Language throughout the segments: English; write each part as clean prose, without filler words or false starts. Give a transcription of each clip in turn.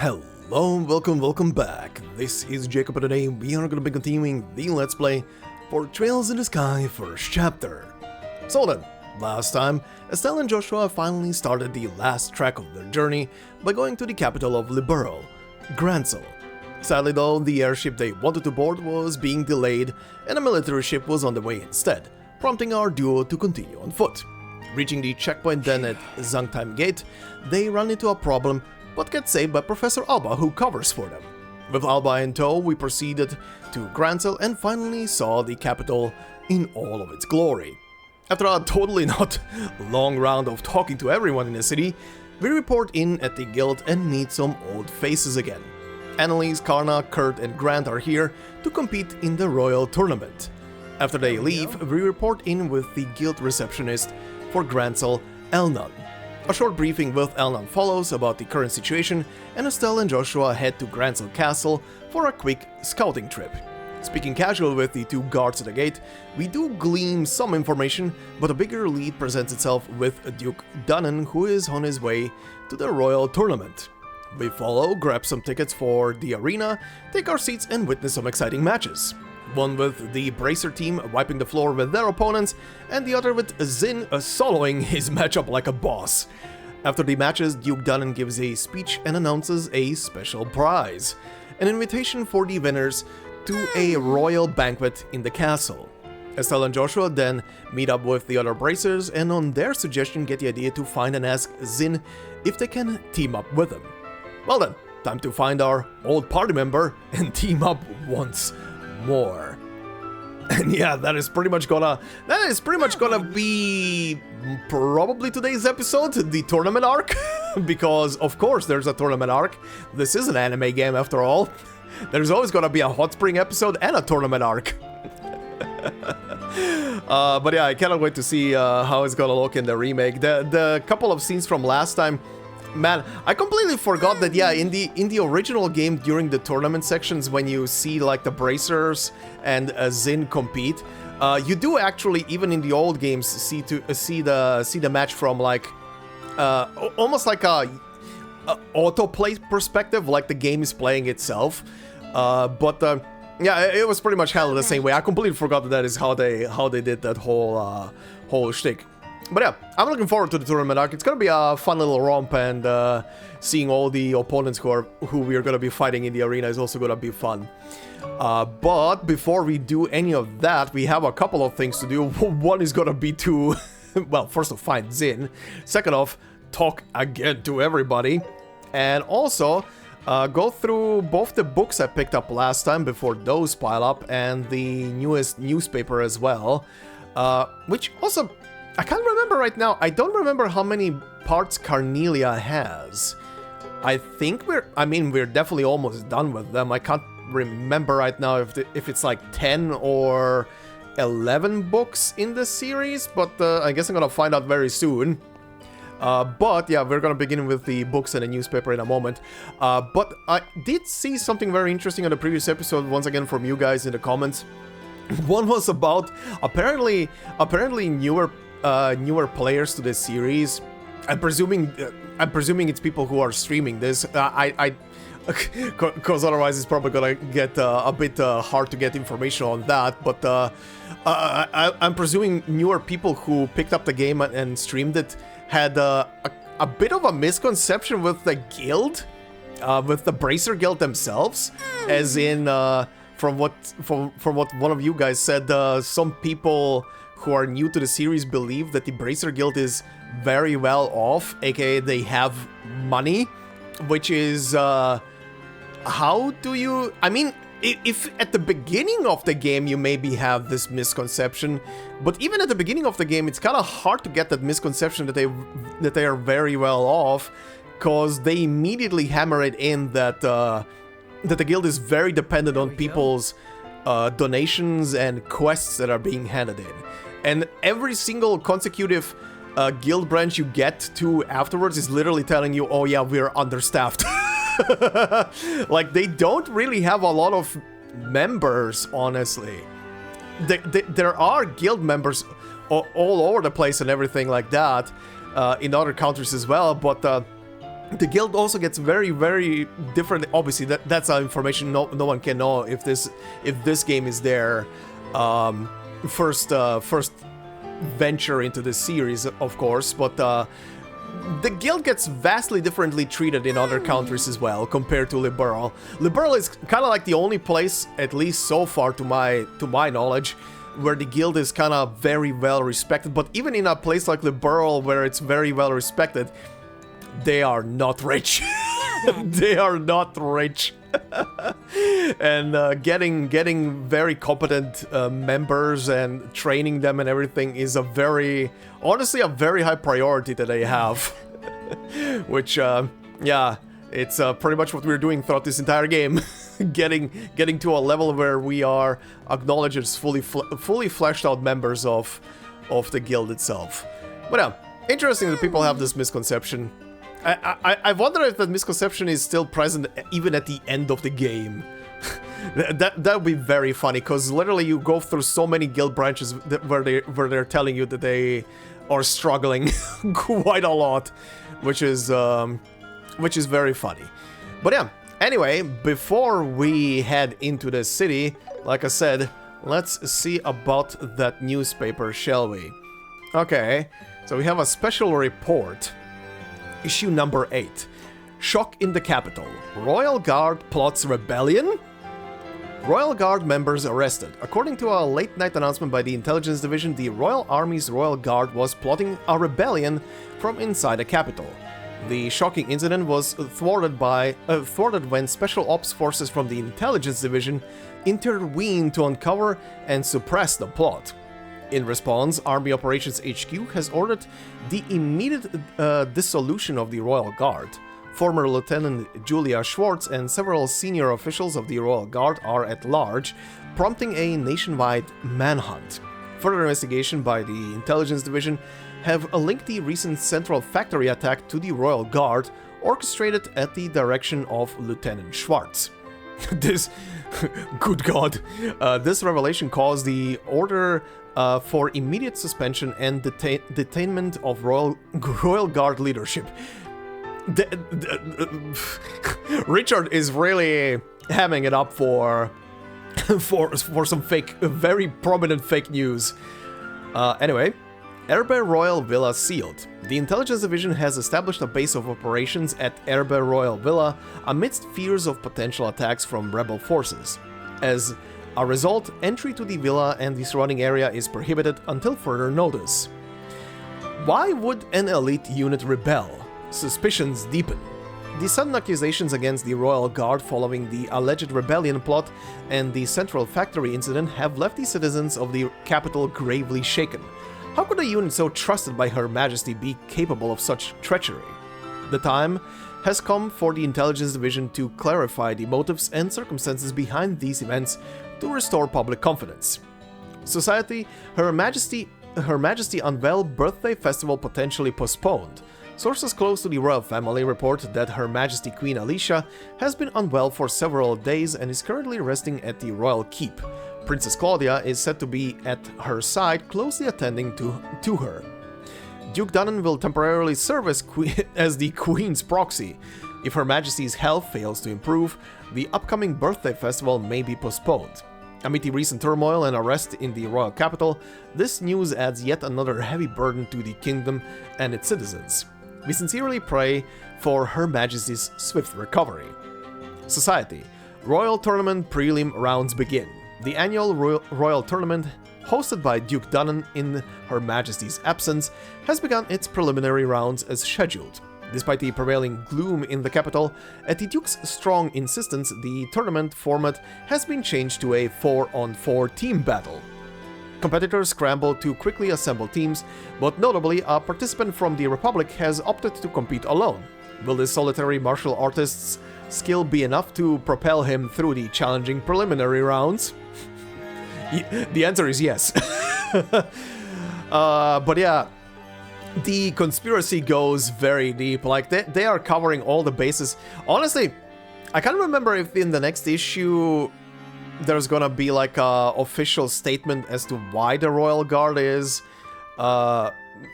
Hello, welcome back. This is Jacob, and today we are going to be continuing the Let's Play for Trails in the Sky first chapter. So then, last time, Estelle and Joshua finally started the last track of their journey by going to the capital of Liberl, Grancel. Sadly though, the airship they wanted to board was being delayed and a military ship was on the way instead, prompting our duo to continue on foot. Reaching the checkpoint then at Zangtime Gate, they run into a problem but get saved by Professor Alba, who covers for them. With Alba in tow, we proceeded to Grancel and finally saw the capital in all of its glory. After a totally not long round of talking to everyone in the city, we report in at the guild and meet some old faces again. Annalise, Karna, Kurt and Grant are here to compete in the royal tournament. After they leave, we report in with the guild receptionist for Grancel, Elnan. A short briefing with Elnan follows about the current situation, and Estelle and Joshua head to Grancel Castle for a quick scouting trip. Speaking casual with the two guards at the gate, we do glean some information, but a bigger lead presents itself with Duke Dunnan, who is on his way to the royal tournament. We follow, grab some tickets for the arena, take our seats and witness some exciting matches. One with the Bracer team wiping the floor with their opponents, and the other with Zin soloing his matchup like a boss. After the matches, Duke Dunnan gives a speech and announces a special prize, an invitation for the winners to a royal banquet in the castle. Estelle and Joshua then meet up with the other Bracers and on their suggestion get the idea to find and ask Zin if they can team up with him. Well then, time to find our old party member and team up once more. And yeah, that is pretty much gonna be probably today's episode, the tournament arc, because of course there's a tournament arc. This is an anime game after all. There's always gonna be a hot spring episode and a tournament arc. But yeah, I cannot wait to see how it's gonna look in the remake. The couple of scenes from last time, man, I completely forgot that, yeah, in the original game, during the tournament sections, when you see like the Bracers and Zin compete, you do actually, even in the old games, see the match from like almost like a autoplay perspective, like the game is playing itself. Yeah, it was pretty much handled the same way. I completely forgot that is how they did that whole shtick. But yeah, I'm looking forward to the tournament arc. It's gonna be a fun little romp, and seeing all the opponents who we are gonna be fighting in the arena is also gonna be fun. But before we do any of that, we have a couple of things to do. One is gonna be to, well, first off, find Zin. Second off, talk again to everybody, and also go through both the books I picked up last time before those pile up, and the newest newspaper as well, which also, I can't remember right now. I don't remember how many parts Carnelia has. I think we're definitely almost done with them. I can't remember right now if it's like 10 or 11 books in the series, but I guess I'm gonna find out very soon. But yeah, we're gonna begin with the books and the newspaper in a moment. But I did see something very interesting on the previous episode, once again from you guys in the comments. One was about apparently newer players to this series. I'm presuming it's people who are streaming this. Because otherwise it's probably gonna get a bit hard to get information on that. But I'm presuming newer people who picked up the game and streamed it had a bit of a misconception with the guild, with the Bracer Guild themselves, as in from what one of you guys said, some people who are new to the series believe that the Bracer Guild is very well off, aka they have money, which is, how do you, I mean, if at the beginning of the game you maybe have this misconception, but even at the beginning of the game it's kind of hard to get that misconception that they are very well off, because they immediately hammer it in that the guild is very dependent on people's donations and quests that are being handed in. And every single consecutive guild branch you get to afterwards is literally telling you, oh yeah, we're understaffed. Like, they don't really have a lot of members, honestly. There are guild members all over the place and everything like that, in other countries as well, but The guild also gets very, very different. Obviously, that's information no one can know if this game is their first venture into the series, of course. But the guild gets vastly differently treated in other countries as well compared to Liberl. Liberl is kind of like the only place, at least so far to my knowledge, where the guild is kind of very well respected. But even in a place like Liberl, where it's very well respected, they are not rich. They are not rich. And getting very competent members and training them and everything is honestly a very high priority that they have. Which, yeah, it's pretty much what we're doing throughout this entire game. getting to a level where we are acknowledged as fully fleshed out members of the guild itself. But yeah, interesting that people have this misconception. I wonder if that misconception is still present even at the end of the game. that would be very funny, because literally you go through so many guild branches where they're telling you that they are struggling quite a lot, which is very funny. But yeah, anyway, before we head into the city, like I said, let's see about that newspaper, shall we? Okay, so we have a special report. Issue number 8. Shock in the capital. Royal Guard plots rebellion? Royal Guard members arrested. According to a late-night announcement by the Intelligence Division, the Royal Army's Royal Guard was plotting a rebellion from inside the capital. The shocking incident was thwarted when Special Ops forces from the Intelligence Division intervened to uncover and suppress the plot. In response, Army Operations HQ has ordered the immediate dissolution of the Royal Guard. Former Lieutenant Julia Schwartz and several senior officials of the Royal Guard are at large, prompting a nationwide manhunt. Further investigation by the Intelligence Division have linked the recent Central Factory attack to the Royal Guard, orchestrated at the direction of Lieutenant Schwartz. This... good God. This revelation caused the order for immediate suspension and detainment of Royal Guard leadership. Richard is really hamming it up for some very prominent fake news. Anyway, Erbe Royal Villa sealed. The Intelligence Division has established a base of operations at Erbe Royal Villa amidst fears of potential attacks from rebel forces. As a result, entry to the villa and the surrounding area is prohibited until further notice. Why would an elite unit rebel? Suspicions deepen. The sudden accusations against the Royal Guard following the alleged rebellion plot and the Central Factory incident have left the citizens of the capital gravely shaken. How could a unit so trusted by Her Majesty be capable of such treachery? The time has come for the Intelligence Division to clarify the motives and circumstances behind these events to restore public confidence. Society, Her Majesty unveiled birthday festival potentially postponed. Sources close to the royal family report that Her Majesty Queen Alicia has been unwell for several days and is currently resting at the royal keep. Princess Claudia is said to be at her side, closely attending to her. Duke Dunnan will temporarily serve as the Queen's proxy. If Her Majesty's health fails to improve, the upcoming birthday festival may be postponed. Amid the recent turmoil and arrest in the royal capital, this news adds yet another heavy burden to the kingdom and its citizens. We sincerely pray for Her Majesty's swift recovery. Society. Royal Tournament Prelim Rounds begin. The annual Royal Tournament, hosted by Duke Dunnan in Her Majesty's absence, has begun its preliminary rounds as scheduled. Despite the prevailing gloom in the capital, at the Duke's strong insistence, the tournament format has been changed to a 4-on-4 team battle. Competitors scramble to quickly assemble teams, but notably, a participant from the Republic has opted to compete alone. Will this solitary martial artist's skill be enough to propel him through the challenging preliminary rounds? The answer is yes. But yeah, the conspiracy goes very deep. Like, they are covering all the bases. Honestly, I can't remember if in the next issue there's gonna be like a official statement as to why the Royal Guard is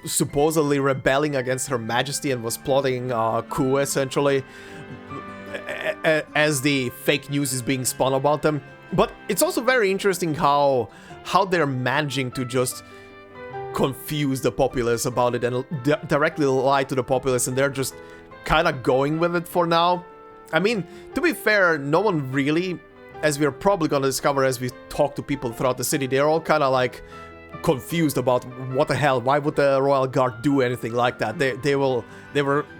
supposedly rebelling against Her Majesty and was plotting a coup, essentially, as the fake news is being spun about them. But it's also very interesting how they're managing to just confuse the populace about it and directly lie to the populace, and they're just kind of going with it for now. I mean, to be fair, no one really, as we're probably gonna discover as we talk to people throughout the city, they're all kind of like confused about what the hell, why would the Royal Guard do anything like that? They were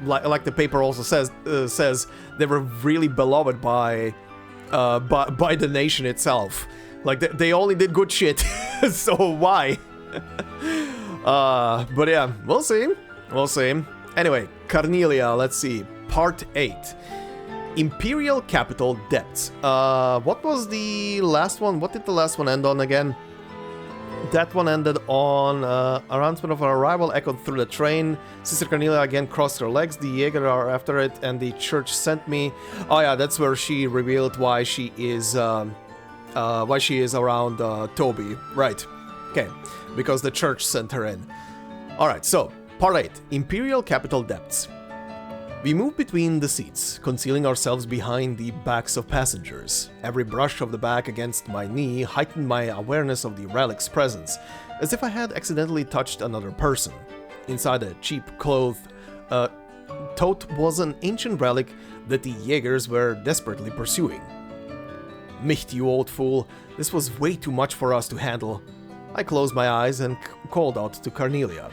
like the paper also says they were really beloved by the nation itself. Like they only did good shit, so why? But yeah, we'll see. Anyway, Carnelia, let's see, part 8. Imperial Capital Debts. What was the last one? What did the last one end on again? That one ended on announcement of our arrival echoed through the train. Sister Carnelia again crossed her legs. The Jaeger are after it, and the church sent me. Oh yeah, that's where she revealed why she is around Toby. Right. Okay, because the church sent her in. All right. So part 8: Imperial Capital Debts. We moved between the seats, concealing ourselves behind the backs of passengers. Every brush of the back against my knee heightened my awareness of the relic's presence, as if I had accidentally touched another person. Inside a cheap cloth tote was an ancient relic that the Jaegers were desperately pursuing. Mich, you old fool, this was way too much for us to handle. I closed my eyes and called out to Carnelia.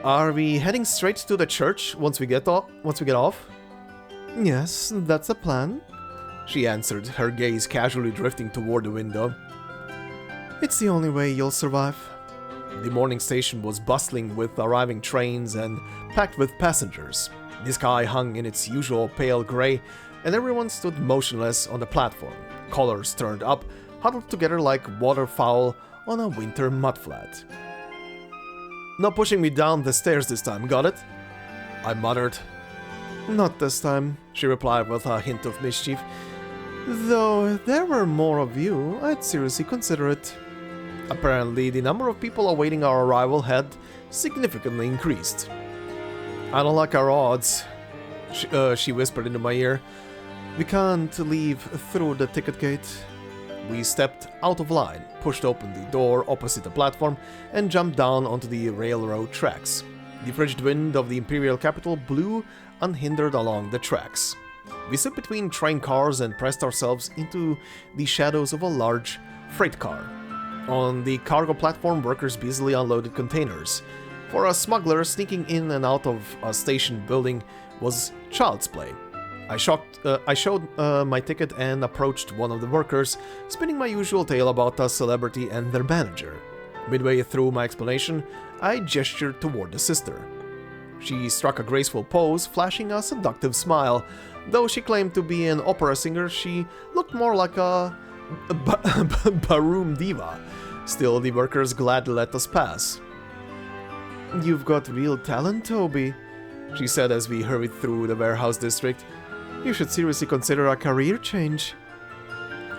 Are we heading straight to the church once we get off? Yes, that's the plan, she answered, her gaze casually drifting toward the window. It's the only way you'll survive. The morning station was bustling with arriving trains and packed with passengers. The sky hung in its usual pale gray, and everyone stood motionless on the platform, collars turned up, huddled together like waterfowl on a winter mudflat. No pushing me down the stairs this time, got it? I muttered. Not this time, she replied with a hint of mischief. Though if there were more of you, I'd seriously consider it. Apparently, the number of people awaiting our arrival had significantly increased. I don't like our odds, she whispered into my ear. We can't leave through the ticket gate. We stepped out of line, pushed open the door opposite the platform, and jumped down onto the railroad tracks. The frigid wind of the Imperial capital blew unhindered along the tracks. We stood between train cars and pressed ourselves into the shadows of a large freight car. On the cargo platform, workers busily unloaded containers. For a smuggler, sneaking in and out of a station building was child's play. I showed my ticket and approached one of the workers, spinning my usual tale about a celebrity and their manager. Midway through my explanation, I gestured toward the sister. She struck a graceful pose, flashing a seductive smile. Though she claimed to be an opera singer, she looked more like a barroom diva. Still, the workers gladly let us pass. You've got real talent, Toby, she said as we hurried through the warehouse district. You should seriously consider a career change.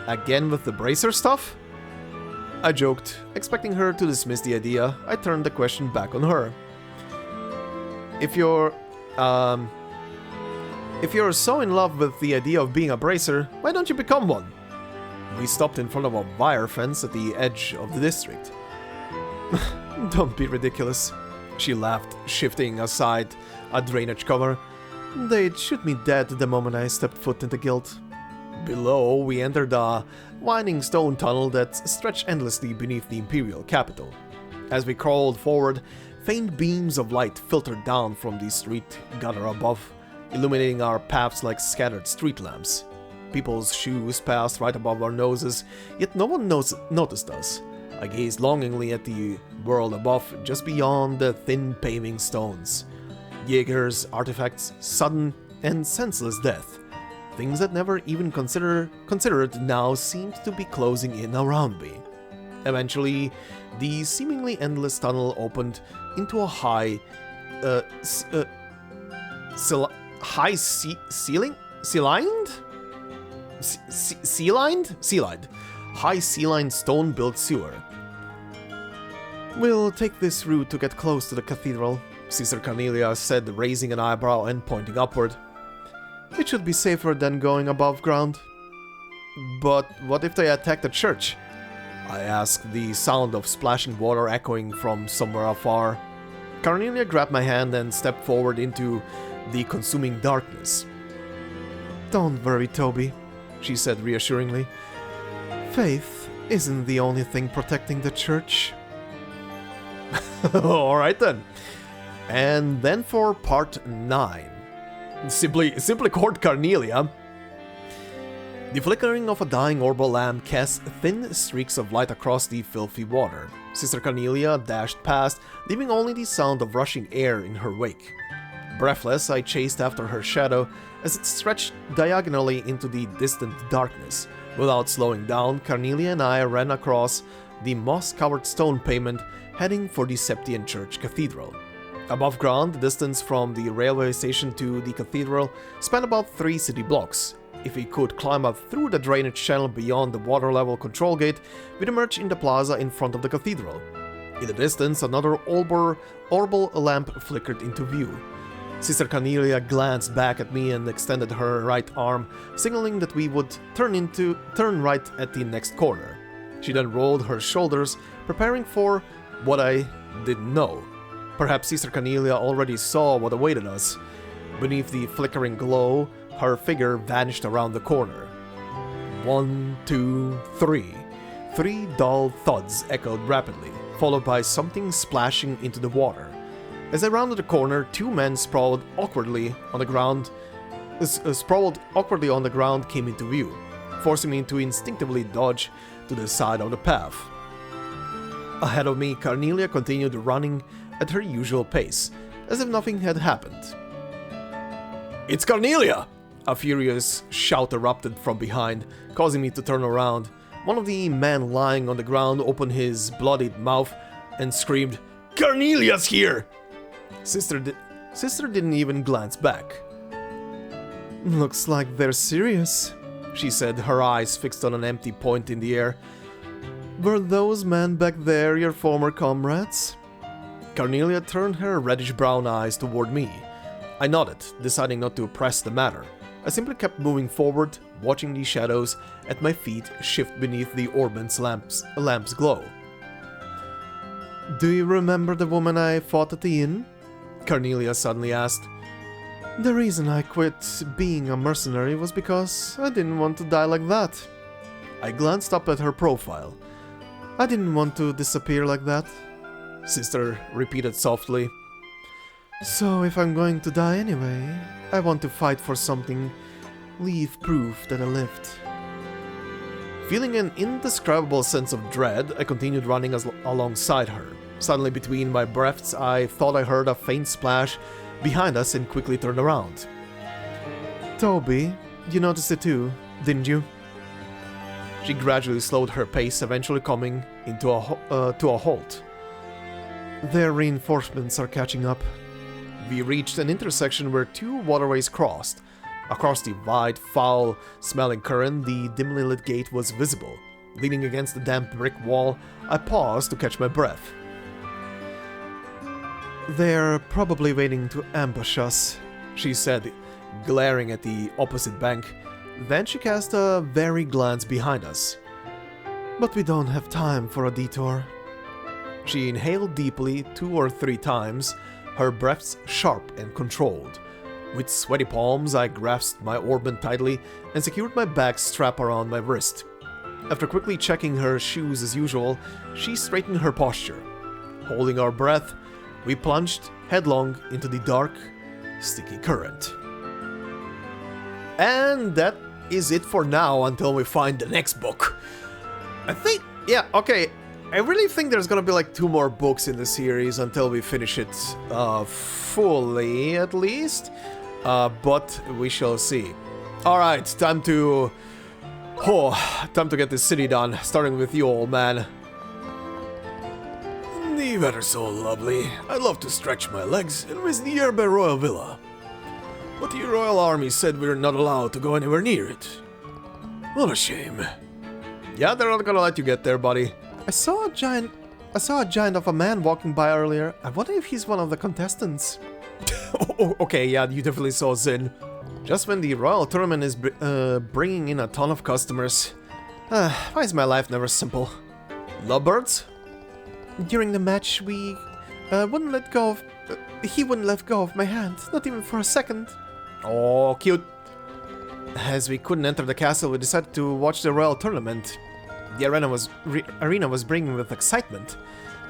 Again with the bracer stuff? I joked, expecting her to dismiss the idea. I turned the question back on her. If you're so in love with the idea of being a bracer, why don't you become one? We stopped in front of a wire fence at the edge of the district. Don't be ridiculous, she laughed, shifting aside a drainage cover. They'd shoot me dead the moment I stepped foot into Guild. Below, we entered a winding stone tunnel that stretched endlessly beneath the Imperial capital. As we crawled forward, faint beams of light filtered down from the street gutter above, illuminating our paths like scattered street lamps. People's shoes passed right above our noses, yet no one noticed us. I gazed longingly at the world above, just beyond the thin paving stones. Jaegers, artifacts, sudden and senseless death. Things that never even considered now seemed to be closing in around me. Eventually, the seemingly endless tunnel opened into a high sea-lined stone-built sewer. We'll take this route to get close to the cathedral, Sister Cornelia said, raising an eyebrow and pointing upward. It should be safer than going above ground. But what if they attack the church? I asked, the sound of splashing water echoing from somewhere afar. Cornelia grabbed my hand and stepped forward into the consuming darkness. Don't worry, Toby, she said reassuringly. Faith isn't the only thing protecting the church. Alright then. And then for part 9. Simply called Cornelia. The flickering of a dying orbital lamp cast thin streaks of light across the filthy water. Sister Cornelia dashed past, leaving only the sound of rushing air in her wake. Breathless, I chased after her shadow as it stretched diagonally into the distant darkness. Without slowing down, Cornelia and I ran across the moss-covered stone pavement, heading for the Septian Church Cathedral. Above ground, the distance from the railway station to the cathedral spanned about 3 city blocks. If we could climb up through the drainage channel beyond the water level control gate, we'd emerge in the plaza in front of the cathedral. In the distance, another orbital lamp flickered into view. Sister Cornelia glanced back at me and extended her right arm, signaling that we would turn right at the next corner. She then rolled her shoulders, preparing for what I didn't know. Perhaps Sister Cornelia already saw what awaited us. Beneath the flickering glow, her figure vanished around the corner. 1, 2, 3. 3 dull thuds echoed rapidly, followed by something splashing into the water. As I rounded the corner, 2 men sprawled awkwardly on the ground came into view, forcing me to instinctively dodge to the side of the path. Ahead of me, Cornelia continued running at her usual pace, as if nothing had happened. "It's Cornelia!" A furious shout erupted from behind, causing me to turn around. One of the men lying on the ground opened his bloodied mouth and screamed, "Cornelia's here!" Sister didn't even glance back. "Looks like they're serious," she said, her eyes fixed on an empty point in the air. "Were those men back there your former comrades?" Cornelia turned her reddish-brown eyes toward me. I nodded, deciding not to press the matter. I simply kept moving forward, watching the shadows at my feet shift beneath the Orban's lamp's glow. "Do you remember the woman I fought at the inn?" Cornelia suddenly asked. "The reason I quit being a mercenary was because I didn't want to die like that." I glanced up at her profile. "I didn't want to disappear like that," Sister repeated softly. "So if I'm going to die anyway, I want to fight for something, leave proof that I lived." Feeling an indescribable sense of dread, I continued running alongside her. Suddenly, between my breaths, I thought I heard a faint splash behind us and quickly turned around. "Toby, you noticed it too, didn't you?" She gradually slowed her pace, eventually coming to a halt. "Their reinforcements are catching up." We reached an intersection where 2 waterways crossed. Across the wide, foul-smelling current, the dimly lit gate was visible. Leaning against the damp brick wall, I paused to catch my breath. "They're probably waiting to ambush us," she said, glaring at the opposite bank. Then she cast a wary glance behind us. "But we don't have time for a detour." She inhaled deeply 2 or 3 times, her breaths sharp and controlled. With sweaty palms, I grasped my Orban tightly and secured my bag strap around my wrist. After quickly checking her shoes as usual, she straightened her posture. Holding our breath, we plunged headlong into the dark, sticky current. And that is it for now until we find the next book. I really think there's gonna be like 2 more books in the series until we finish it fully, at least. But we shall see. Alright, time to get this city done, starting with you, old man. "The weather's so lovely. I'd love to stretch my legs and visit the nearby royal villa. But the royal army said we're not allowed to go anywhere near it. What a shame." "Yeah, they're not gonna let you get there, buddy." I saw I saw a giant of a man walking by earlier. I wonder if he's one of the contestants. Okay, yeah, you definitely saw Zin. Just when the royal tournament is bringing in a ton of customers. Why is my life never simple? Lovebirds? During the match, we wouldn't let go of... he wouldn't let go of my hand, not even for a second. Oh, cute. As we couldn't enter the castle, we decided to watch the royal tournament. The arena was brimming with excitement.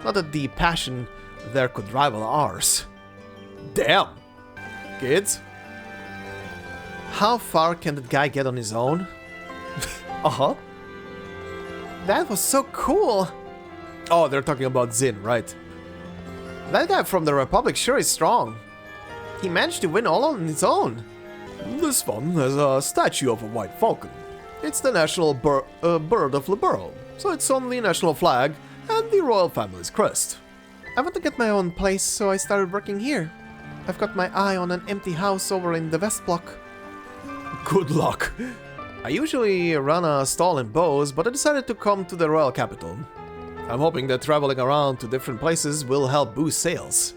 Not that the passion there could rival ours. Damn! Kids? How far can that guy get on his own? Uh-huh. That was so cool! Oh, they're talking about Zin, right. That guy from the Republic sure is strong. He managed to win all on his own. This one has a statue of a white falcon. It's the national bird of Liberl, so it's on the national flag and the royal family's crest. I want to get my own place, so I started working here. I've got my eye on an empty house over in the West Block. Good luck. I usually run a stall in Bose, but I decided to come to the royal capital. I'm hoping that traveling around to different places will help boost sales.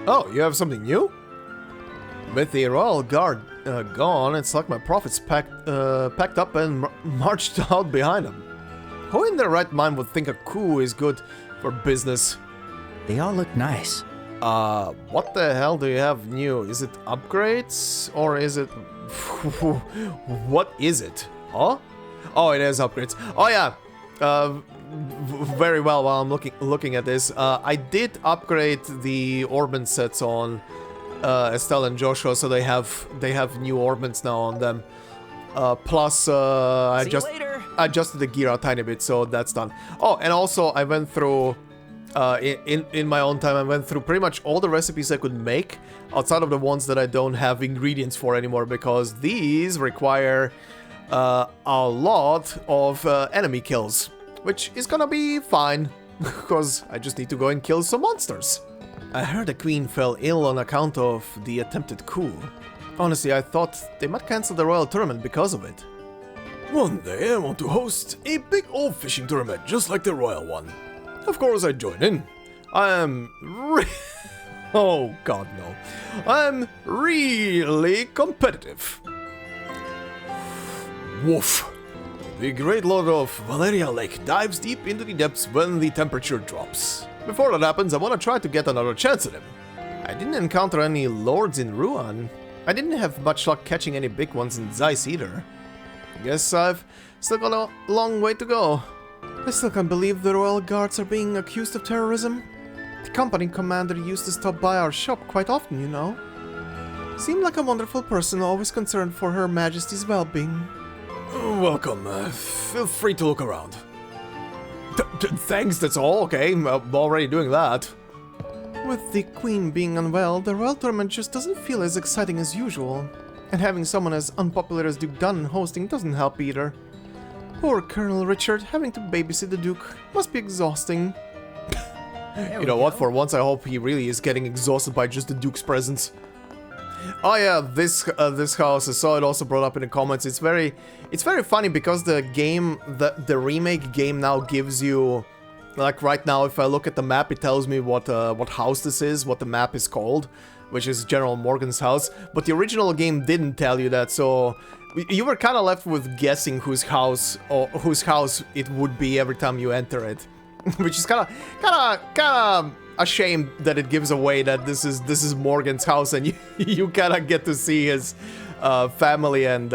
Oh, you have something new? With the royal guard gone, it's like my profits packed up and marched out behind them. Who in their right mind would think a coup is good for business? They all look nice. What the hell do you have new? Is it upgrades or is it... What is it? Huh? Oh, it is upgrades. Oh yeah. Very well. While I'm looking at this, I did upgrade the ornament sets on Estelle and Joshua, so they have new ornaments now on them. Plus, I adjusted the gear a tiny bit, so that's done. Oh, and also I went through in my own time. I went through pretty much all the recipes I could make, outside of the ones that I don't have ingredients for anymore, because these require a lot of enemy kills, which is gonna be fine, because I just need to go and kill some monsters. I heard the queen fell ill on account of the attempted coup. Honestly, I thought they might cancel the royal tournament because of it. One day I want to host a big old fishing tournament just like the royal one. Of course I join in. Oh god no. I'm really competitive. Woof. The great lord of Valeria Lake dives deep into the depths when the temperature drops. Before that happens, I want to try to get another chance at him. I didn't encounter any lords in Ruan. I didn't have much luck catching any big ones in Zeiss either. Guess I've still got a long way to go. I still can't believe the royal guards are being accused of terrorism. The company commander used to stop by our shop quite often, you know. Seemed like a wonderful person, always concerned for Her Majesty's well-being. Welcome. Feel free to look around. Thanks, that's all. Okay, I'm already doing that. With the queen being unwell, the royal tournament just doesn't feel as exciting as usual. And having someone as unpopular as Duke Dunn hosting doesn't help either. Poor Colonel Richard having to babysit the Duke must be exhausting. You know what, for once I hope he really is getting exhausted by just the Duke's presence. Oh yeah, this house, I saw it also brought up in the comments. It's very funny because the game, the remake game now gives you, like right now if I look at the map it tells me what house this is, what the map is called, which is General Morgan's house, but the original game didn't tell you that, so you were kind of left with guessing whose house it would be every time you enter it, which is kind of a shame that it gives away that this is Morgan's house, and you kind of get to see his family and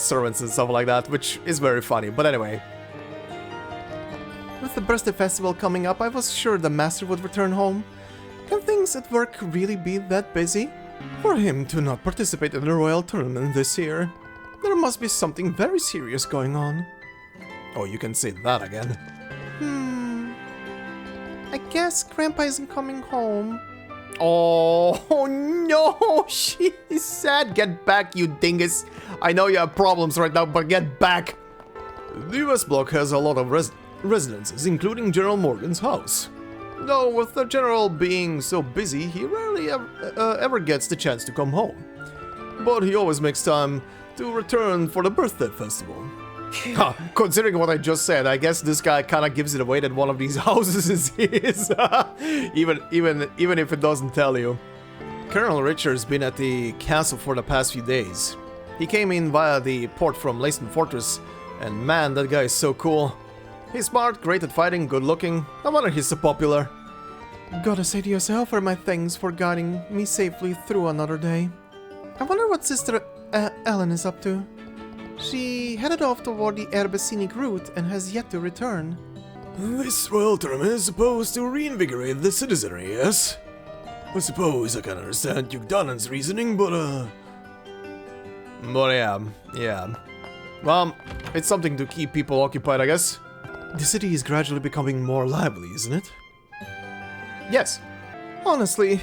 servants and stuff like that, which is very funny. But anyway, with the birthday festival coming up, I was sure the master would return home. Can things at work really be that busy? For him to not participate in the royal tournament this year, there must be something very serious going on. Oh, you can say that again. I guess Grandpa isn't coming home. Oh no, she's sad. Get back, you dingus. I know you have problems right now, but get back. The West Block has a lot of residences, including General Morgan's house. Though with the General being so busy, he rarely ever gets the chance to come home. But he always makes time to return for the birthday festival. Huh, considering what I just said, I guess this guy kind of gives it away that one of these houses is his. even if it doesn't tell you. Colonel Richard's been at the castle for the past few days. He came in via the port from Leyston Fortress, and man, that guy is so cool. He's smart, great at fighting, good looking. No wonder he's so popular. Gotta say to yourself for my thanks for guiding me safely through another day. I wonder what Sister Ellen is up to. She headed off toward the Erbe scenic route and has yet to return. This royal tournament is supposed to reinvigorate the citizenry, yes? I suppose I can understand Duke Dannon's reasoning, but yeah. Well, it's something to keep people occupied, I guess. The city is gradually becoming more lively, isn't it? Yes. Honestly,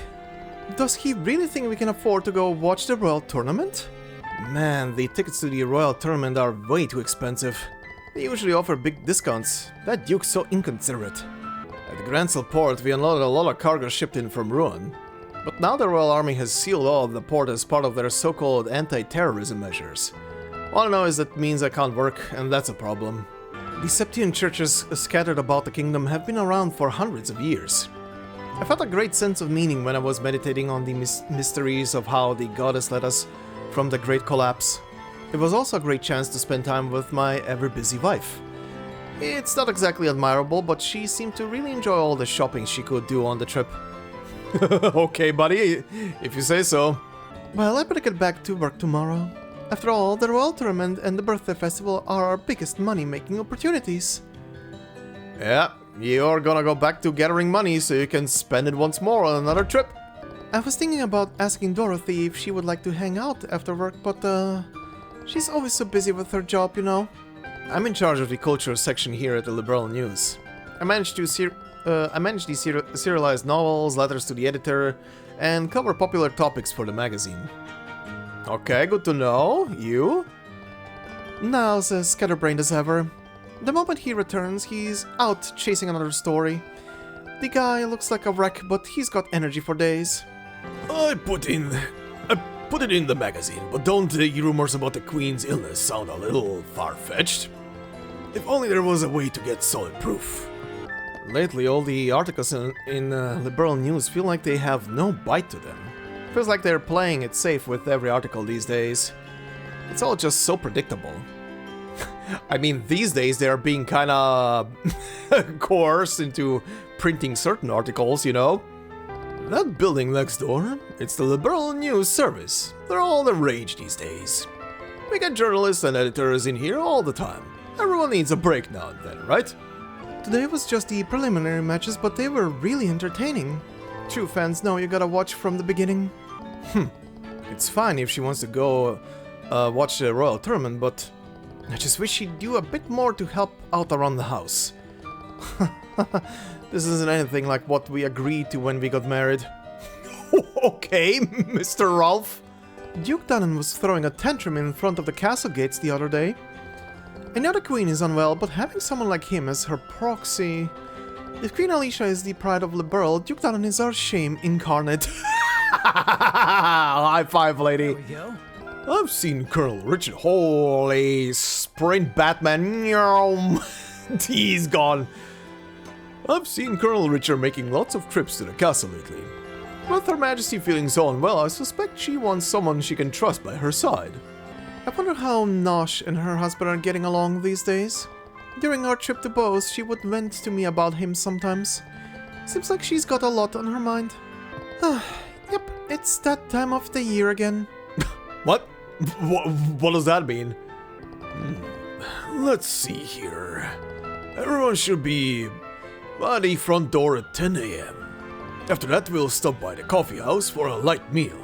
does he really think we can afford to go watch the royal tournament? Man, the tickets to the royal tournament are way too expensive. They usually offer big discounts. That duke's so inconsiderate. At the Gransel port, we unloaded a lot of cargo shipped in from Ruan. But now the Royal Army has sealed all of the port as part of their so-called anti-terrorism measures. All I know is that means I can't work, and that's a problem. The Septian churches scattered about the kingdom have been around for hundreds of years. I felt a great sense of meaning when I was meditating on the mysteries of how the goddess led us from the Great Collapse. It was also a great chance to spend time with my ever-busy wife. It's not exactly admirable, but she seemed to really enjoy all the shopping she could do on the trip. Okay, buddy, if you say so. Well, I better get back to work tomorrow. After all, the Royal Tournament and the Birthday Festival are our biggest money-making opportunities. Yeah, you're gonna go back to gathering money so you can spend it once more on another trip. I was thinking about asking Dorothy if she would like to hang out after work, but she's always so busy with her job, you know. I'm in charge of the culture section here at the Liberl News. I manage the serialized novels, letters to the editor, and cover popular topics for the magazine. Okay, good to know. You? Now's as scatterbrained as ever. The moment he returns, he's out chasing another story. The guy looks like a wreck, but he's got energy for days. I put it in the magazine, but don't the rumors about the Queen's illness sound a little far-fetched? If only there was a way to get solid proof. Lately, all the articles in Liberl News feel like they have no bite to them. Feels like they're playing it safe with every article these days. It's all just so predictable. I mean, these days they are being kinda coerced into printing certain articles, you know? That building next door, it's the Liberl News Service. They're all the rage these days. We get journalists and editors in here all the time. Everyone needs a break now and then, right? Today was just the preliminary matches, but they were really entertaining. True fans know you gotta watch from the beginning. It's fine if she wants to go watch the royal tournament, but I just wish she'd do a bit more to help out around the house. This isn't anything like what we agreed to when we got married. Okay, Mr. Ralph. Duke Dannon was throwing a tantrum in front of the castle gates the other day. I know the Queen is unwell, but having someone like him as her proxy... If Queen Alicia is the pride of Liberl, Duke Dannon is our shame incarnate. High five, lady. There we go. I've seen Colonel Richard. Holy sprint Batman. He's gone. I've seen Colonel Richard making lots of trips to the castle lately. With Her Majesty feeling so unwell, I suspect she wants someone she can trust by her side. I wonder how Nosh and her husband are getting along these days. During our trip to Bose, she would vent to me about him sometimes. Seems like she's got a lot on her mind. Yep, it's that time of the year again. What? What does that mean? Let's see here. Everyone should be by the front door at 10 AM. After that, we'll stop by the coffee house for a light meal.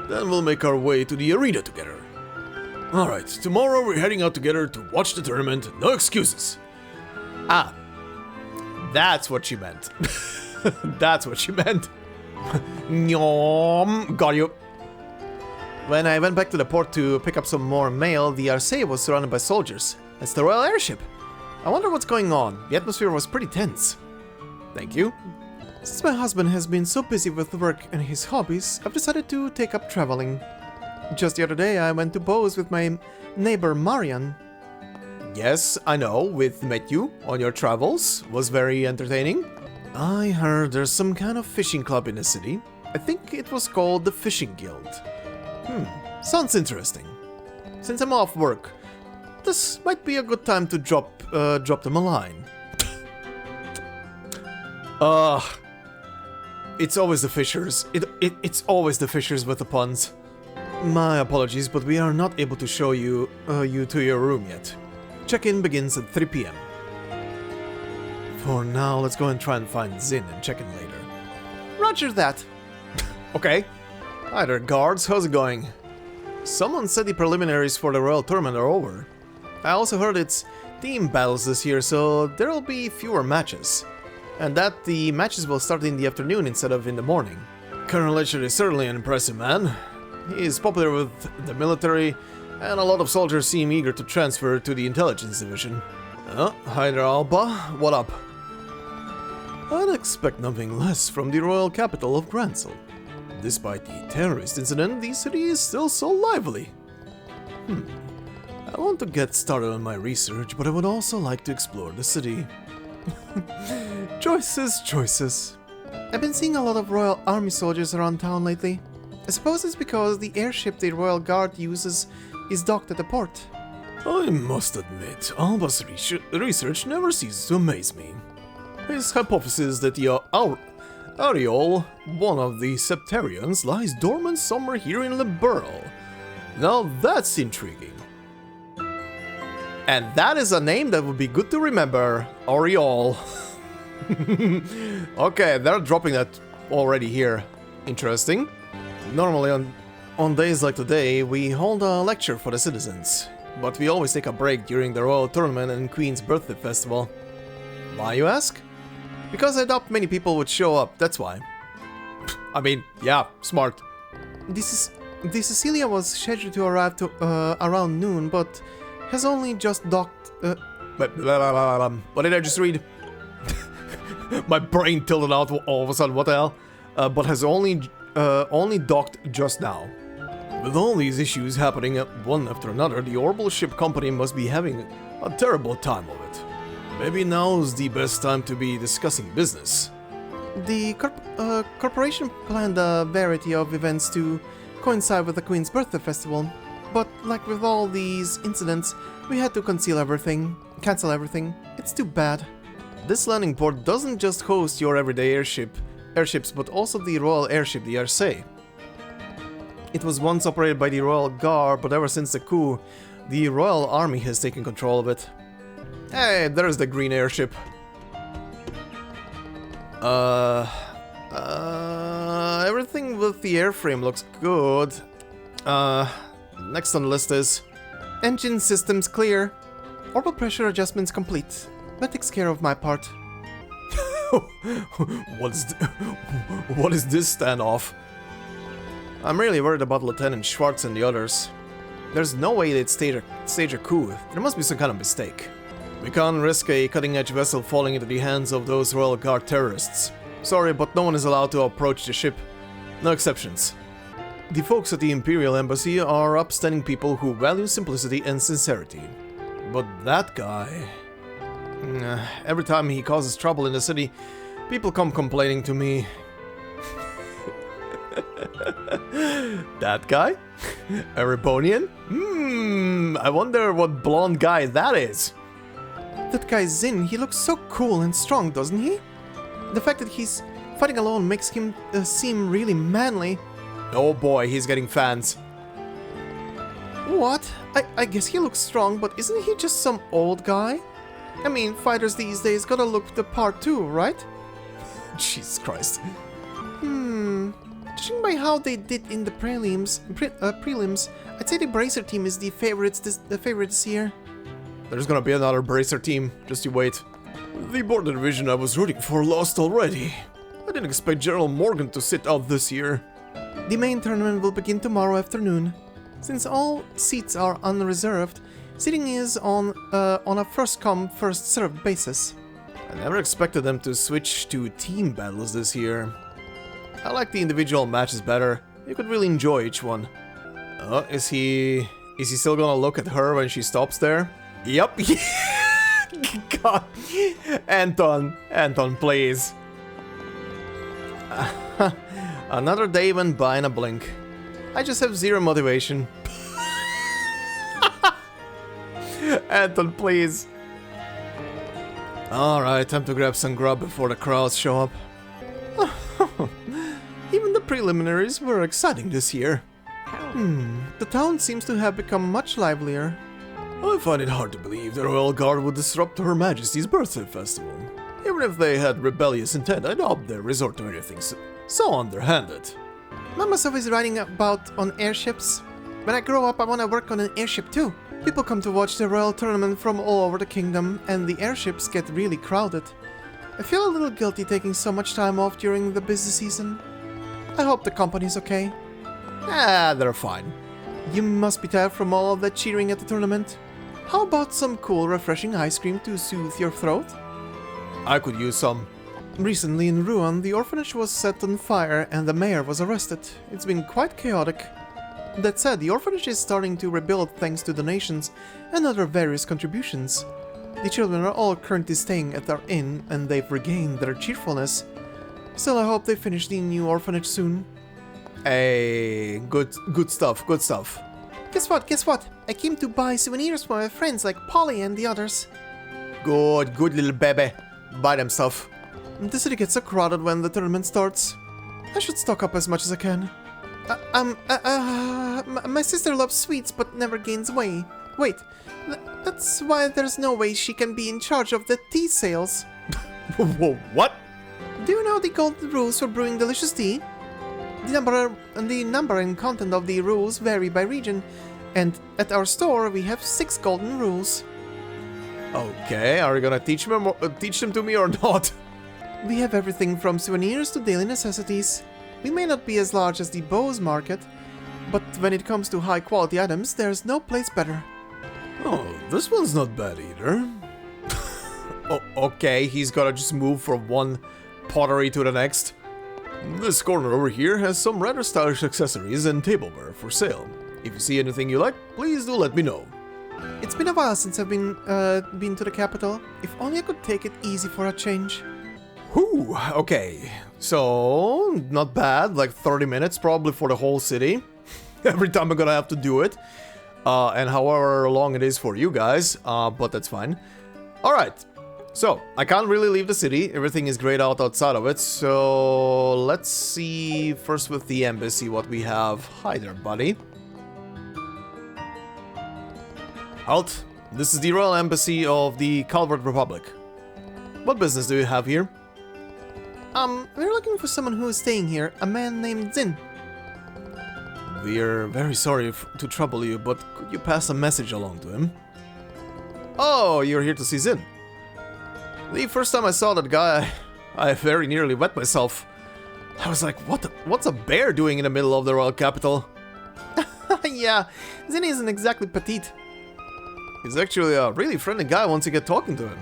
Then we'll make our way to the arena together. Alright, tomorrow we're heading out together to watch the tournament. No excuses. Ah, that's what she meant. That's what she meant. Nyom, got you. When I went back to the port to pick up some more mail, the Arcea was surrounded by soldiers. That's the royal airship. I wonder what's going on. The atmosphere was pretty tense. Thank you. Since my husband has been so busy with work and his hobbies, I've decided to take up traveling. Just the other day, I went to Bose with my neighbor Marian. Yes, I know, we've met you on your travels. Was very entertaining. I heard there's some kind of fishing club in the city. I think it was called the Fishing Guild. Sounds interesting. Since I'm off work, this might be a good time to drop them a line. It's always the fishers. It's always the fishers with the puns. My apologies, but we are not able to show you to your room yet. Check-in begins at 3 p.m. For now, let's go and try and find Zin and check in later. Roger that. Okay. Hi there, guards. How's it going? Someone said the preliminaries for the Royal Tournament are over. I also heard it's team battles this year, so there'll be fewer matches. And that the matches will start in the afternoon instead of in the morning. Colonel Ledger is certainly an impressive man. He is popular with the military, and a lot of soldiers seem eager to transfer to the intelligence division. Hi there, Alba. What up? I'd expect nothing less from the royal capital of Gransel. Despite the terrorist incident, the city is still so lively. I want to get started on my research, but I would also like to explore the city. Choices. I've been seeing a lot of Royal Army soldiers around town lately. I suppose it's because the airship the Royal Guard uses is docked at the port. I must admit, Alba's research never ceases to amaze me. His hypothesis that the Ariel, one of the Septarians, lies dormant somewhere here in Liberl. Now that's intriguing. And that is a name that would be good to remember. Ariel. Okay, they're dropping that already here. Interesting. Normally on days like today, we hold a lecture for the citizens. But we always take a break during the Royal Tournament and Queen's Birthday Festival. Why, you ask? Because I doubt many people would show up, that's why. I mean, yeah, smart. The Cecilia was scheduled to arrive around noon, but has only just docked... What did I just read? My brain tilted out all of a sudden, what the hell? But has only docked just now. With all these issues happening one after another, the Orbital Ship Company must be having a terrible time of it. Maybe now's the best time to be discussing business. The corporation planned a variety of events to coincide with the Queen's Birthday Festival, but like with all these incidents, we had to cancel everything. It's too bad. This landing port doesn't just host your everyday airships, but also the Royal Airship, the RSA. It was once operated by the Royal Guard, but ever since the coup, the Royal Army has taken control of it. Hey, there's the green airship. Everything with the airframe looks good. Next on the list is... Engine systems clear. Orbital pressure adjustments complete. That takes care of my part. What is this standoff? I'm really worried about Lieutenant Schwartz and the others. There's no way they'd stage a coup. There must be some kind of mistake. We can't risk a cutting-edge vessel falling into the hands of those Royal Guard terrorists. Sorry, but no one is allowed to approach the ship. No exceptions. The folks at the Imperial Embassy are upstanding people who value simplicity and sincerity. But that guy... Every time he causes trouble in the city, people come complaining to me. That guy? A Riponian? I wonder what blonde guy that is. That guy Zin, he looks so cool and strong, doesn't he? The fact that he's fighting alone makes him seem really manly. Oh boy, he's getting fans. What? I guess he looks strong, but isn't he just some old guy? I mean, fighters these days gotta look the part too, right? Jesus Christ. Judging by how they did in the prelims, I'd say the Bracer team is the favorite this year. There's gonna be another Bracer team, just you wait. The border division I was rooting for lost already. I didn't expect General Morgan to sit out this year. The main tournament will begin tomorrow afternoon. Since all seats are unreserved, seating is on a first-come, first-served basis. I never expected them to switch to team battles this year. I like the individual matches better. You could really enjoy each one. Is he still gonna look at her when she stops there? Yep. God. Anton, please. Another day went by in a blink. I just have zero motivation. Anton, please. Alright, time to grab some grub before the crowds show up. Even the preliminaries were exciting this year. The town seems to have become much livelier. I find it hard to believe the Royal Guard would disrupt Her Majesty's birthday festival. Even if they had rebellious intent, I doubt they resort to anything so underhanded. Mama's always writing about on airships. When I grow up, I want to work on an airship too. People come to watch the royal tournament from all over the kingdom, and the airships get really crowded. I feel a little guilty taking so much time off during the busy season. I hope the company's okay. They're fine. You must be tired from all of that cheering at the tournament. How about some cool, refreshing ice cream to soothe your throat? I could use some. Recently in Rouen, the orphanage was set on fire and the mayor was arrested. It's been quite chaotic. That said, the orphanage is starting to rebuild thanks to donations and other various contributions. The children are all currently staying at our inn and they've regained their cheerfulness. Still, I hope they finish the new orphanage soon. Hey, good stuff. Guess what? I came to buy souvenirs for my friends like Polly and the others. Good little baby. Buy them stuff. The city gets so crowded when the tournament starts. I should stock up as much as I can. My sister loves sweets but never gains weight. Wait, that's why there's no way she can be in charge of the tea sales. What? Do you know the golden rules for brewing delicious tea? The number and content of the rules vary by region, and at our store we have 6 golden rules. Okay, are you gonna teach them to me or not? We have everything from souvenirs to daily necessities. We may not be as large as the Bose market, but when it comes to high quality items, there's no place better. Oh, this one's not bad either. Oh, okay, he's gotta just move from one pottery to the next. This corner over here has some rather stylish accessories and tableware for sale. If you see anything you like, please do let me know. It's been a while since I've been to the capital. If only I could take it easy for a change. Whew, okay. So, not bad, like 30 minutes probably for the whole city. Every time I'm gonna have to do it. And however long it is for you guys, but that's fine. Alright, so I can't really leave the city, everything is grayed out outside of it, so let's see first with the embassy what we have. Hi there, buddy. Halt, this is the Royal Embassy of the Calvert Republic. What business do you have here? We're looking for someone who is staying here, a man named Zin. We're very sorry to trouble you, but could you pass a message along to him? Oh, you're here to see Zin. The first time I saw that guy, I very nearly wet myself. I was like, what's a bear doing in the middle of the royal capital? Yeah, Zin isn't exactly petite. He's actually a really friendly guy once you get talking to him.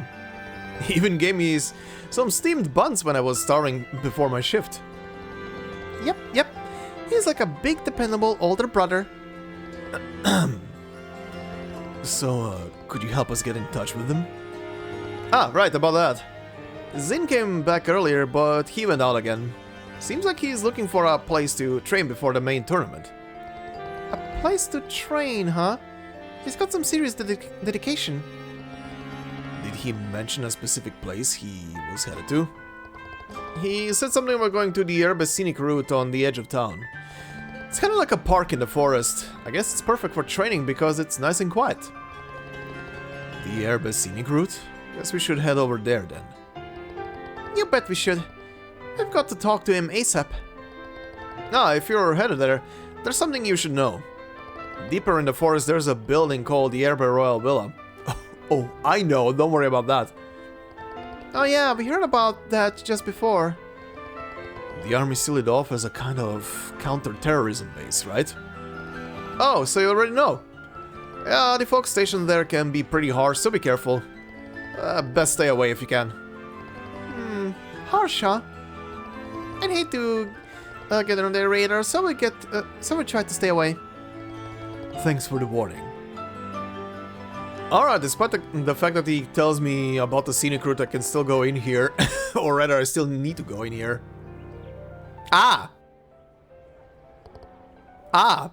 He even gave me some steamed buns when I was starving before my shift. Yep. He's like a big, dependable older brother. So, could you help us get in touch with him? Ah, right, about that. Zin came back earlier, but he went out again. Seems like he's looking for a place to train before the main tournament. A place to train, huh? He's got some serious dedication. Did he mention a specific place he was headed to? He said something about going to the Herbe Scenic route on the edge of town. It's kind of like a park in the forest. I guess it's perfect for training because it's nice and quiet. The Herbe Scenic route? Guess we should head over there then. You bet we should. We've got to talk to him ASAP. Ah, if you're headed there, there's something you should know. Deeper in the forest there's a building called the Herbe Royal Villa. Oh, I know, don't worry about that. Oh yeah, we heard about that just before. The army sealed it off as a kind of counter-terrorism base, right? Oh, so you already know. Yeah, the folks stationed there can be pretty harsh, so be careful. Best stay away if you can. Harsh, huh? I'd hate to get on their radar, so we try to stay away. Thanks for the warning. Alright, despite the fact that he tells me about the scenic route, I can still go in here. Or rather, I still need to go in here. Ah! Ah!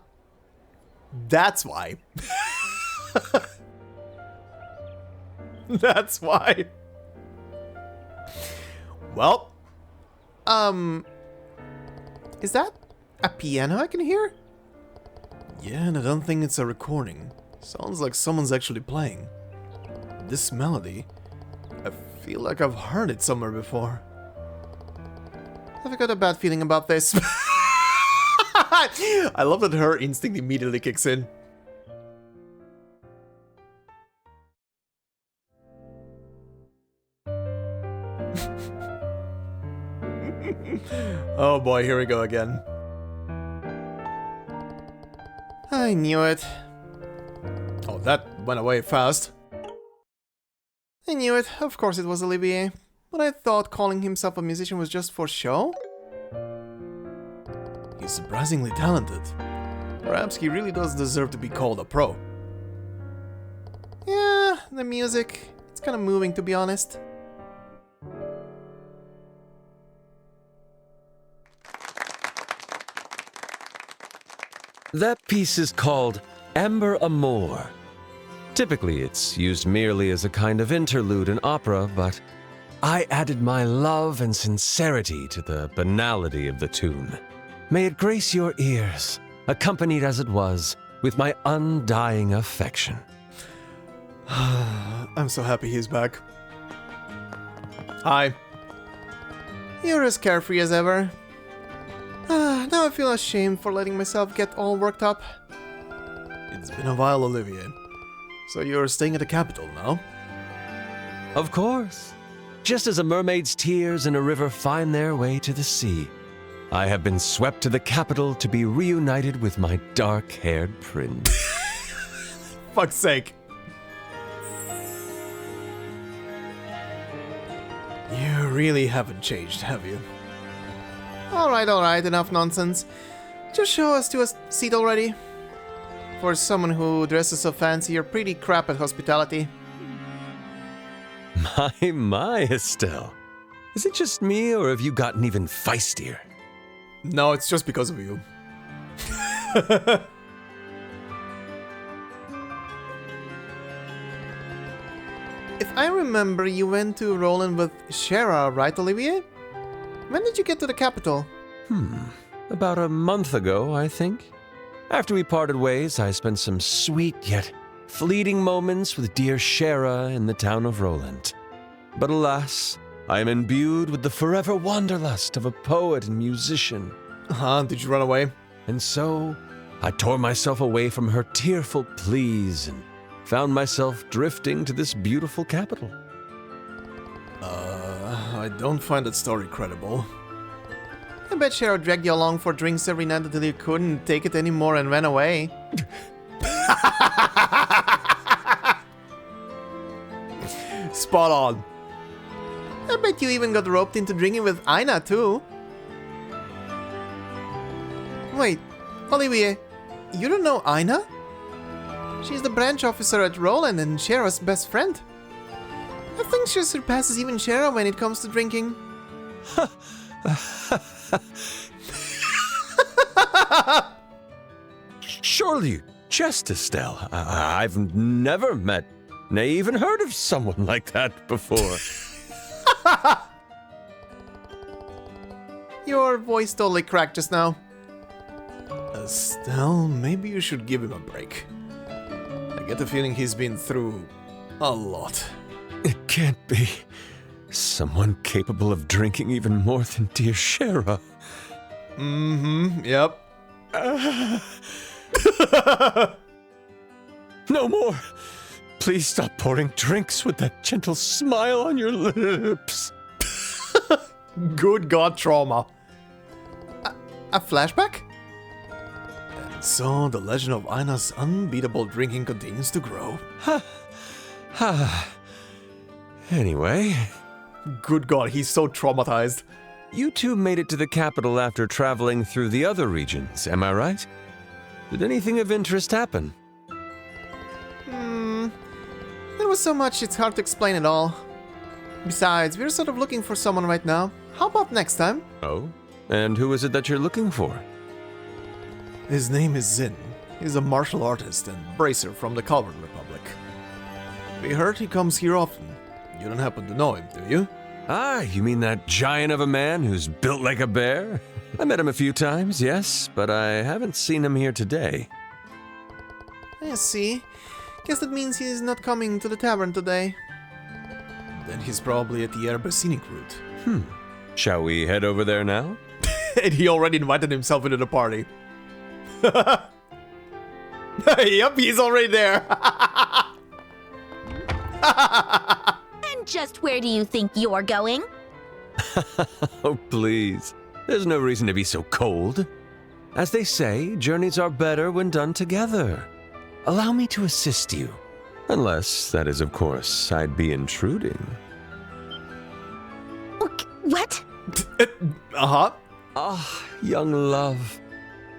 That's why. That's why. Well. Is that a piano I can hear? Yeah, and I don't think it's a recording. Sounds like someone's actually playing. This melody, I feel like I've heard it somewhere before. I've got a bad feeling about this. I love that her instinct immediately kicks in. Oh boy, here we go again. I knew it. Oh, that went away fast. I knew it. Of course it was Olivier. But I thought calling himself a musician was just for show? He's surprisingly talented. Perhaps he really does deserve to be called a pro. Yeah, the music. It's kind of moving, to be honest. That piece is called Amber Amour. Typically, it's used merely as a kind of interlude in opera, but I added my love and sincerity to the banality of the tune. May it grace your ears, accompanied as it was with my undying affection. I'm so happy he's back. Hi. You're as carefree as ever. Now I feel ashamed for letting myself get all worked up. It's been a while, Olivier. So you're staying at the capital now? Of course. Just as a mermaid's tears in a river find their way to the sea, I have been swept to the capital to be reunited with my dark-haired prince. Fuck's sake. You really haven't changed, have you? Alright, enough nonsense. Just show us to a seat already. For someone who dresses so fancy, you're pretty crap at hospitality. My, Estelle. Is it just me, or have you gotten even feistier? No, it's just because of you. If I remember, you went to Roland with Scherazard, right, Olivier? When did you get to the capital? About a month ago, I think. After we parted ways, I spent some sweet yet fleeting moments with dear Schera in the town of Roland. But alas, I am imbued with the forever wanderlust of a poet and musician. Did you run away? And so, I tore myself away from her tearful pleas and found myself drifting to this beautiful capital. I don't find that story credible. I bet Scherazard dragged you along for drinks every night until you couldn't take it anymore and ran away. Spot on. I bet you even got roped into drinking with Aina too. Wait, Olivier, you don't know Aina? She's the branch officer at Roland and Scherazard's best friend. I think she surpasses even Scherazard when it comes to drinking. Surely you jest, Estelle. I've never met, nay, even heard of someone like that before. Your voice totally cracked just now. Estelle, maybe you should give him a break. I get the feeling he's been through a lot. It can't be. Someone capable of drinking even more than dear Schera. Yep. No more. Please stop pouring drinks with that gentle smile on your lips. Good God, trauma. A flashback? And so the legend of Aina's unbeatable drinking continues to grow. Anyway, Good God, he's so traumatized. you two made it to the capital after traveling through the other regions, am I right? Did anything of interest happen? was so much it's hard to explain it all. Besides, we're sort of looking for someone right now. How about next time? Oh? And who is it that you're looking for? His name is Zin. He's a martial artist and bracer from the Calvin Republic. We heard he comes here often. You don't happen to know him, do you? Ah, you mean that giant of a man who's built like a bear? I met him a few times, yes, but I haven't seen him here today. I see. Guess that means he's not coming to the tavern today. Then he's probably at the Herbe Scenic route. Shall we head over there now? And he already invited himself into the party. Yep, he's already there. And just where do you think you're going? Oh, please. There's no reason to be so cold. As they say, journeys are better when done together. Allow me to assist you. Unless, that is, of course, I'd be intruding. What? Uh-huh. Ah, young love.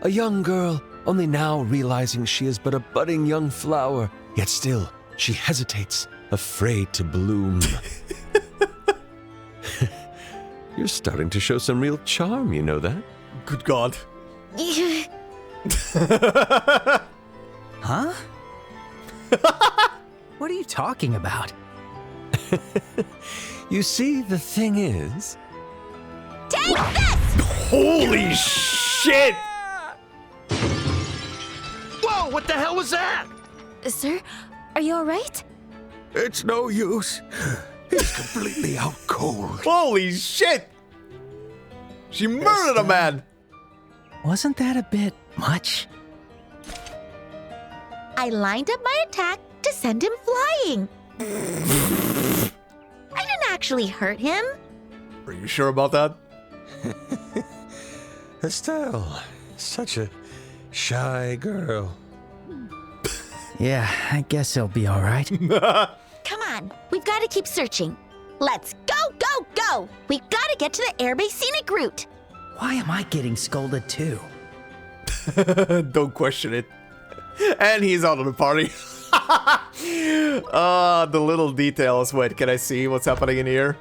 A young girl, only now realizing she is but a budding young flower, yet still she hesitates, afraid to bloom. You're starting to show some real charm, you know that? Good God. Huh? What are you talking about? You see, the thing is... Take this! Holy shit! Whoa, what the hell was that? Sir, are you alright? It's no use. He's completely out cold. Holy shit! She murdered a man! Wasn't that a bit much? I lined up my attack to send him flying. I didn't actually hurt him. Are you sure about that? Estelle, such a shy girl. Yeah, I guess he'll be alright. Come on, we've got to keep searching. Let's go, go, go! We've got to get to the Herbe Scenic route. Why am I getting scolded too? Don't question it. And he's out of the party. The little details. Wait, can I see what's happening in here?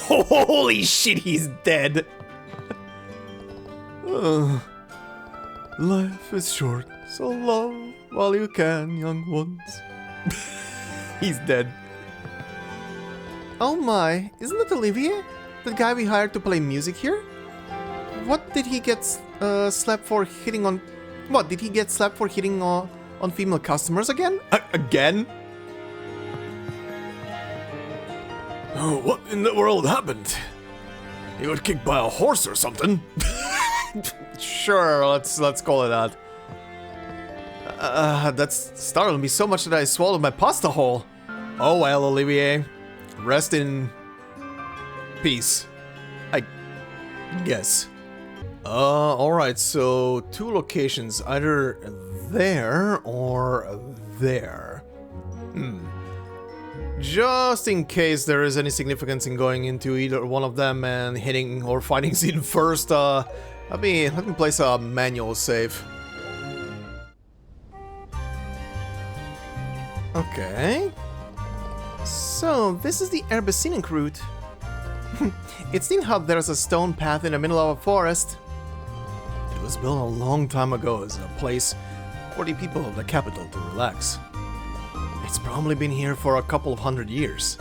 Holy shit, he's dead. Life is short, so love while you can, young ones. He's dead. Oh my, isn't it Olivier? The guy we hired to play music here? What did he get slapped for hitting on... What, did he get slapped for hitting on female customers again? Again? Oh, what in the world happened? He got kicked by a horse or something? Sure, let's call it that. That's startled me so much that I swallowed my pasta whole. Oh well, Olivier. Rest in peace, I guess. Alright, so 2 locations, either there or there. Just in case there is any significance in going into either one of them and hitting or fighting Zin first, let me place a manual save. Okay. So, this is the Herbe Scenic route. It's neat how there's a stone path in the middle of a forest. It was built a long time ago as a place for the people of the capital to relax. It's probably been here for a couple of 100 years.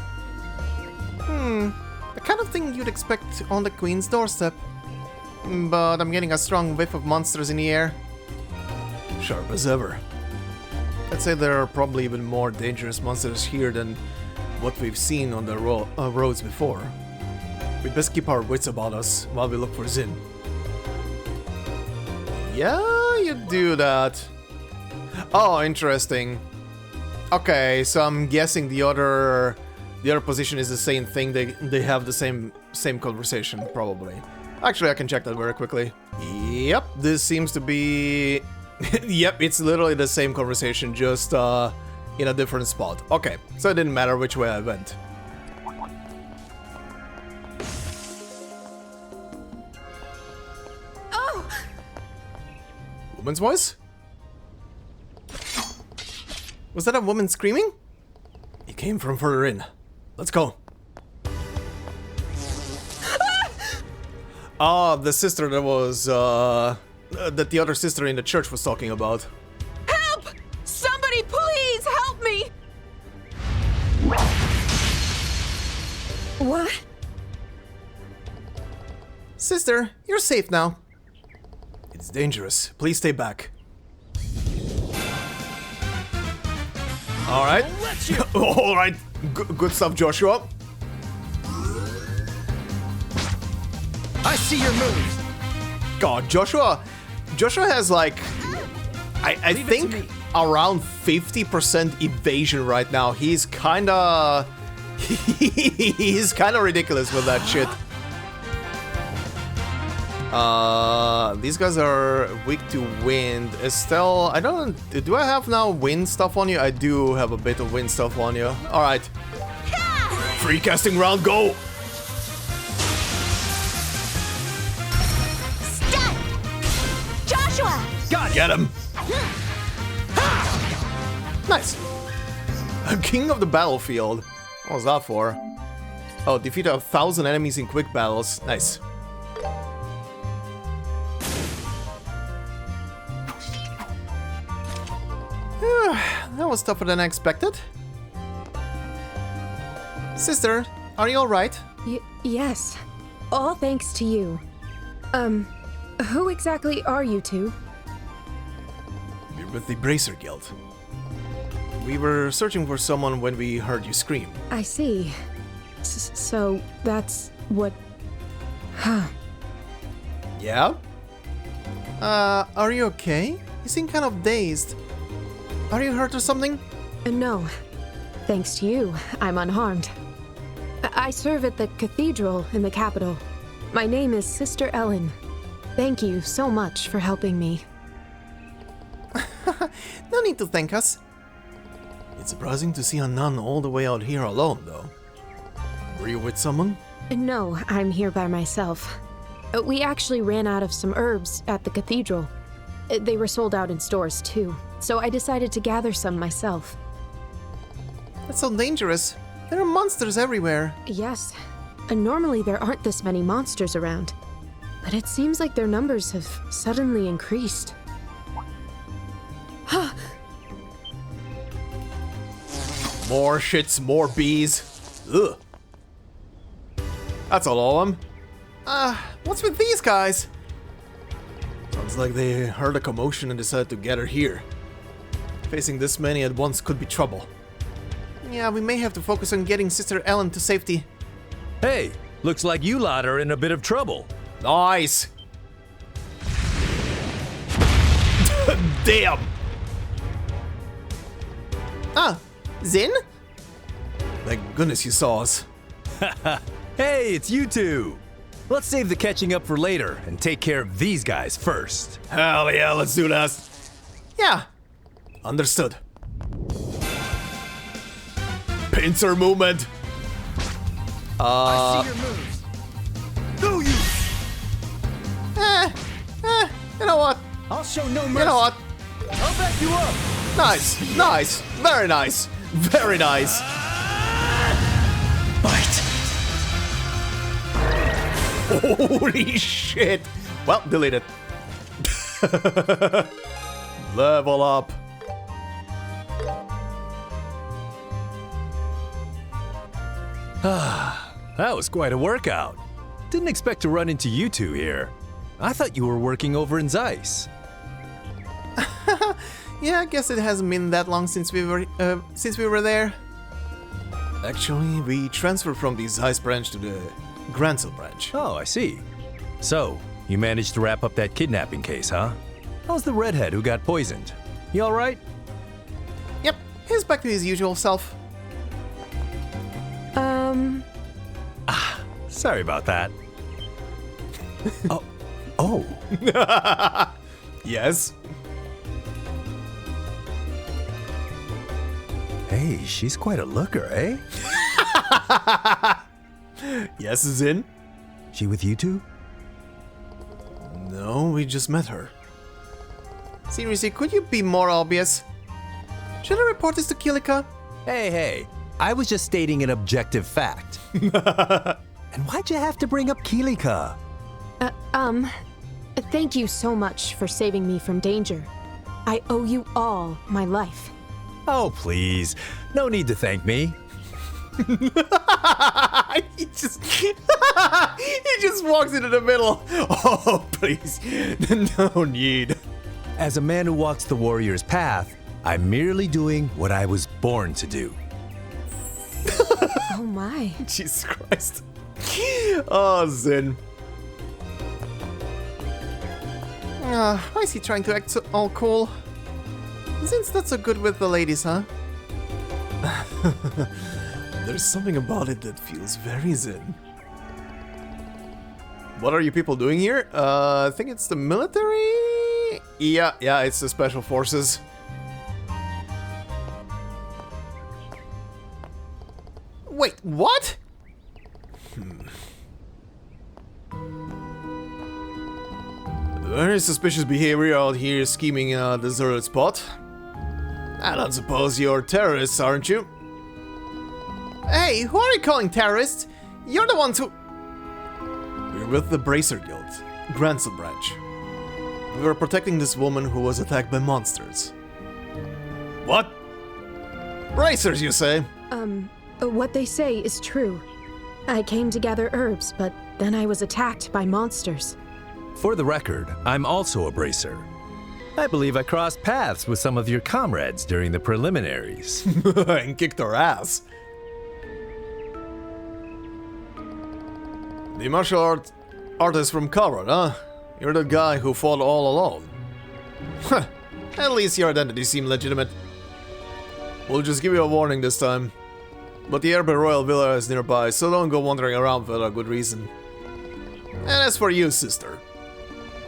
The kind of thing you'd expect on the Queen's doorstep. But I'm getting a strong whiff of monsters in the air. Sharp as ever. I'd say there are probably even more dangerous monsters here than what we've seen on the roads before. We'd best keep our wits about us while we look for Zin. Yeah, you do that. Oh, interesting. Okay, so I'm guessing the other position is the same thing. They have the same conversation, probably. Actually, I can check that very quickly. Yep, this seems to be... Yep, it's literally the same conversation, just in a different spot. Okay, so it didn't matter which way I went. Oh! Woman's voice? Was that a woman screaming? He came from further in. Let's go. Ah, the sister that was, that the other sister in the church was talking about. Help! Somebody please help me! What? Sister, you're safe now. It's dangerous. Please stay back. Alright. Alright. Good stuff, Joshua. I see your moves. God, Joshua has like, I think around 50% evasion right now. He's kinda ridiculous with that shit. These guys are weak to wind. Estelle, do I have now wind stuff on you? I do have a bit of wind stuff on you. Alright. Free casting round, go! Stun! Joshua! Get him! Nice. King of the battlefield. What was that for? Oh, defeat 1,000 enemies in quick battles. Nice. That was tougher than I expected. Sister, are you alright? Yes. All thanks to you. Who exactly are you two? We're with the Bracer Guild. We were searching for someone when we heard you scream. I see. So that's what... Yeah? Are you okay? You seem kind of dazed. Are you hurt or something? No. Thanks to you, I'm unharmed. I serve at the cathedral in the capital. My name is Sister Ellen. Thank you so much for helping me. No need to thank us. It's surprising to see a nun all the way out here alone, though. Were you with someone? No, I'm here by myself. We actually ran out of some herbs at the cathedral. They were sold out in stores, too, so I decided to gather some myself. That's so dangerous. There are monsters everywhere. Yes, and normally there aren't this many monsters around, but it seems like their numbers have suddenly increased. More shits, more bees. Ugh. That's all of them. What's with these guys? Sounds like they heard a commotion and decided to gather here. Facing this many at once could be trouble. Yeah, we may have to focus on getting Sister Ellen to safety. Hey, looks like you lot are in a bit of trouble. Nice! Damn! Ah, Zin? Thank goodness you saw us. Hey, it's you two. Let's save the catching up for later and take care of these guys first. Hell yeah, let's do that. Yeah. Understood. Pincer movement. I see your moves. Do you? You know what? I'll show no mercy. You know what? I'll back you up. Nice, nice, very nice, very nice. Bite. Holy shit. Well, delete it. Level up. That was quite a workout. Didn't expect to run into you two here. I thought you were working over in Zeiss. Yeah, I guess it hasn't been that long since we were there. Actually, we transferred from the Zeiss branch to the Gransel branch. Oh, I see. So, you managed to wrap up that kidnapping case, huh? How's the redhead who got poisoned? He all right? Yep, he's back to his usual self. Sorry about that. Oh. Yes? Hey, she's quite a looker, eh? Yes, Zin? She with you two? No, we just met her. Seriously, could you be more obvious? Should I report this to Kilika? Hey, I was just stating an objective fact. And why'd you have to bring up Kilika? Thank you so much for saving me from danger. I owe you all my life. Oh, please. No need to thank me. he just walks into the middle. Oh, please. No need. As a man who walks the warrior's path, I'm merely doing what I was born to do. Oh my. Jesus Christ. Oh, Zin. Why is he trying to act so all cool? Zin's not so good with the ladies, huh? There's something about it that feels very Zen. What are you people doing here? I think it's the military? Yeah, it's the special forces. Wait, what? Very suspicious behavior out here scheming in a deserted spot. I don't suppose you're terrorists, aren't you? Hey, who are you calling terrorists? You're the ones who... We're with the Bracer Guild, Grandson branch. We were protecting this woman who was attacked by monsters. What? Bracers, you say? What they say is true. I came to gather herbs, but then I was attacked by monsters. For the record, I'm also a bracer. I believe I crossed paths with some of your comrades during the preliminaries. And kicked our ass. The martial artist from Colorado, huh? You're the guy who fought all alone. Huh. At least your identity seemed legitimate. We'll just give you a warning this time. But the Airby Royal Villa is nearby, so don't go wandering around without a good reason. And as for you, sister,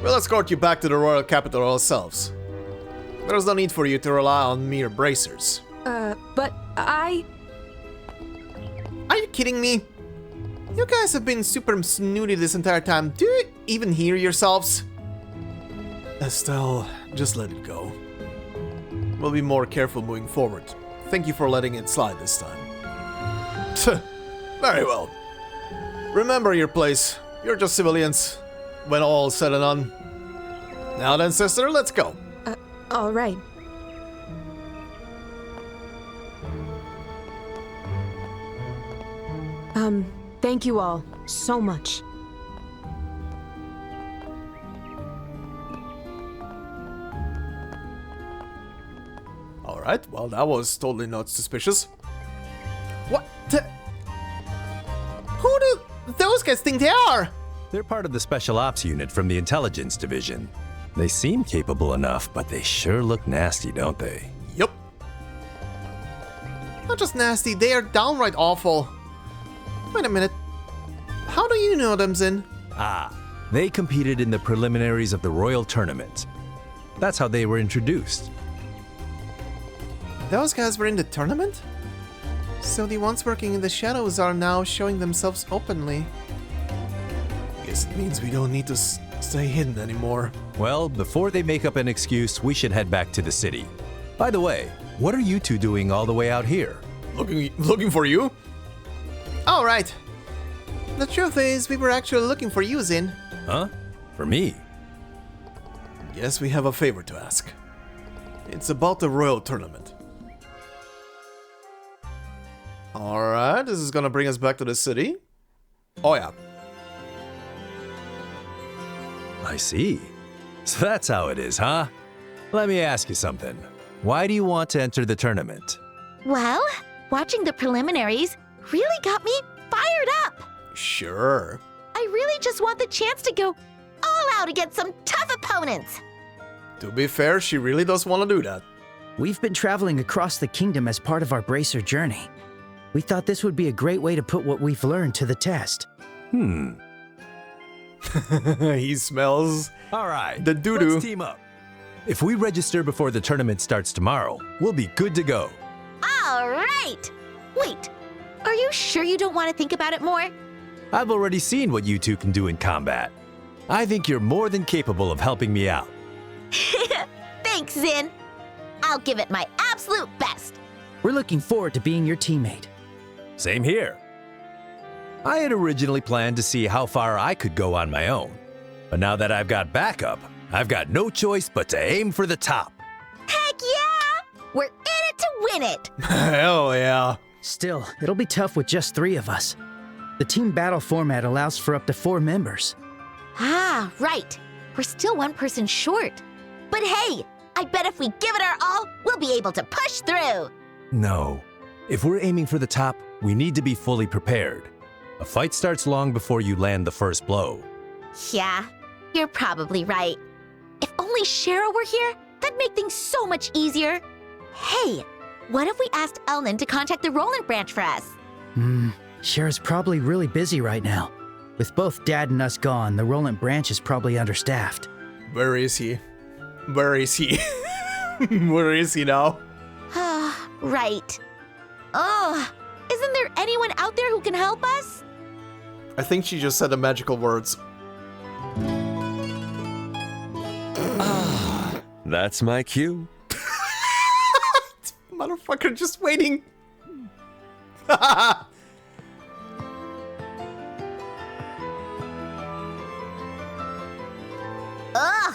we'll escort you back to the royal capital ourselves. There's no need for you to rely on mere bracers. But I... Are you kidding me? You guys have been super snooty this entire time. Do you even hear yourselves? Estelle, just let it go. We'll be more careful moving forward. Thank you for letting it slide this time. Very well. Remember your place. You're just civilians, when all's said and done. Now then, sister, let's go. All right. Thank you all so much. Alright, well, that was totally not suspicious. What? Who do those guys think they are? They're part of the Special Ops unit from the Intelligence Division. They seem capable enough, but they sure look nasty, don't they? Yup. Not just nasty, they are downright awful. Wait a minute. How do you know them, Zin? They competed in the preliminaries of the Royal Tournament. That's how they were introduced. Those guys were in the tournament? So the ones working in the shadows are now showing themselves openly. Guess it means we don't need to stay hidden anymore. Well, before they make up an excuse, we should head back to the city. By the way, what are you two doing all the way out here? Looking for you? All right. The truth is, we were actually looking for you, Zin. Huh? For me? Yes, we have a favor to ask. It's about the royal tournament. Alright, this is gonna bring us back to the city. Oh yeah. I see. So that's how it is, huh? Let me ask you something. Why do you want to enter the tournament? Well, watching the preliminaries really got me fired up. Sure. I really just want the chance to go all out against some tough opponents. To be fair, she really does want to do that. We've been traveling across the kingdom as part of our bracer journey. We thought this would be a great way to put what we've learned to the test. He smells All right, the doo-doo. let's team up. If we register before the tournament starts tomorrow, we'll be good to go. All right. Wait, are you sure you don't want to think about it more? I've already seen what you two can do in combat. I think you're more than capable of helping me out. Thanks, Zin. I'll give it my absolute best. We're looking forward to being your teammate. Same here. I had originally planned to see how far I could go on my own. But now that I've got backup, I've got no choice but to aim for the top. Heck yeah! We're in it to win it. Hell yeah. Still, it'll be tough with just 3 of us. The team battle format allows for up to 4 members. Ah, right. We're still 1 person short. But hey, I bet if we give it our all, we'll be able to push through. No. If we're aiming for the top, we need to be fully prepared. A fight starts long before you land the first blow. Yeah, you're probably right. If only Shera were here, that'd make things so much easier. Hey, what if we asked Elnan to contact the Roland branch for us? Shera's probably really busy right now. With both Dad and us gone, the Roland branch is probably understaffed. Where is he? Where is he? Where is he now? Ah, right. Oh, isn't there anyone out there who can help us? I think she just said the magical words. That's my cue. Motherfucker, just waiting. Ugh!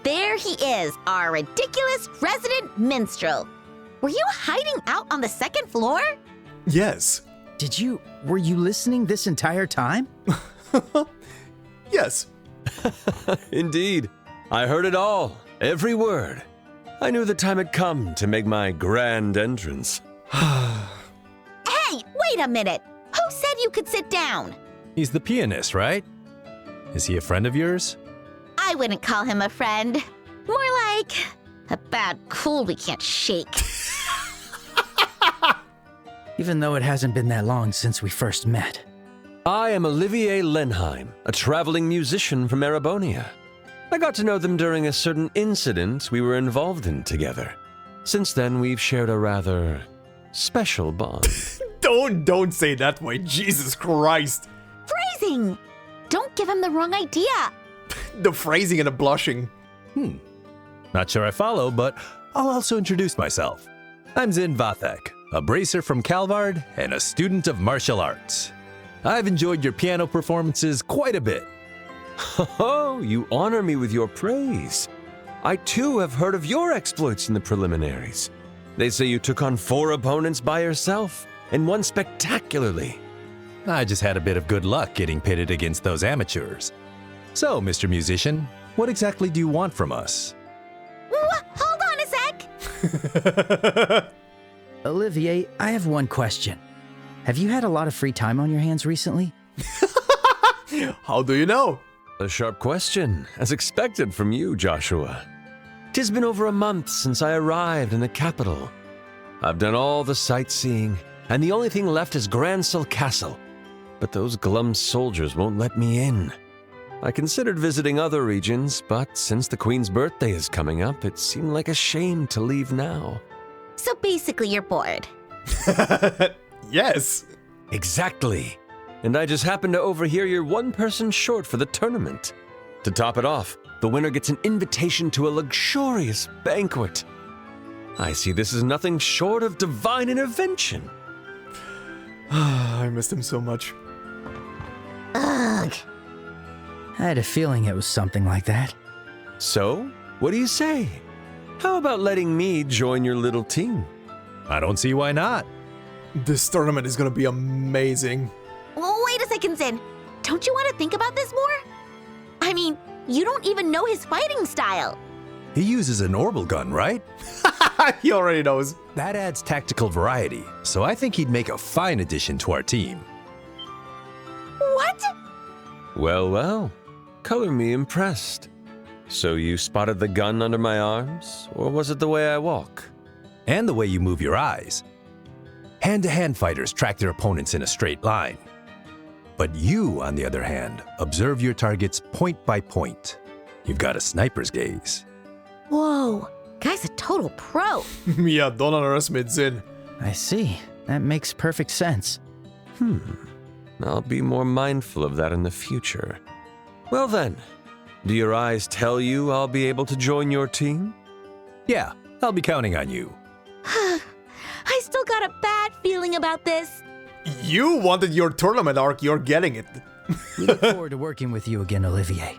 There he is, our ridiculous resident minstrel. Were you hiding out on the 2nd floor? Yes. Were you listening this entire time? Yes. Indeed. I heard it all, every word. I knew the time had come to make my grand entrance. Hey, wait a minute. Who said you could sit down? He's the pianist, right? Is he a friend of yours? I wouldn't call him a friend. More like a bad cold we can't shake. Even though it hasn't been that long since we first met. I am Olivier Lenheim, a traveling musician from Erebonia. I got to know them during a certain incident we were involved in together. Since then, we've shared a rather special bond. Don't say that way, Jesus Christ. Phrasing! Don't give him the wrong idea. The phrasing and the blushing. Not sure I follow, but I'll also introduce myself. I'm Zin Vathek, a bracer from Calvard and a student of martial arts. I've enjoyed your piano performances quite a bit. Oh, you honor me with your praise. I too have heard of your exploits in the preliminaries. They say you took on 4 opponents by yourself, and won spectacularly. I just had a bit of good luck getting pitted against those amateurs. So, Mr. Musician, what exactly do you want from us? Hold on a sec. Olivier, I have one question. Have you had a lot of free time on your hands recently? How do you know? A sharp question, as expected from you, Joshua. 'Tis been over a month since I arrived in the capital. I've done all the sightseeing, and the only thing left is Gransel Castle. But those glum soldiers won't let me in. I considered visiting other regions, but since the Queen's birthday is coming up, it seemed like a shame to leave now. So basically you're bored. Yes. Exactly. And I just happened to overhear you're 1 person short for the tournament. To top it off, the winner gets an invitation to a luxurious banquet. I see this is nothing short of divine intervention. I missed him so much. Ugh. I had a feeling it was something like that. So, what do you say? How about letting me join your little team? I don't see why not. This tournament is gonna be amazing. Wait a second, Zin. Don't you want to think about this more? I mean, you don't even know his fighting style. He uses an orbital gun, right? He already knows. That adds tactical variety, so I think he'd make a fine addition to our team. What? Well, color me impressed. So you spotted the gun under my arms, or was it the way I walk? And the way you move your eyes. Hand-to-hand fighters track their opponents in a straight line. But you, on the other hand, observe your targets point by point. You've got a sniper's gaze. Whoa, guy's a total pro. Yeah, don't underestimate Zin. I see. That makes perfect sense. I'll be more mindful of that in the future. Well then, do your eyes tell you I'll be able to join your team? Yeah, I'll be counting on you. I still got a bad feeling about this. You wanted your tournament arc, you're getting it. We look forward to working with you again, Olivier.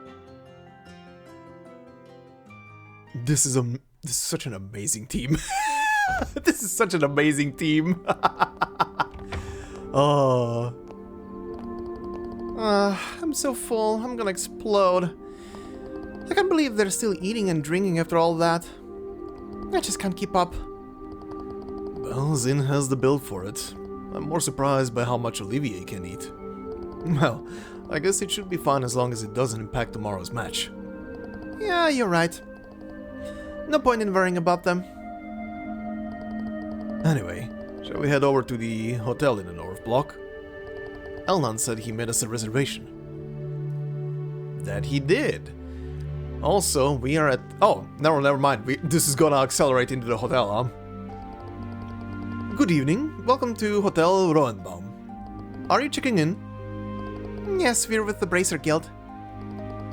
This is such an amazing team. This is such an amazing team. Oh. I'm so full, I'm gonna explode. I can't believe they're still eating and drinking after all that. I just can't keep up. Well, Zin has the build for it. I'm more surprised by how much Olivier can eat. Well, I guess it should be fine as long as it doesn't impact tomorrow's match. Yeah, you're right. No point in worrying about them. Anyway, shall we head over to the hotel in the North Block? Elnan said he made us a reservation. That he did. Also, we are at... Oh, never mind. This is gonna accelerate into the hotel, huh? Good evening. Welcome to Hotel Roenbaum. Are you checking in? Yes, we're with the Bracer Guild.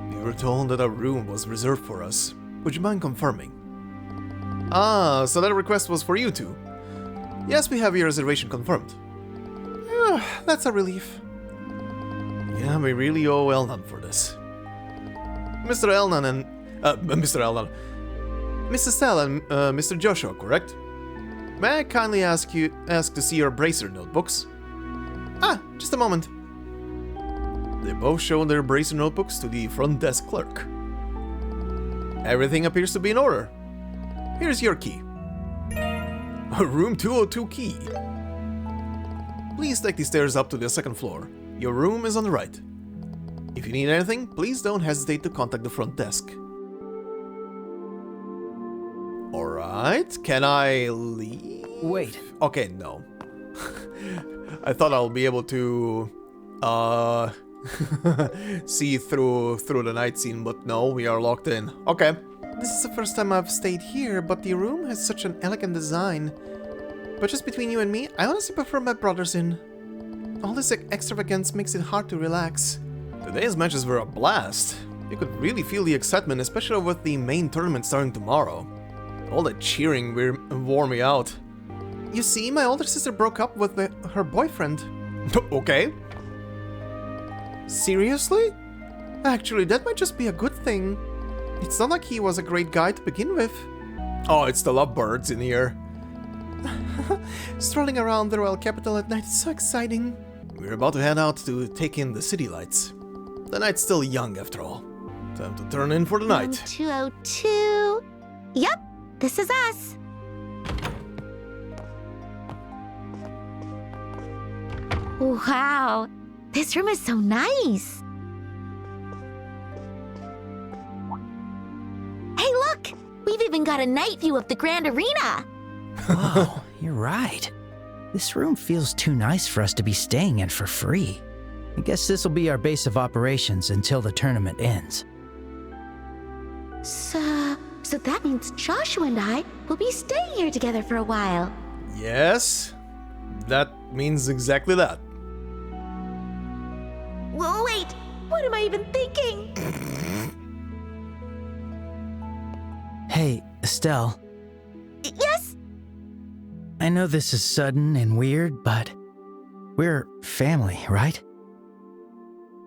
We were told that a room was reserved for us. Would you mind confirming? Ah, so that request was for you two. Yes, we have your reservation confirmed. That's a relief. Yeah, we really owe Elnan for this. Mr. Elnan and... Mr. Elnan. Miss Estelle and Mr. Joshua, correct? May I kindly ask to see your Bracer notebooks? Ah, just a moment. They both show their Bracer notebooks to the front desk clerk. Everything appears to be in order. Here's your key. A room 202 key. Please take the stairs up to the second floor. Your room is on the right. If you need anything, please don't hesitate to contact the front desk. Alright, can I leave? Wait. Okay, no. I thought I'll be able to see through the night scene, but no, we are locked in. Okay. This is the first time I've stayed here, but the room has such an elegant design. But just between you and me, I honestly prefer my brother's inn. All this extravagance makes it hard to relax. Today's matches were a blast. You could really feel the excitement, especially with the main tournament starting tomorrow. All that cheering wore me out. You see, my older sister broke up with her boyfriend. Okay. Seriously? Actually, that might just be a good thing. It's not like he was a great guy to begin with. Oh, it's the lovebirds in here. Strolling around the royal capital at night is so exciting. We're about to head out to take in the city lights. The night's still young after all. Time to turn in for the night. 202. Yep, this is us. Wow, this room is so nice. Hey, look! We've even got a night view of the Grand Arena. Wow, you're right. This room feels too nice for us to be staying in for free. I guess this will be our base of operations until the tournament ends. So that means Joshua and I will be staying here together for a while. Yes, that means exactly that. Whoa, wait, what am I even thinking? Hey, Estelle. Yes? I know this is sudden and weird, but we're family, right?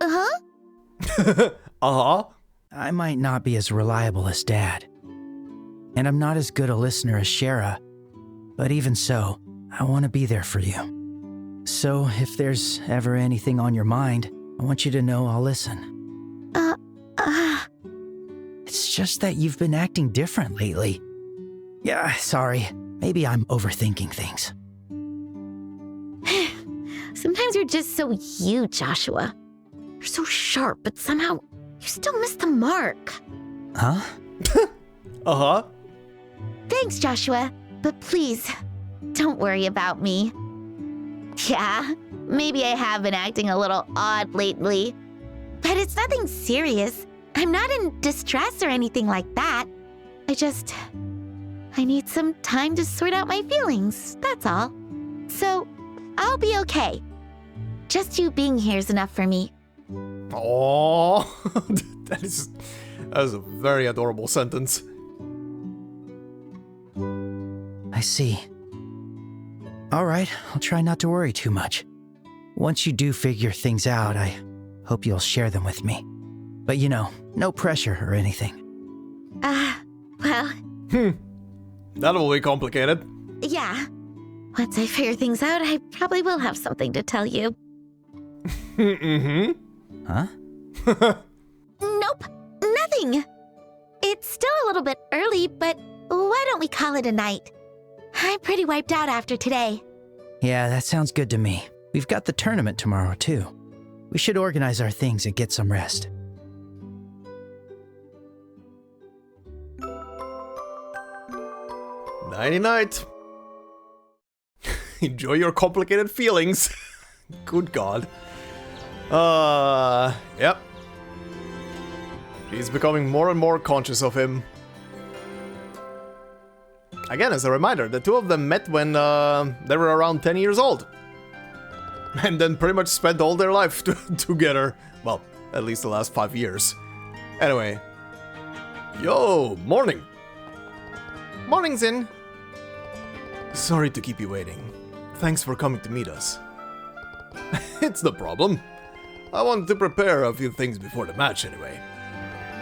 Uh-huh. Uh-huh. I might not be as reliable as Dad. And I'm not as good a listener as Shera. But even so, I want to be there for you. So if there's ever anything on your mind, I want you to know I'll listen. It's just that you've been acting different lately. Yeah, sorry. Maybe I'm overthinking things. Sometimes you're just so you, Joshua. You're so sharp, but somehow you still miss the mark. Huh? Uh-huh. Thanks, Joshua. But please, don't worry about me. Yeah, maybe I have been acting a little odd lately. But it's nothing serious. I'm not in distress or anything like that. I need some time to sort out my feelings, that's all. So, I'll be okay. Just you being here is enough for me. Oh, that is a very adorable sentence. see. All right, I'll try not to worry too much. Once you do figure things out, I hope you'll share them with me. But you know, no pressure or anything. Well, That will be complicated. yeah. Once I figure things out, I probably will have something to tell you. Mm-hmm. Huh? Nope, nothing. It's still a little bit early, but why don't we call it a night? I'm pretty wiped out after today. Yeah, that sounds good to me. We've got the tournament tomorrow, too. We should organize our things and get some rest. Nighty-night. Enjoy your complicated feelings. Good God. Yep. He's becoming more and more conscious of him. Again, as a reminder, the two of them met when they were around 10 years old. And then pretty much spent all their life together. Well, at least the last 5 years. Anyway. Yo, morning. Morning, Zin. Sorry to keep you waiting. Thanks for coming to meet us. It's no problem. I wanted to prepare a few things before the match anyway.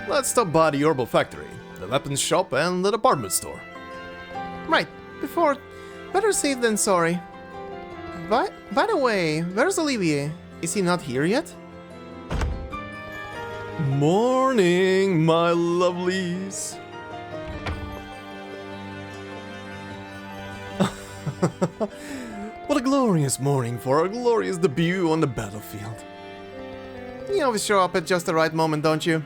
Let's stop by the herbal factory, the weapons shop, and the department store. Right, before... Better safe than sorry. By the way, where's Olivier? Is he not here yet? Morning, my lovelies. What a glorious morning for a glorious debut on the battlefield. You always show up at just the right moment, don't you?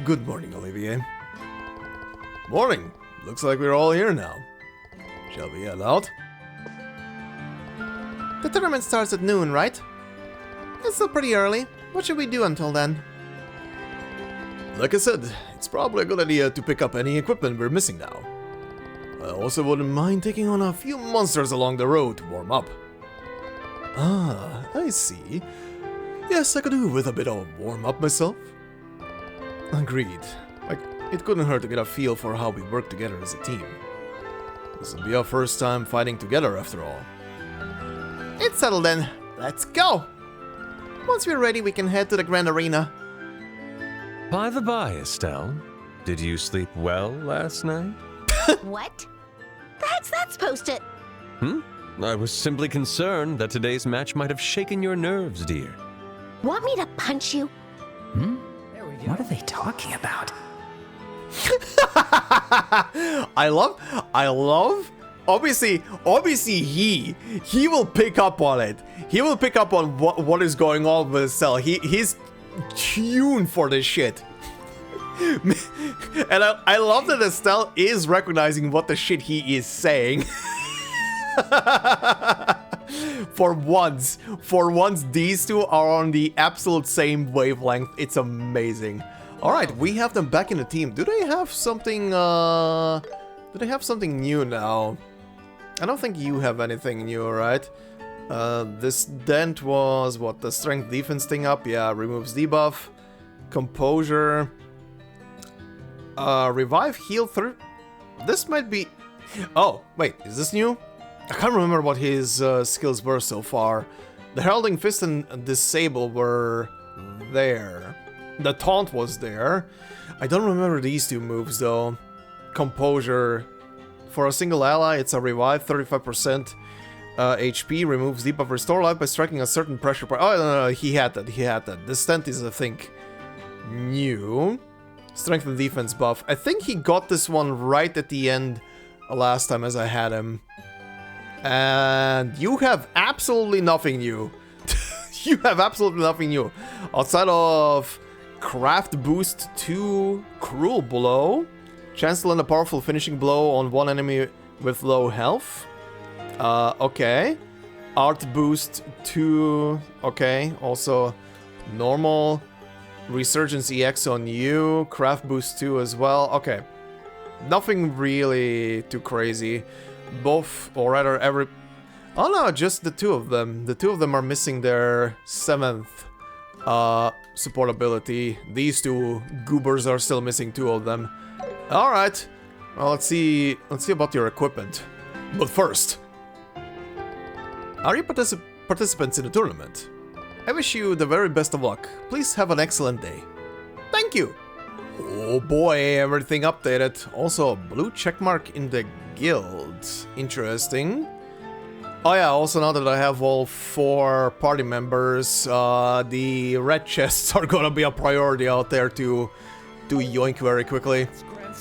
Good morning, Olivier. Morning. Looks like we're all here now. Shall we head out? The tournament starts at noon, right? It's still pretty early. What should we do until then? Like I said, it's probably a good idea to pick up any equipment we're missing now. I also wouldn't mind taking on a few monsters along the road to warm up. Ah, I see. Yes, I could do with a bit of warm-up myself. Agreed. It couldn't hurt to get a feel for how we work together as a team. This will be our first time fighting together after all. It's settled then. Let's go! Once we're ready, we can head to the Grand Arena. By the by, Estelle, did you sleep well last night? What? The heck's that supposed to... I was simply concerned that today's match might have shaken your nerves, dear. Want me to punch you? What are they talking about? I love. Obviously he will pick up on it. He will pick up on what is going on with Estelle. He's tuned for this shit. And I love that Estelle is recognizing what the shit he is saying. For once, these two are on the absolute same wavelength. It's amazing. All right, we have them back in the team. Do they have something? Do they have something new now? I don't think you have anything new, right? This dent was what, the strength defense thing up? Yeah, removes debuff, composure, revive, heal through. This might be. Oh wait, is this new? I can't remember what his skills were so far. The Heralding Fist and Disable were there. The Taunt was there. I don't remember these two moves though. Composure. For a single ally, it's a revive, 35% HP, removes debuff, restore life by striking a certain pressure point. Oh, no, he had that. This stent is, I think, new. Strength and defense buff. I think he got this one right at the end last time as I had him. And you have absolutely nothing new. You have absolutely nothing new. Outside of Craft Boost to Cruel Blow. Chance to land a powerful finishing blow on one enemy with low health. Okay. Art Boost to... Okay, also normal. Resurgence EX on you. Craft Boost 2 as well. Okay. Nothing really too crazy. Both, or rather every... Oh no, just the two of them. The two of them are missing their 7th support ability. These two goobers are still missing 2 of them. Alright. Well, let's see about your equipment. But first, are you participants in the tournament? I wish you the very best of luck. Please have an excellent day. Thank you. Oh boy, everything updated. Also, a blue checkmark in the guild. Interesting. Oh yeah, also now that I have all 4 party members, the red chests are gonna be a priority out there to yoink very quickly.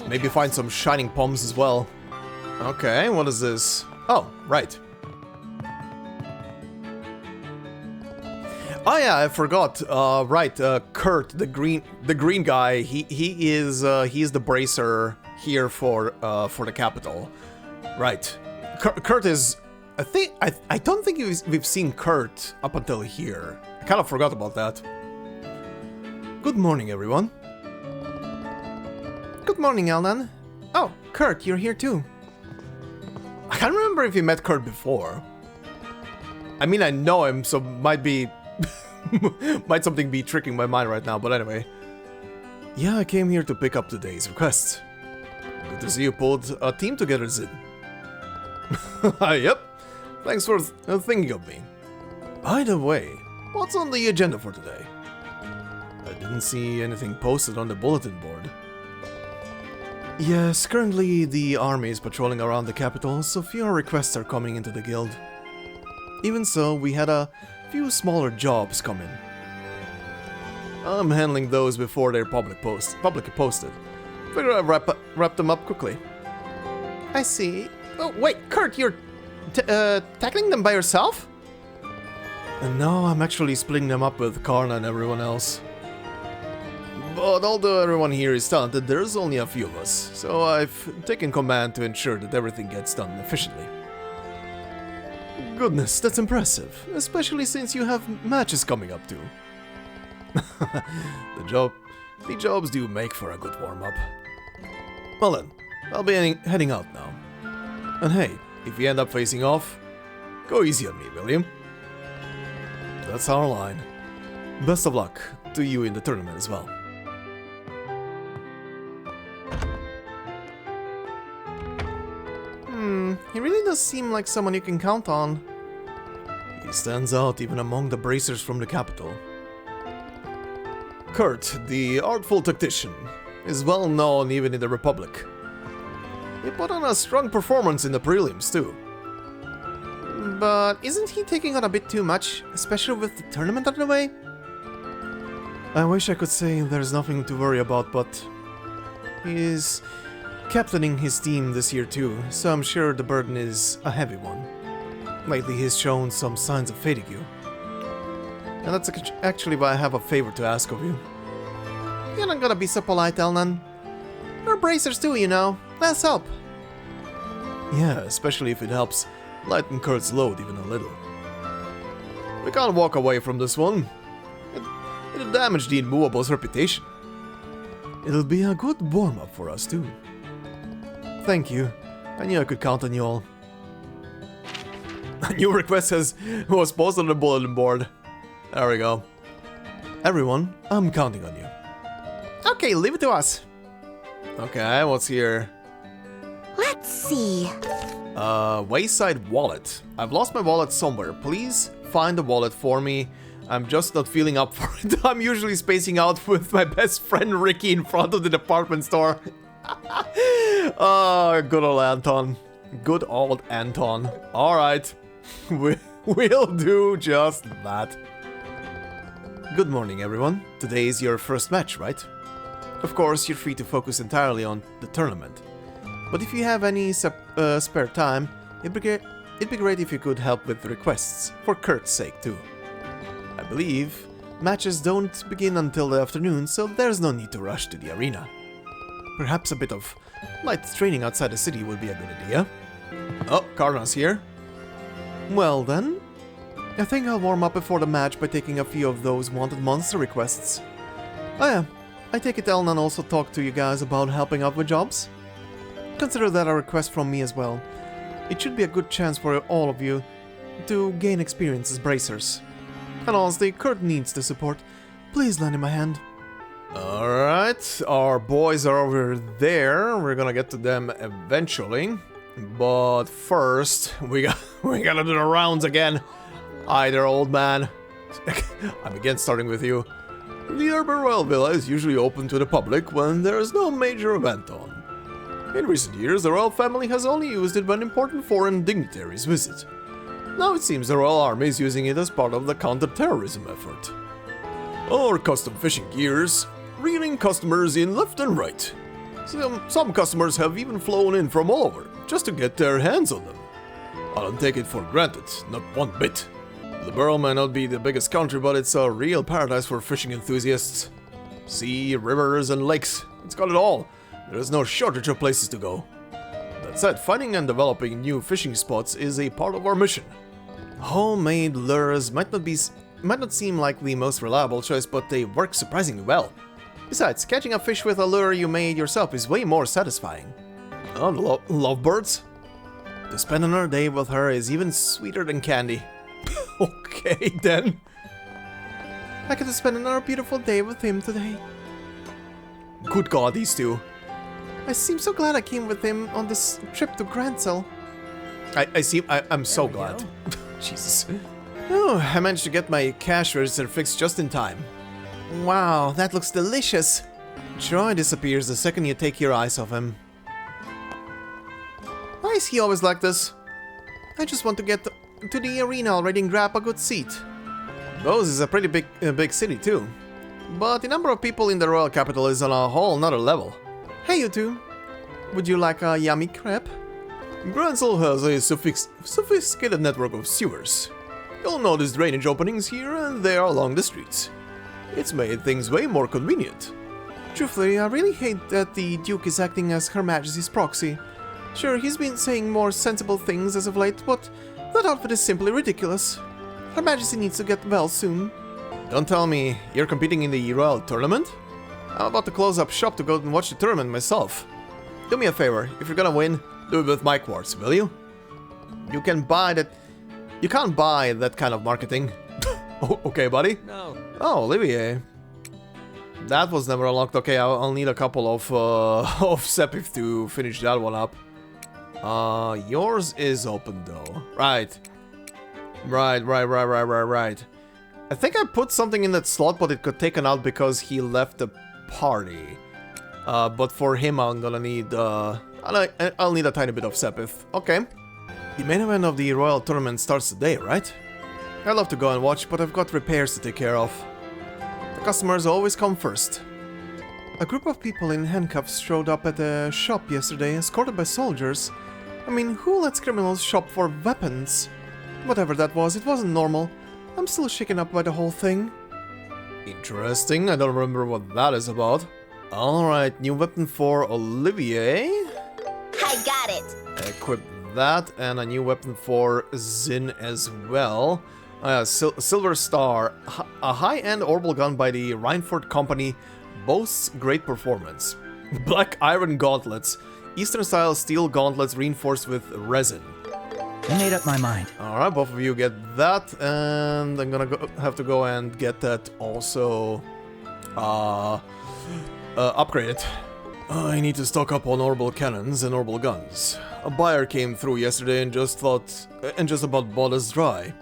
Maybe find some shining poms as well. Okay, what is this? Oh, right. Oh yeah, I forgot. Right, Kurt, the green guy. He is the bracer here for the capital. Right. Kurt is. I don't think we've seen Kurt up until here. I kind of forgot about that. Good morning, everyone. Good morning, Elnan. Oh, Kurt, you're here too. I can't remember if you met Kurt before. I mean, I know him, so might something be tricking my mind right now, but anyway. Yeah, I came here to pick up today's request. Good to see you pulled a team together, Zin. Yep. Thanks for thinking of me. By the way, what's on the agenda for today? I didn't see anything posted on the bulletin board. Yes, currently the army is patrolling around the capital, so fewer requests are coming into the guild. Even so, we had a few smaller jobs come in. I'm handling those before they're publicly posted. Figure I'd wrap them up quickly. I see. Oh, wait, Kurt, you're tackling them by yourself? And now I'm actually splitting them up with Karna and everyone else. But although everyone here is talented, there's only a few of us, so I've taken command to ensure that everything gets done efficiently. Goodness, that's impressive, especially since you have matches coming up too. The jobs do make for a good warm-up. Well then, I'll be heading out now. And hey, if you end up facing off, go easy on me, will you? That's our line. Best of luck to you in the tournament as well. He really does seem like someone you can count on. He stands out even among the bracers from the capital. Kurt, the artful tactician, is well known even in the Republic. He put on a strong performance in the prelims too. But isn't he taking on a bit too much, especially with the tournament out of the way? I wish I could say there's nothing to worry about, but he's captaining his team this year too, so I'm sure the burden is a heavy one. Lately he's shown some signs of fatigue. And that's actually why I have a favor to ask of you. You're not gonna be so polite, Elnan. We're bracers too, you know. Let's help. Yeah, especially if it helps lighten Kurt's load even a little. We can't walk away from this one. It'll damage the Immovable's reputation. It'll be a good warm-up for us too. Thank you. I knew I could count on you all. A new request was posted on the bulletin board. There we go. Everyone, I'm counting on you. Okay, leave it to us. Okay, what's here? Let's see. Wayside wallet. I've lost my wallet somewhere. Please find the wallet for me. I'm just not feeling up for it. I'm usually spacing out with my best friend Ricky in front of the department store. Oh, good old Anton. Good old Anton. Alright. We'll do just that. Good morning, everyone. Today is your first match, right? Of course, you're free to focus entirely on the tournament. But if you have any spare time, it'd be great if you could help with the requests, for Kurt's sake too. I believe matches don't begin until the afternoon, so there's no need to rush to the arena. Perhaps a bit of light training outside the city would be a good idea. Oh, Karna's here. Well then, I think I'll warm up before the match by taking a few of those wanted monster requests. Oh yeah, I take it Elnan also talked to you guys about helping out with jobs? Consider that a request from me as well. It should be a good chance for all of you to gain experience as bracers. And honestly, Kurt needs the support. Please lend him a hand. Alright, our boys are over there. We're gonna get to them eventually. But first, we gotta do the rounds again. Hi there, old man. I'm again starting with you. The urban royal villa is usually open to the public when there is no major event on. In recent years, the royal family has only used it when important foreign dignitaries visit. Now it seems the royal army is using it as part of the counter-terrorism effort. Our custom fishing gears, reeling customers in left and right. Some customers have even flown in from all over, just to get their hands on them. I don't take it for granted, not one bit. Liberl may not be the biggest country, but it's a real paradise for fishing enthusiasts. Sea, rivers, and lakes, it's got it all. There is no shortage of places to go. That said, finding and developing new fishing spots is a part of our mission. Homemade lures might not seem like the most reliable choice, but they work surprisingly well. Besides, catching a fish with a lure you made yourself is way more satisfying. Oh, lovebirds? To spend another day with her is even sweeter than candy. Okay, then. I get to spend another beautiful day with him today. Good God, these two. I seem so glad I came with him on this trip to Grancel. I'm so glad. Jesus. Oh, I managed to get my cash register fixed just in time. Wow, that looks delicious. Joy disappears the second you take your eyes off him. Why is he always like this? I just want to get to the arena already and grab a good seat. Bose is a pretty big city too. But the number of people in the royal capital is on a whole nother level. Hey you two, would you like a yummy crepe? Grancel has a sophisticated network of sewers. You'll notice drainage openings here and there along the streets. It's made things way more convenient. Truthfully, I really hate that the Duke is acting as Her Majesty's proxy. Sure, he's been saying more sensible things as of late, but that outfit is simply ridiculous. Her Majesty needs to get well soon. Don't tell me you're competing in the royal tournament? I'm about to close up shop to go and watch the tournament myself. Do me a favor, if you're gonna win, do it with my quartz, will you? You can't buy that kind of marketing. Okay, buddy? No. Oh, Olivier. That was never unlocked. Okay, I'll need a couple of sepif to finish that one up. Yours is open though. Right. I think I put something in that slot, but it got taken out because he left the party. But for him, I'm gonna need, I'll need a tiny bit of sepif. Okay. The main event of the royal tournament starts today, right? I'd love to go and watch, but I've got repairs to take care of. The customers always come first. A group of people in handcuffs showed up at the shop yesterday, escorted by soldiers. I mean, who lets criminals shop for weapons? Whatever that was, it wasn't normal. I'm still shaken up by the whole thing. Interesting, I don't remember what that is about. Alright, new weapon for Olivier. I got it. Equip that, and a new weapon for Zin as well. Silver Star, a high-end orbital gun by the Reinford Company, boasts great performance. Black iron gauntlets, Eastern-style steel gauntlets reinforced with resin. I made up my mind. Alright, both of you get that, and I'm gonna have to go and get that also upgraded. I need to stock up on orbital cannons and orbital guns. A buyer came through yesterday and just about bought us dry.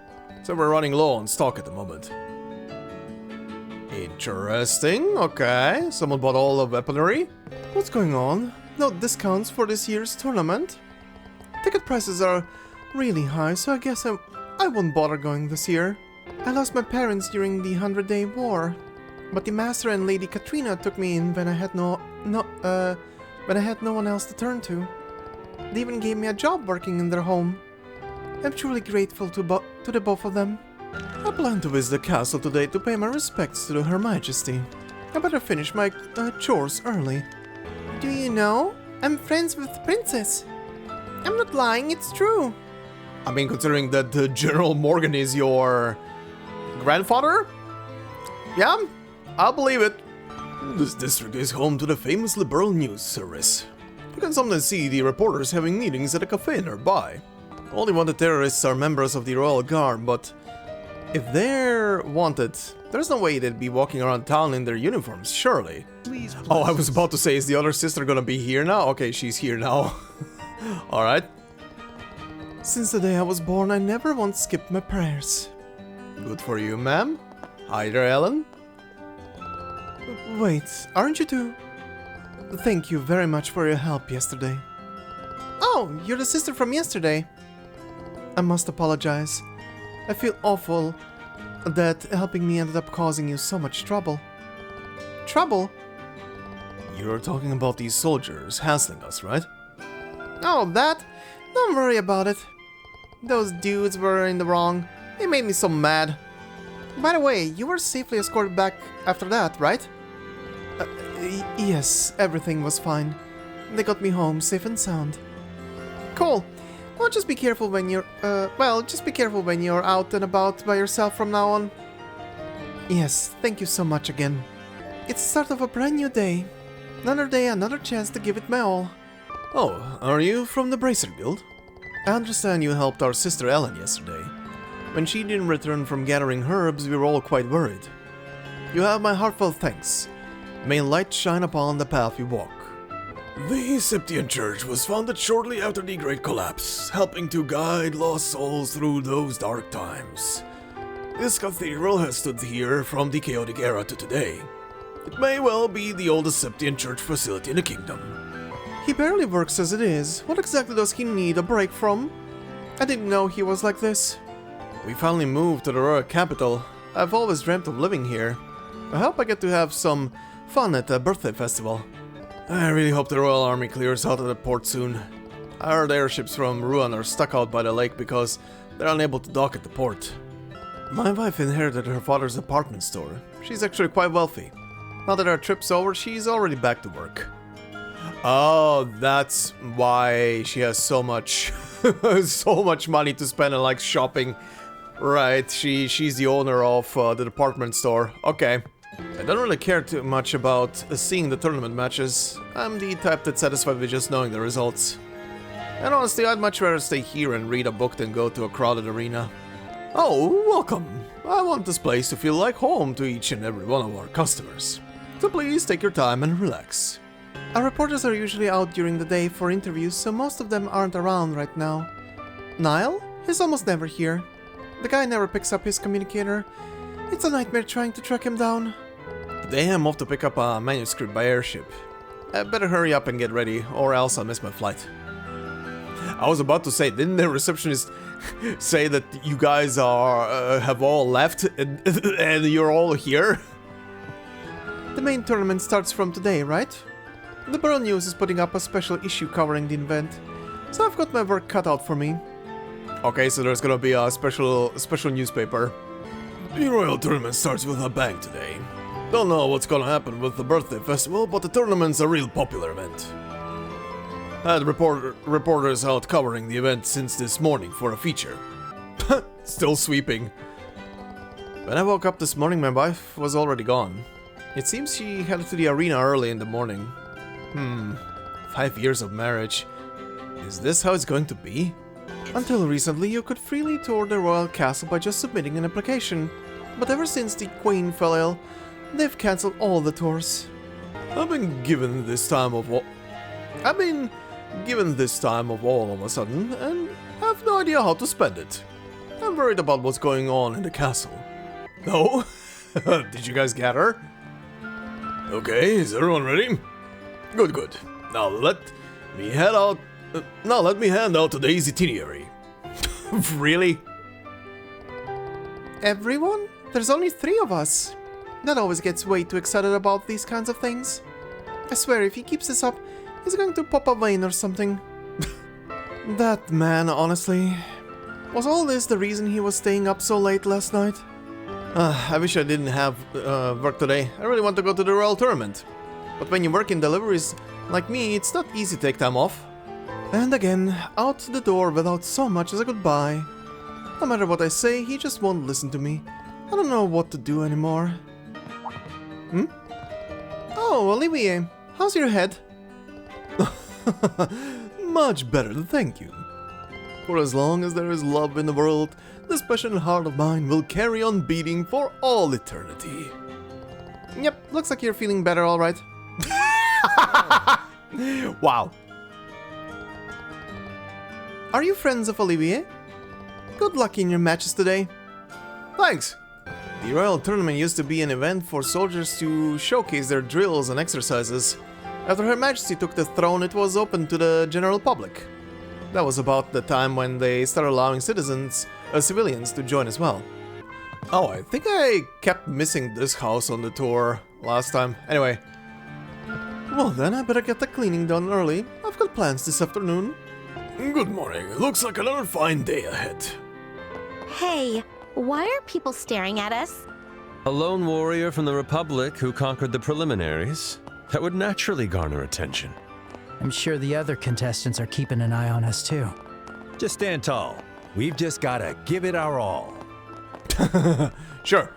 So we're running low on stock at the moment. Interesting, okay. Someone bought all the weaponry. What's going on? No discounts for this year's tournament? Ticket prices are really high, so I guess I won't bother going this year. I lost my parents during the 100-Day War, but the Master and Lady Katrina took me in when I had no one else to turn to. They even gave me a job working in their home. I'm truly grateful to the both of them. I plan to visit the castle today to pay my respects to Her Majesty. I better finish my chores early. Do you know? I'm friends with the princess. I'm not lying, it's true. I mean, considering that General Morgan is your grandfather? Yeah, I'll believe it. This district is home to the famous Liberl News Service. You can sometimes see the reporters having meetings at a cafe nearby. Only one of the terrorists are members of the Royal Guard, but If they're wanted, there's no way they'd be walking around town in their uniforms, surely. Please. Oh, I was about to say, is the other sister gonna be here now? Okay, she's here now. Alright. Since the day I was born, I never once skipped my prayers. Good for you, ma'am. Hi there, Ellen. Wait, aren't you too? Thank you very much for your help yesterday. Oh, you're the sister from yesterday. I must apologize. I feel awful that helping me ended up causing you so much trouble. Trouble? You're talking about these soldiers hassling us, right? Oh, that? Don't worry about it. Those dudes were in the wrong. They made me so mad. By the way, you were safely escorted back after that, right? Yes, everything was fine. They got me home safe and sound. Cool. Well, just be careful when you're, just be careful when you're out and about by yourself from now on. Yes, thank you so much again. It's the start of a brand new day. Another day, another chance to give it my all. Oh, are you from the Bracer Guild? I understand you helped our sister Ellen yesterday. When she didn't return from gathering herbs, we were all quite worried. You have my heartfelt thanks. May light shine upon the path you walk. The Septian Church was founded shortly after the Great Collapse, helping to guide lost souls through those dark times. This cathedral has stood here from the chaotic era to today. It may well be the oldest Septian Church facility in the kingdom. He barely works as it is. What exactly does he need a break from? I didn't know he was like this. We finally moved to the royal capital. I've always dreamt of living here. I hope I get to have some fun at the birthday festival. I really hope the Royal Army clears out of the port soon. I heard airships from Ruan are stuck out by the lake because they're unable to dock at the port. My wife inherited her father's department store. She's actually quite wealthy. Now that our trip's over, she's already back to work. Oh, that's why she has so much so much money to spend on like shopping. Right, she's the owner of the department store. Okay. I don't really care too much about seeing the tournament matches. I'm the type that's satisfied with just knowing the results. And honestly, I'd much rather stay here and read a book than go to a crowded arena. Oh, welcome. I want this place to feel like home to each and every one of our customers. So please take your time and relax. Our reporters are usually out during the day for interviews, so most of them aren't around right now. Niall? He's almost never here. The guy never picks up his communicator. It's a nightmare trying to track him down. Today I'm off to pick up a manuscript by airship. I better hurry up and get ready, or else I'll miss my flight. I was about to say, didn't the receptionist say that you guys are have all left and you're all here? The main tournament starts from today, right? The Liberl News is putting up a special issue covering the event, so I've got my work cut out for me. Okay, so there's gonna be a special newspaper. The Royal Tournament starts with a bang today. Don't know what's gonna happen with the birthday festival, but the tournament's a real popular event. Had reporters out covering the event since this morning for a feature. Still sweeping. When I woke up this morning, my wife was already gone. It seems she headed to the arena early in the morning. 5 years of marriage. Is this how it's going to be? Until recently, you could freely tour the royal castle by just submitting an application. But ever since the Queen fell ill, they've cancelled all the tours. I've been given this time of all of a sudden, and have no idea how to spend it. I'm worried about what's going on in the castle. No? Did you guys gather? Okay, is everyone ready? Good. Now let me hand out today's itinerary. Really? Everyone? There's only 3 of us. Dad always gets way too excited about these kinds of things. I swear, if he keeps this up, he's going to pop a vein or something. That man, honestly. Was all this the reason he was staying up so late last night? I wish I didn't have work today. I really want to go to the Royal Tournament. But when you work in deliveries like me, it's not easy to take time off. And again, out the door without so much as a goodbye. No matter what I say, he just won't listen to me. I don't know what to do anymore. Oh, Olivier, how's your head? Much better, thank you. For as long as there is love in the world, this passionate heart of mine will carry on beating for all eternity. Yep, looks like you're feeling better, alright. Wow. Are you friends of Olivier? Good luck in your matches today. Thanks. The Royal Tournament used to be an event for soldiers to showcase their drills and exercises. After Her Majesty took the throne, it was open to the general public. That was about the time when they started allowing civilians to join as well. Oh, I think I kept missing this house on the tour last time. Anyway. Well then, I better get the cleaning done early. I've got plans this afternoon. Good morning. Looks like another fine day ahead. Hey, why are people staring at us? A lone warrior from the Republic who conquered the preliminaries. That would naturally garner attention. I'm sure the other contestants are keeping an eye on us too. Just stand tall. We've just gotta give it our all. Sure.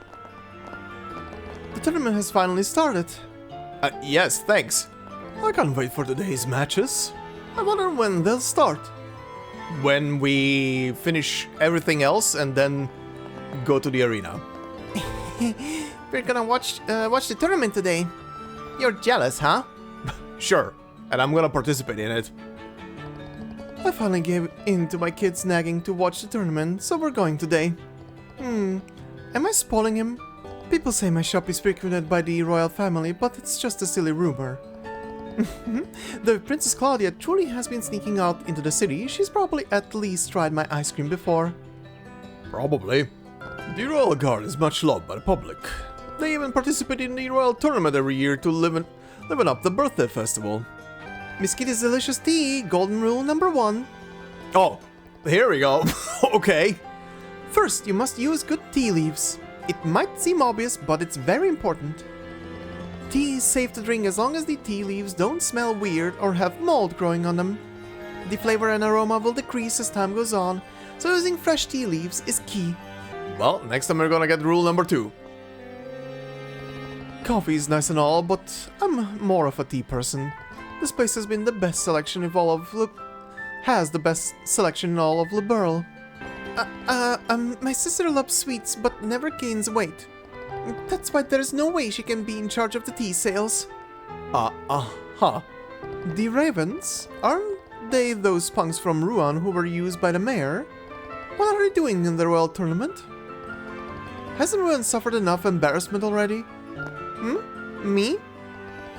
The tournament has finally started. Yes, thanks. I can't wait for today's matches. I wonder when they'll start. When we finish everything else and then go to the arena. We're gonna watch the tournament today. You're jealous, huh? Sure, and I'm gonna participate in it. I finally gave in to my kid's nagging to watch the tournament, so we're going today. Am I spoiling him? People say my shop is frequented by the royal family, but it's just a silly rumor. Though Princess Claudia truly has been sneaking out into the city, she's probably at least tried my ice cream before. Probably. The Royal Guard is much loved by the public. They even participate in the Royal Tournament every year to liven up the birthday festival. Miss Kitty's delicious tea, golden rule number 1. Oh, here we go. Okay. First, you must use good tea leaves. It might seem obvious, but it's very important. Tea is safe to drink as long as the tea leaves don't smell weird or have mold growing on them. The flavor and aroma will decrease as time goes on, so using fresh tea leaves is key. Well, next time we're gonna get rule number 2. Coffee is nice and all, but I'm more of a tea person. This place has been the best selection in all of Liberl. My sister loves sweets but never gains weight. That's why there's no way she can be in charge of the tea sales. The ravens? Aren't they those punks from Ruan who were used by the mayor? What are they doing in the royal tournament? Hasn't Ruan suffered enough embarrassment already? Me?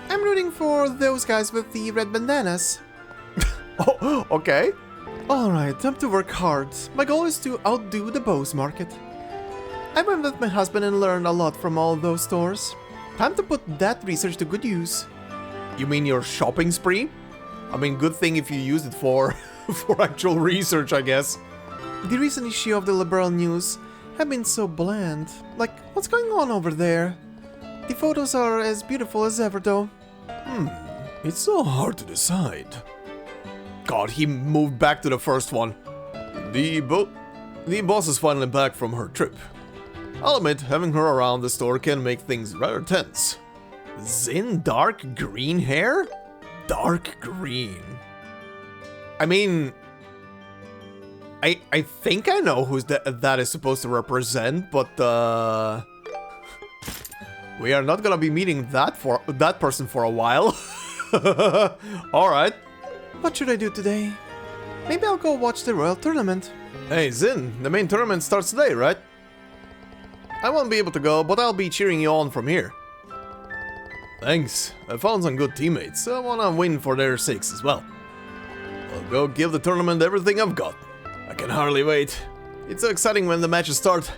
I'm rooting for those guys with the red bandanas. Oh, okay. Alright, time to work hard. My goal is to outdo the Bose market. I went with my husband and learned a lot from all those stores. Time to put that research to good use. You mean your shopping spree? I mean, good thing if you used it for actual research, I guess. The recent issue of the Liberl News have been so bland. Like, what's going on over there? The photos are as beautiful as ever, though. It's so hard to decide. God, he moved back to the first one. The boss is finally back from her trip. I'll admit, having her around the store can make things rather tense. Zin dark green hair? Dark green. I mean, I think I know who's that is supposed to represent, but we are not gonna be meeting that person for a while. Alright. What should I do today? Maybe I'll go watch the royal tournament. Hey Zin, the main tournament starts today, right? I won't be able to go, but I'll be cheering you on from here. Thanks. I found some good teammates. I wanna win for their sakes as well. I'll go give the tournament everything I've got. I can hardly wait. It's so exciting when the matches start.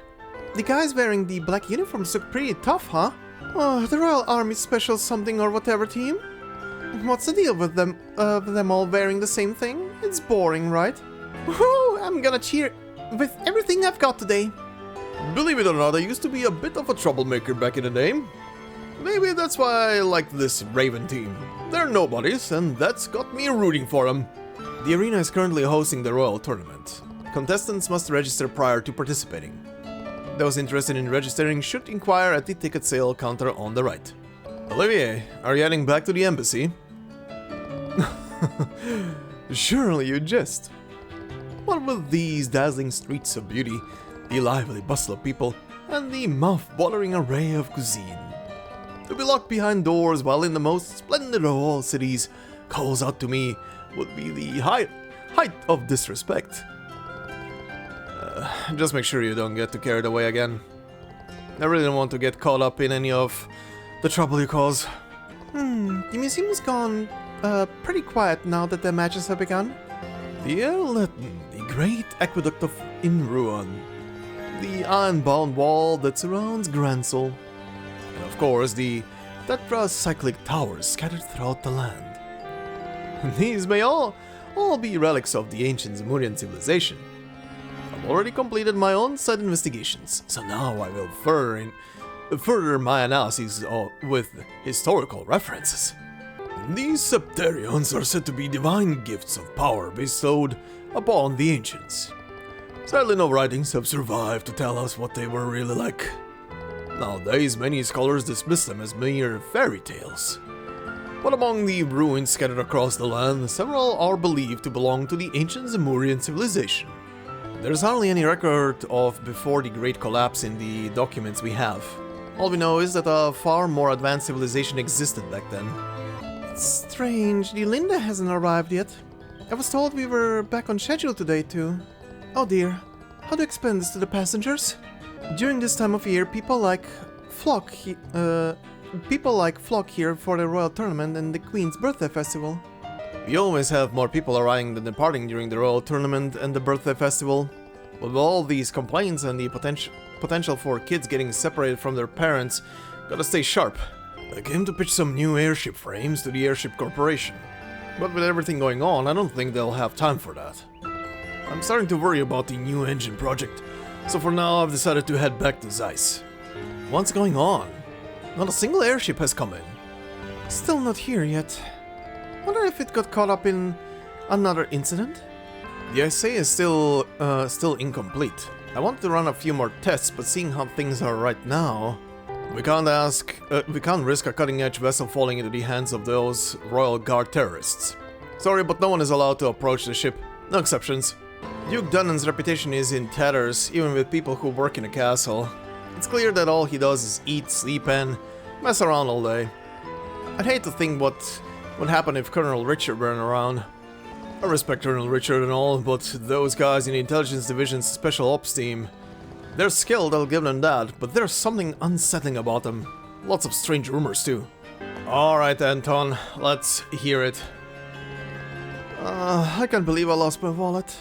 The guys wearing the black uniforms look pretty tough, huh? Oh, the Royal Army Special something or whatever team? What's the deal with them all wearing the same thing? It's boring, right? Woohoo! I'm gonna cheer with everything I've got today. Believe it or not, I used to be a bit of a troublemaker back in the day. Maybe that's why I like this Raven team. They're nobodies, and that's got me rooting for them. The arena is currently hosting the Royal Tournament. Contestants must register prior to participating. Those interested in registering should inquire at the ticket sale counter on the right. Olivier, are you heading back to the embassy? Surely you jest. What What with these dazzling streets of beauty, the lively bustle of people, and the mouth-watering array of cuisine. To be locked behind doors while in the most splendid of all cities calls out to me would be the height of disrespect. Just make sure you don't get too carried away again. I really don't want to get caught up in any of the trouble you cause. The museum is gone pretty quiet now that the matches have begun. The Erletten, the great aqueduct in ruin, the iron-bound wall that surrounds Gransel, and of course the tetracyclic towers scattered throughout the land. These may all be relics of the ancient Zemurian civilization. I've already completed my on-site investigations, so now I will further my analyses with historical references. These Septarians are said to be divine gifts of power bestowed upon the ancients. Sadly, no writings have survived to tell us what they were really like. Nowadays, many scholars dismiss them as mere fairy tales. But among the ruins scattered across the land, several are believed to belong to the ancient Zemurian civilization. There's hardly any record of before the Great Collapse in the documents we have. All we know is that a far more advanced civilization existed back then. It's strange, the Linda hasn't arrived yet. I was told we were back on schedule today too. Oh dear, how to explain this to the passengers? During this time of year, people like flock here for the royal tournament and the Queen's birthday festival. We always have more people arriving than departing during the royal tournament and the birthday festival. With all these complaints and the potential for kids getting separated from their parents, gotta stay sharp. I came to pitch some new airship frames to the Airship Corporation. But with everything going on, I don't think they'll have time for that. I'm starting to worry about the new engine project, so for now I've decided to head back to Zeiss. What's going on? Not a single airship has come in. Still not here yet. Wonder if it got caught up in another incident? The assay is still incomplete. I wanted to run a few more tests, but seeing how things are right now, we can't risk a cutting-edge vessel falling into the hands of those Royal Guard terrorists. Sorry, but no one is allowed to approach the ship. No exceptions. Duke Dunnan's reputation is in tatters, even with people who work in the castle. It's clear that all he does is eat, sleep, and mess around all day. I'd hate to think what would happen if Colonel Richard weren't around. I respect Colonel Richard and all, but those guys in the Intelligence Division's Special Ops team, they're skilled, I'll give them that, but there's something unsettling about them. Lots of strange rumors too. Alright, Anton, let's hear it. I can't believe I lost my wallet.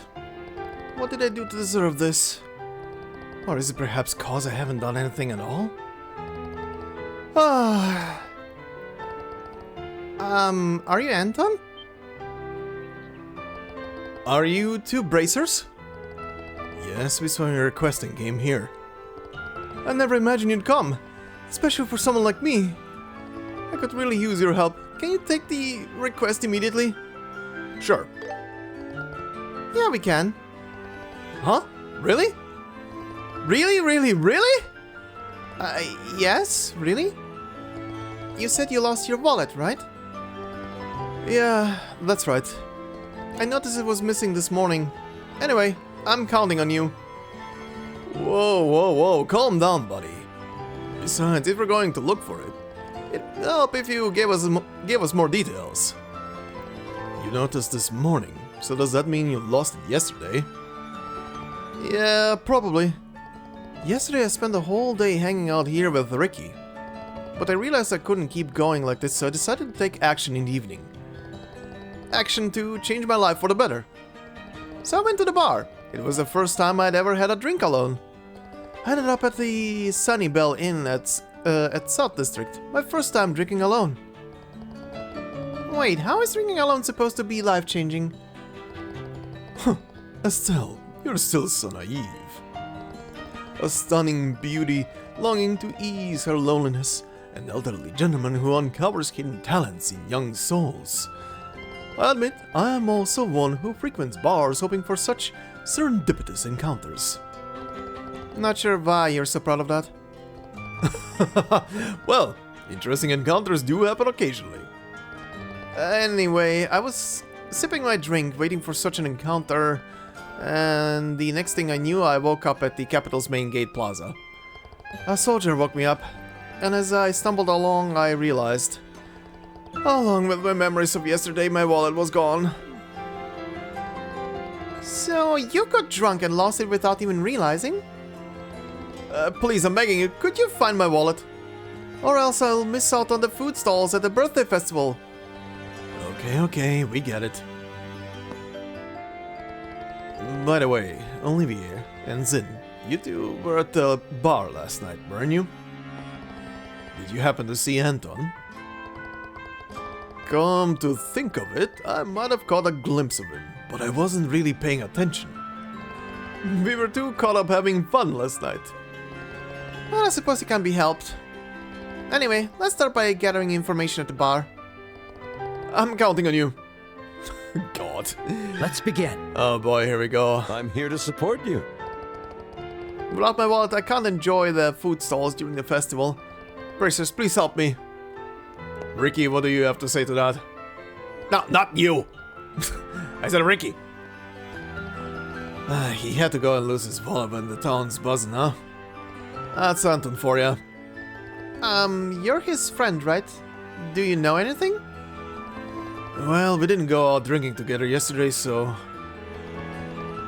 What did I do to deserve this? Or is it perhaps cause I haven't done anything at all? Are you Anton? Are you two bracers? Yes, we saw your request and came here. I never imagined you'd come, especially for someone like me. I could really use your help. Can you take the request immediately? Sure. Yeah, we can. Huh? Really? Really? Yes, really? You said you lost your wallet, right? Yeah, that's right. I noticed it was missing this morning. Anyway, I'm counting on you. Whoa, calm down, buddy. Besides, if we're going to look for it, it'd help if you gave us more details. You noticed this morning, so does that mean you lost it yesterday? Yeah, probably. Yesterday I spent the whole day hanging out here with Ricky. But I realized I couldn't keep going like this, so I decided to take action in the evening. Action to change my life for the better. So I went to the bar. It was the first time I'd ever had a drink alone. I ended up at the Sunny Bell Inn at South District. My first time drinking alone. Wait, how is drinking alone supposed to be life-changing? Estelle, you're still so naive. A stunning beauty longing to ease her loneliness, an elderly gentleman who uncovers hidden talents in young souls. I admit, I am also one who frequents bars hoping for such serendipitous encounters. Not sure why you're so proud of that. Well, interesting encounters do happen occasionally. Anyway, I was sipping my drink, waiting for such an encounter, And the next thing I knew, I woke up at the capital's main gate plaza. A soldier woke me up, and as I stumbled along, I realized, along with my memories of yesterday, my wallet was gone. So, you got drunk and lost it without even realizing? Please, I'm begging you, could you find my wallet? Or else I'll miss out on the food stalls at the birthday festival. Okay, we get it. By the way, Olivier and Zin, you two were at the bar last night, weren't you? Did you happen to see Anton? Come to think of it, I might have caught a glimpse of him, but I wasn't really paying attention. We were too caught up having fun last night. Well, I suppose it can be helped. Anyway, let's start by gathering information at the bar. I'm counting on you. God. Let's begin. Oh boy, here we go. I'm here to support you. Without my wallet, I can't enjoy the food stalls during the festival. Bracers, please help me. Ricky, what do you have to say to that? No, not you! I said Ricky! He had to go and lose his wallet when the town's buzzing, huh? That's Anton for ya. You're his friend, right? Do you know anything? Well, we didn't go out drinking together yesterday, so...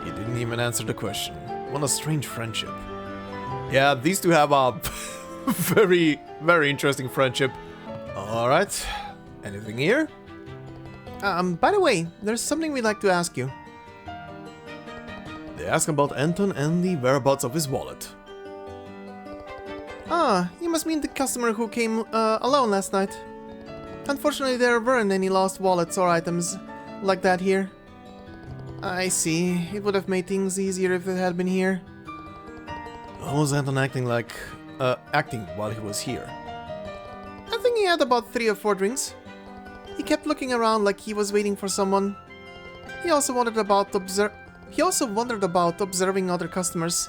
He didn't even answer the question. What a strange friendship. Yeah, these two have a very, very interesting friendship. Alright, anything here? By the way, there's something we'd like to ask you. They ask about Anton and the whereabouts of his wallet. Ah, you must mean the customer who came alone last night. Unfortunately, there weren't any lost wallets or items like that here. I see. It would have made things easier if it had been here. How was Anton acting while he was here? I think he had about 3 or 4 drinks. He kept looking around like he was waiting for someone. He also wondered about observing other customers,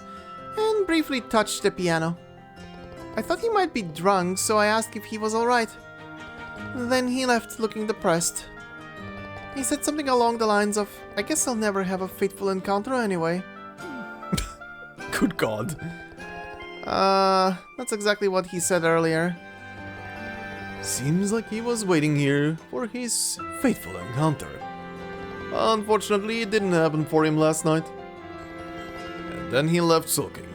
and briefly touched the piano. I thought he might be drunk, so I asked if he was alright. Then he left looking depressed. He said something along the lines of, I guess I'll never have a fateful encounter anyway. Good God. That's exactly what he said earlier. Seems like he was waiting here for his fateful encounter. Unfortunately, it didn't happen for him last night. And then he left sulking.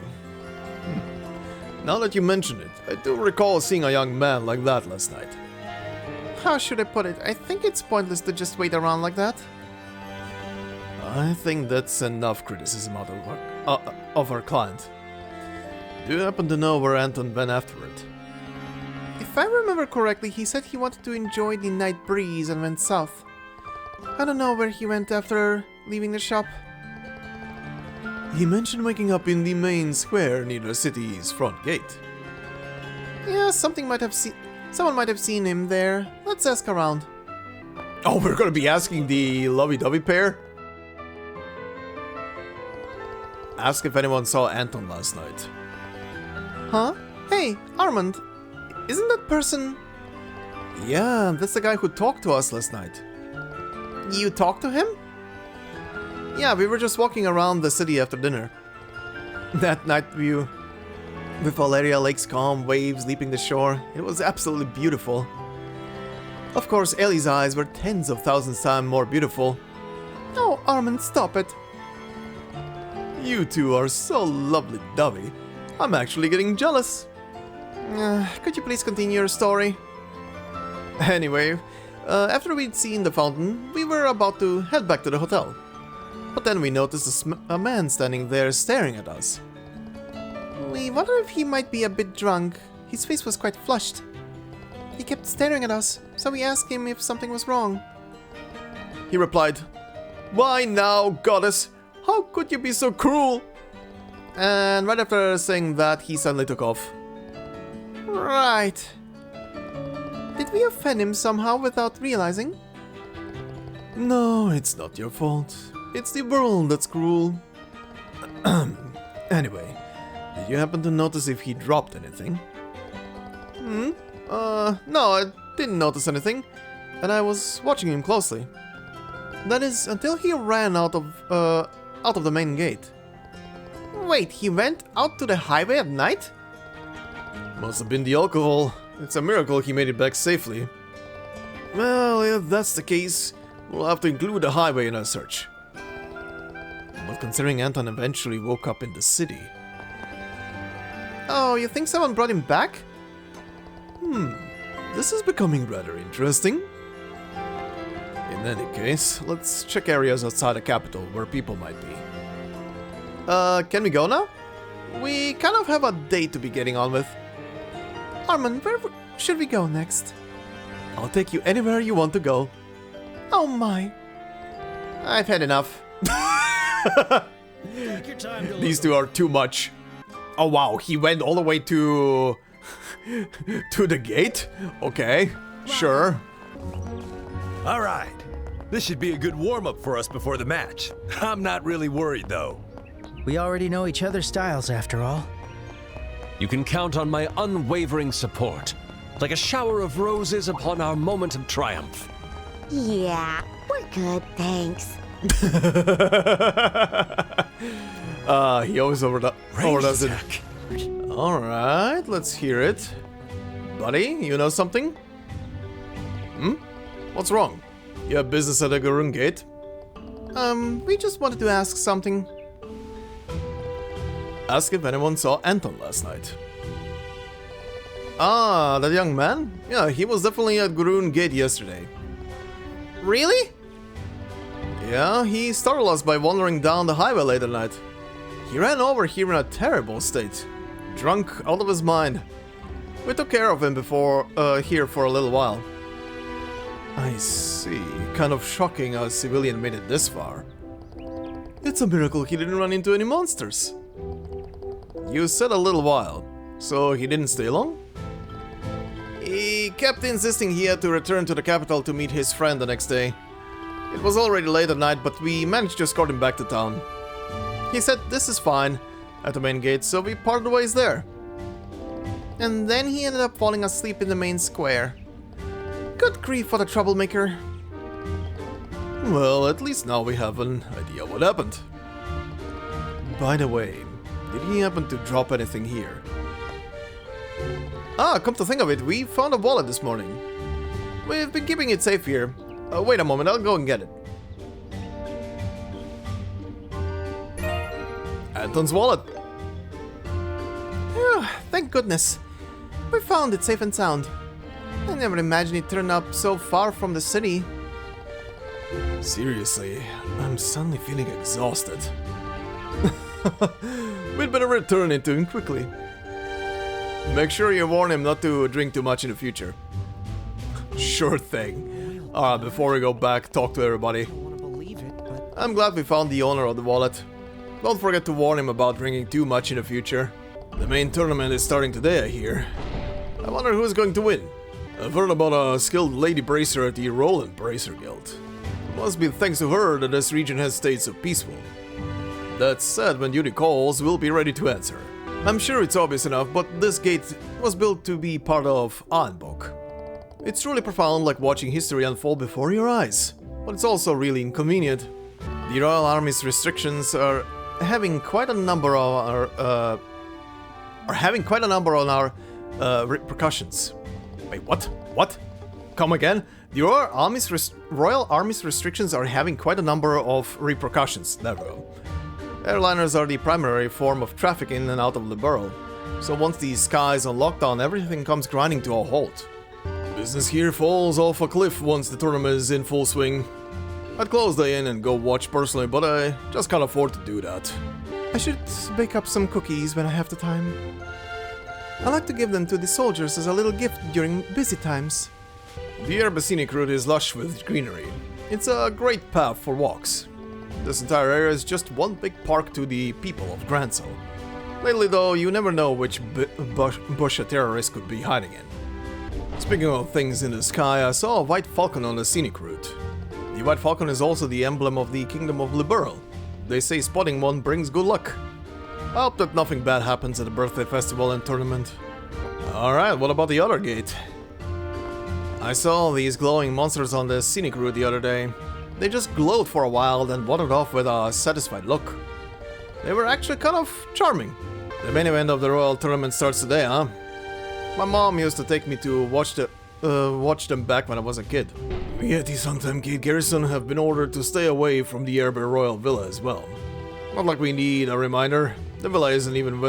Now that you mention it, I do recall seeing a young man like that last night. How should I put it? I think it's pointless to just wait around like that. I think that's enough criticism of our client. Do you happen to know where Anton went afterward? If I remember correctly, he said he wanted to enjoy the night breeze and went south. I don't know where he went after leaving the shop. He mentioned waking up in the main square near the city's front gate. Yeah, someone might have seen him there. Let's ask around. Oh, we're gonna be asking the lovey-dovey pair? Ask if anyone saw Anton last night. Huh? Hey, Armand. Isn't that person... Yeah, that's the guy who talked to us last night. You talked to him? Yeah, we were just walking around the city after dinner. That night view, with Valeria Lake's calm waves leaping the shore, it was absolutely beautiful. Of course, Ellie's eyes were tens of thousands times more beautiful. Oh, Armand, stop it. You two are so lovely-dovey. I'm actually getting jealous. Could you please continue your story? Anyway, after we'd seen the fountain, we were about to head back to the hotel. But then we noticed a man standing there staring at us. We wonder if he might be a bit drunk. His face was quite flushed. He kept staring at us, so we asked him if something was wrong. He replied, "Why now, goddess? How could you be so cruel?" And right after saying that, he suddenly took off. Right. Did we offend him somehow without realizing? No, it's not your fault. It's the world that's cruel. Anyway, did you happen to notice if he dropped anything? No, I didn't notice anything, and I was watching him closely. That is, until he ran out of out of the main gate. Wait, he went out to the highway at night? Must have been the alcohol. It's a miracle he made it back safely. Well, if that's the case, we'll have to include the highway in our search. But considering Anton eventually woke up in the city... Oh, you think someone brought him back? This is becoming rather interesting. In any case, let's check areas outside the capital where people might be. Can we go now? We kind of have a date to be getting on with. Arman, where should we go next? I'll take you anywhere you want to go. Oh my. I've had enough. These two are too much. Oh wow, he went all the way to... to the gate? Okay, sure. All right. This should be a good warm-up for us before the match. I'm not really worried, though. We already know each other's styles after all. You can count on my unwavering support, like a shower of roses upon our moment of triumph. Yeah, we're good, thanks. He always overdoes it. Alright, let's hear it. Buddy, you know something? What's wrong? You have business at the Gurun Gate? We just wanted to ask something. Ask if anyone saw Anton last night. Ah, that young man? Yeah, he was definitely at Gurun Gate yesterday. Really? Yeah, he startled us by wandering down the highway late at night. He ran over here in a terrible state. Drunk out of his mind. We took care of him here for a little while. I see. Kind of shocking a civilian made it this far. It's a miracle he didn't run into any monsters. You said a little while, so he didn't stay long? He kept insisting he had to return to the capital to meet his friend the next day. It was already late at night, but we managed to escort him back to town. He said this is fine at the main gate, so we parted ways there. And then he ended up falling asleep in the main square. Good grief for the troublemaker. Well, at least now we have an idea what happened. By the way, did he happen to drop anything here? Ah, come to think of it, we found a wallet this morning. We've been keeping it safe here. Wait a moment, I'll go and get it. Anton's wallet. Phew, thank goodness. We found it safe and sound. I never imagined it turned up so far from the city. Seriously, I'm suddenly feeling exhausted. We'd better return it to him quickly. Make sure you warn him not to drink too much in the future. Sure thing. Before we go back, talk to everybody. I'm glad we found the owner of the wallet. Don't forget to warn him about drinking too much in the future. The main tournament is starting today, I hear. I wonder who's going to win. I've heard about a skilled lady bracer at the Roland Bracer Guild. Must be thanks to her that this region has stayed so peaceful. That said, when duty calls, we'll be ready to answer. I'm sure it's obvious enough, but this gate was built to be part of unbook. It's truly profound, like watching history unfold before your eyes. But it's also really inconvenient. The Royal Army's restrictions are having quite a number on our repercussions. Wait, what? What? Come again? The Royal Army's restrictions are having quite a number of repercussions. There we go. Airliners are the primary form of traffic in and out of Liberl. So once the skies are locked down, everything comes grinding to a halt. Business here falls off a cliff once the tournament is in full swing. I'd close the inn and go watch personally, but I just can't afford to do that. I should bake up some cookies when I have the time. I like to give them to the soldiers as a little gift during busy times. The Erbacinic route is lush with greenery. It's a great path for walks. This entire area is just one big park to the people of Granso. Lately though, you never know which bush a terrorist could be hiding in. Speaking of things in the sky, I saw a white falcon on the scenic route. The white falcon is also the emblem of the Kingdom of Liberl. They say spotting one brings good luck. I hope that nothing bad happens at the birthday festival and tournament. Alright, what about the other gate? I saw these glowing monsters on the scenic route the other day. They just glowed for a while, then wandered off with a satisfied look. They were actually kind of charming. The main event of the Royal Tournament starts today, huh? My mom used to take me to watch them back when I was a kid. We at the Songtime Gate Garrison have been ordered to stay away from the Airbear Royal Villa as well. Not like we need a reminder. The villa isn't even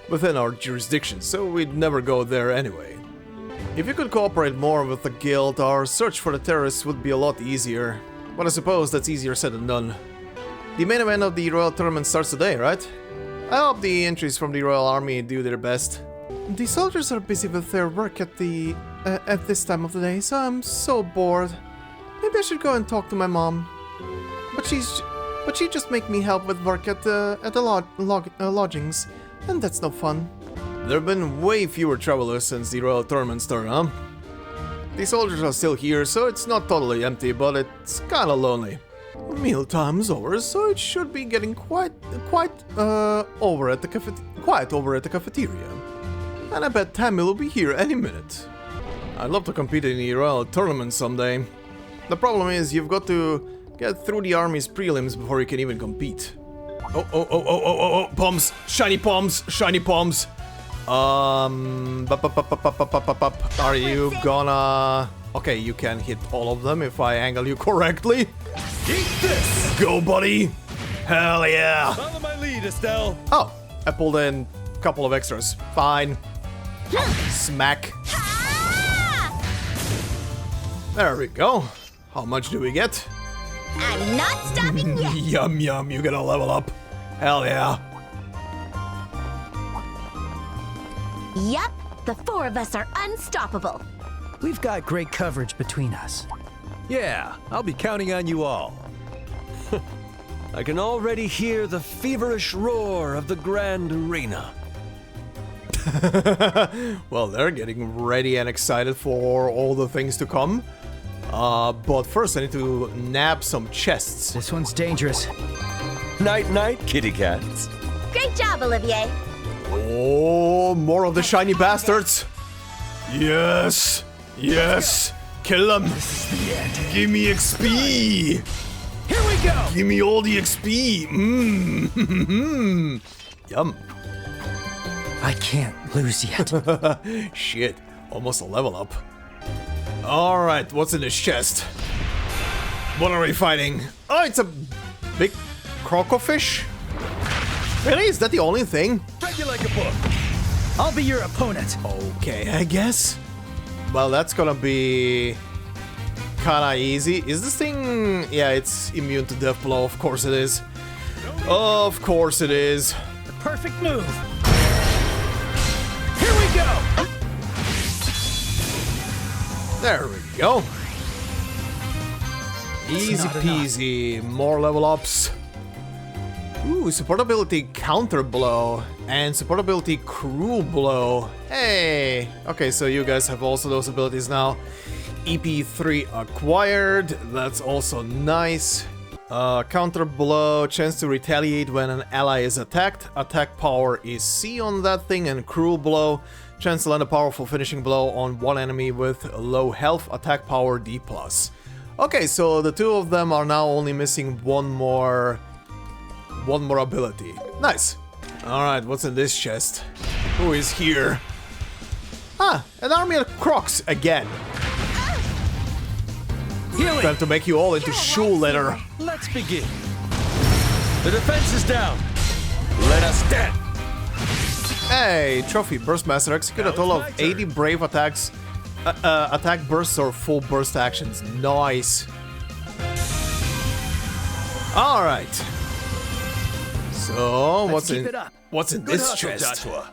within our jurisdiction, so we'd never go there anyway. If you could cooperate more with the guild, our search for the terrorists would be a lot easier. But I suppose that's easier said than done. The main event of the Royal Tournament starts today, right? I hope the entries from the Royal Army do their best. The soldiers are busy with their work at this time of the day, so I'm so bored. Maybe I should go and talk to my mom. But she just make me help with work at the lodgings, and that's no fun. There have been way fewer travelers since the Royal Tournament started, huh? The soldiers are still here, so it's not totally empty, but it's kinda lonely. Mealtime's over, so it should be getting quiet over at the cafeteria. And I bet Tammy will be here any minute. I'd love to compete in the Royal Tournament someday. The problem is you've got to get through the army's prelims before you can even compete. Oh, palms! Shiny palms! Shiny palms! Are you gonna... Okay, you can hit all of them if I angle you correctly. Eat this! Go, buddy! Hell yeah! Follow my lead, Estelle. Oh, I pulled in a couple of extras. Fine. Smack. There we go. How much do we get? I'm not stopping yet. Yum yum, you gotta level up. Hell yeah. Yep, the four of us are unstoppable. We've got great coverage between us. Yeah, I'll be counting on you all. I can already hear the feverish roar of the grand arena. Well, they're getting ready and excited for all the things to come. But first I need to nab some chests. This one's dangerous. Night night, kitty cats. Great job, Olivier. Oh, more of the shiny bastards. Yes, yes, kill them. Give me XP. Here we go! Give me all the XP. Yum. I can't lose yet. Shit, almost a level up. Alright, what's in this chest? What are we fighting? Oh, it's a big crocodile. Really? Is that the only thing? Read you like a book. I'll be your opponent. Okay, I guess. Well, that's gonna be kinda easy. Is this thing... Yeah, it's immune to death blow. Of course it is. Of course it is. The perfect move. Here we go! There we go. Easy peasy. More level ups. Ooh, support ability counter blow and support ability cruel blow. Hey! Okay, so you guys have also those abilities now. EP3 acquired. That's also nice. Counter blow, chance to retaliate when an ally is attacked. Attack power is C on that thing, and cruel blow, chance to land a powerful finishing blow on one enemy with low health. Attack power D+. Okay, so the two of them are now only missing one more ability. Nice. Alright, what's in this chest? Who is here? Ah, an army of crocs again. Healing. Time to make you all into shoe leather. Let's begin. The defense is down. Let us stand. Hey, trophy. Burstmaster execute a total of 80 brave attacks. Attack bursts or full burst actions. Nice. Alright. So, what's in this chest? Joshua.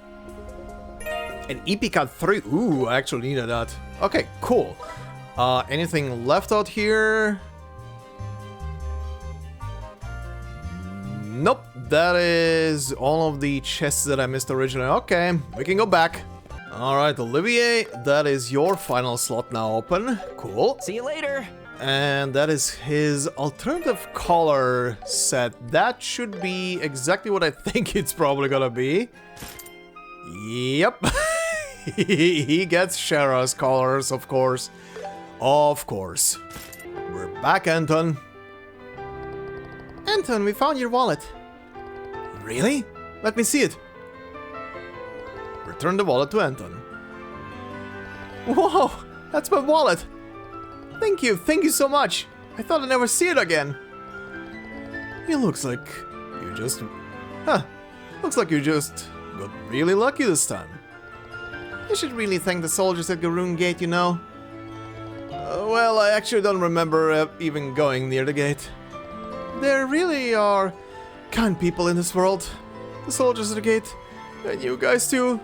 An EP Cat 3. Ooh, I actually needed that. Okay, cool. Anything left out here? Nope. That is all of the chests that I missed originally. Okay, we can go back. Alright, Olivier, that is your final slot now open. Cool. See you later. And that is his alternative color set. That should be exactly what I think it's probably gonna be. Yep. He gets Scherazard's colors, of course. Of course. We're back, Anton. Anton, we found your wallet. Really? Let me see it. Return the wallet to Anton. Whoa, that's my wallet. Thank you so much. I thought I'd never see it again. It looks like you just... Looks like you just got really lucky this time. You should really thank the soldiers at Garoon Gate, you know. Well, I actually don't remember even going near the gate. There really are kind people in this world. The soldiers at the gate. And you guys too.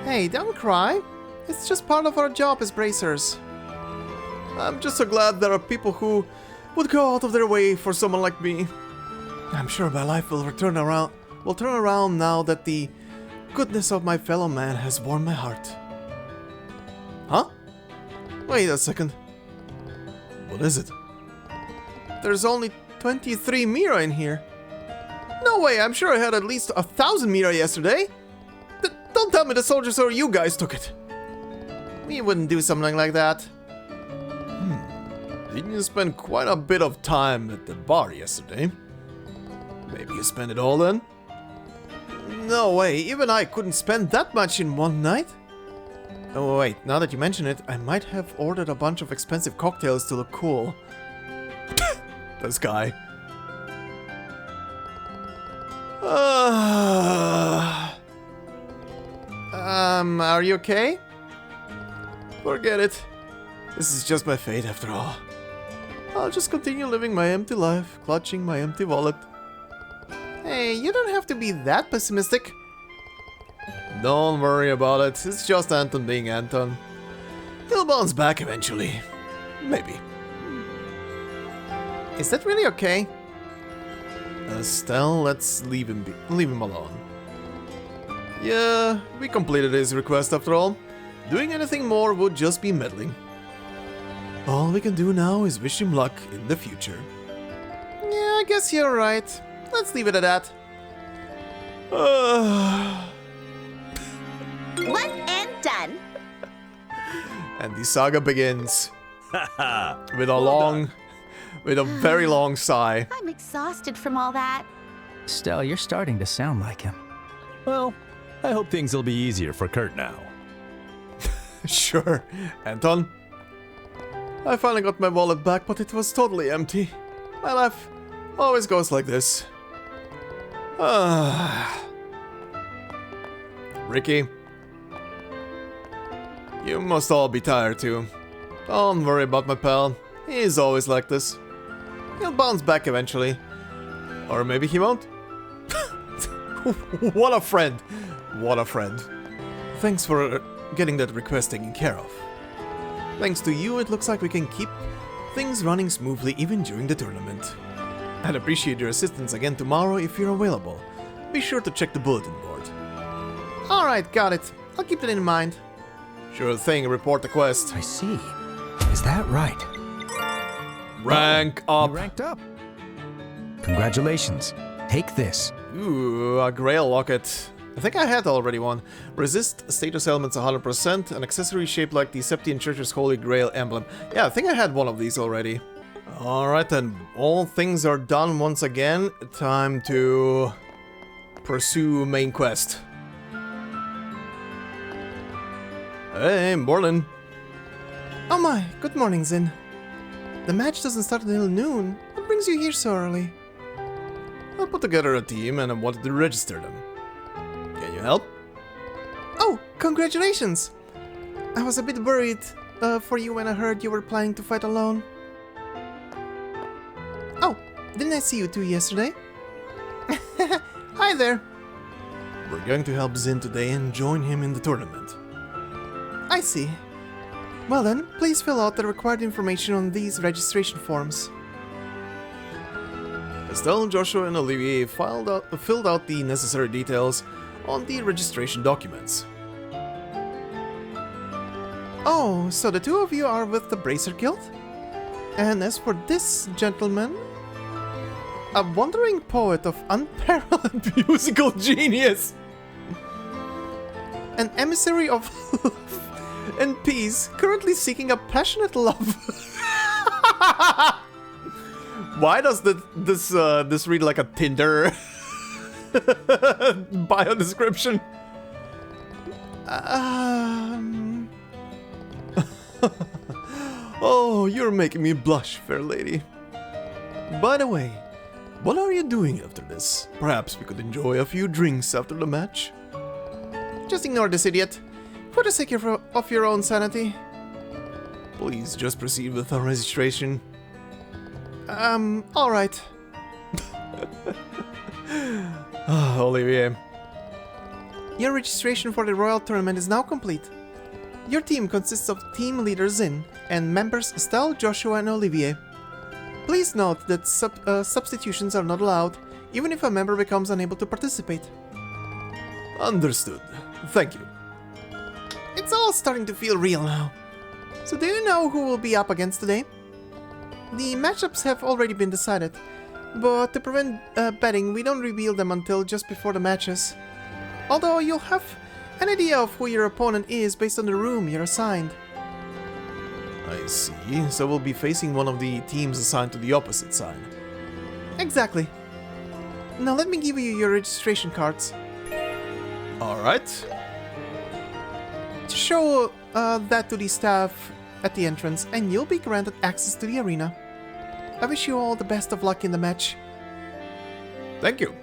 Hey, don't cry. It's just part of our job as bracers. I'm just so glad there are people who would go out of their way for someone like me. I'm sure my life will turn around now that the goodness of my fellow man has warmed my heart. Huh? Wait a second. What is it? There's only 23 Mira in here. No way, I'm sure I had at least 1,000 Mira yesterday. Don't tell me the soldiers or you guys took it. We wouldn't do something like that. Didn't you spend quite a bit of time at the bar yesterday? Maybe you spent it all then? No way, even I couldn't spend that much in one night. Oh wait, now that you mention it, I might have ordered a bunch of expensive cocktails to look cool. This guy. Are you okay? Forget it. This is just my fate after all. I'll just continue living my empty life, clutching my empty wallet. Hey, you don't have to be that pessimistic. Don't worry about it. It's just Anton being Anton. He'll bounce back eventually. Maybe. Is that really okay? Estelle, let's leave him alone. Yeah, we completed his request after all. Doing anything more would just be meddling. All we can do now is wish him luck in the future. Yeah, I guess you're right. Let's leave it at that. One and done. And the saga begins. with a very long sigh. I'm exhausted from all that. Estelle, you're starting to sound like him. Well, I hope things will be easier for Kurt now. Sure, Anton. I finally got my wallet back, but it was totally empty. My life always goes like this. Ricky, you must all be tired too. Don't worry about my pal. He's always like this. He'll bounce back eventually. Or maybe he won't. What a friend. What a friend. Thanks for getting that request taken care of. Thanks to you, it looks like we can keep things running smoothly even during the tournament. I'd appreciate your assistance again tomorrow if you're available. Be sure to check the bulletin board. Alright, got it. I'll keep that in mind. Sure thing, report the quest. I see. Is that right? Rank up. You ranked up. Congratulations. Take this. Ooh, a Grail Locket. I think I had already one. Resist status elements 100%, an accessory shaped like the Septian Church's Holy Grail emblem. Yeah, I think I had one of these already. Alright then, all things are done once again. Time to pursue main quest. Hey, morning. Oh my, good morning, Zin. The match doesn't start until noon. What brings you here so early? I put together a team and I wanted to register them. Can you help? Oh, congratulations! I was a bit worried for you when I heard you were planning to fight alone. Oh, didn't I see you two yesterday? Hi there! We're going to help Zin today and join him in the tournament. I see. Well then, please fill out the required information on these registration forms. Estelle, Joshua, and Olivier filled out the necessary details on the registration documents. Oh, so the two of you are with the Bracer Guild? And as for this gentleman, a wandering poet of unparalleled musical genius, an emissary of love and peace, currently seeking a passionate love. Why does this read like a Tinder bio description? Oh, you're making me blush, fair lady. By the way, what are you doing after this? Perhaps we could enjoy a few drinks after the match? Just ignore this idiot. For the sake of your own sanity. Please just proceed with our registration. Alright. Olivier. Your registration for the Royal Tournament is now complete. Your team consists of team leader Zin and members Estelle, Joshua, and Olivier. Please note that substitutions are not allowed, even if a member becomes unable to participate. Understood. Thank you. It's all starting to feel real now. So do you know who will be up against today? The matchups have already been decided, but to prevent betting, we don't reveal them until just before the matches. Although you'll have an idea of who your opponent is based on the room you're assigned. I see. So we'll be facing one of the teams assigned to the opposite side. Exactly. Now let me give you your registration cards. Alright. Show that to the staff at the entrance and you'll be granted access to the arena. I wish you all the best of luck in the match. Thank you.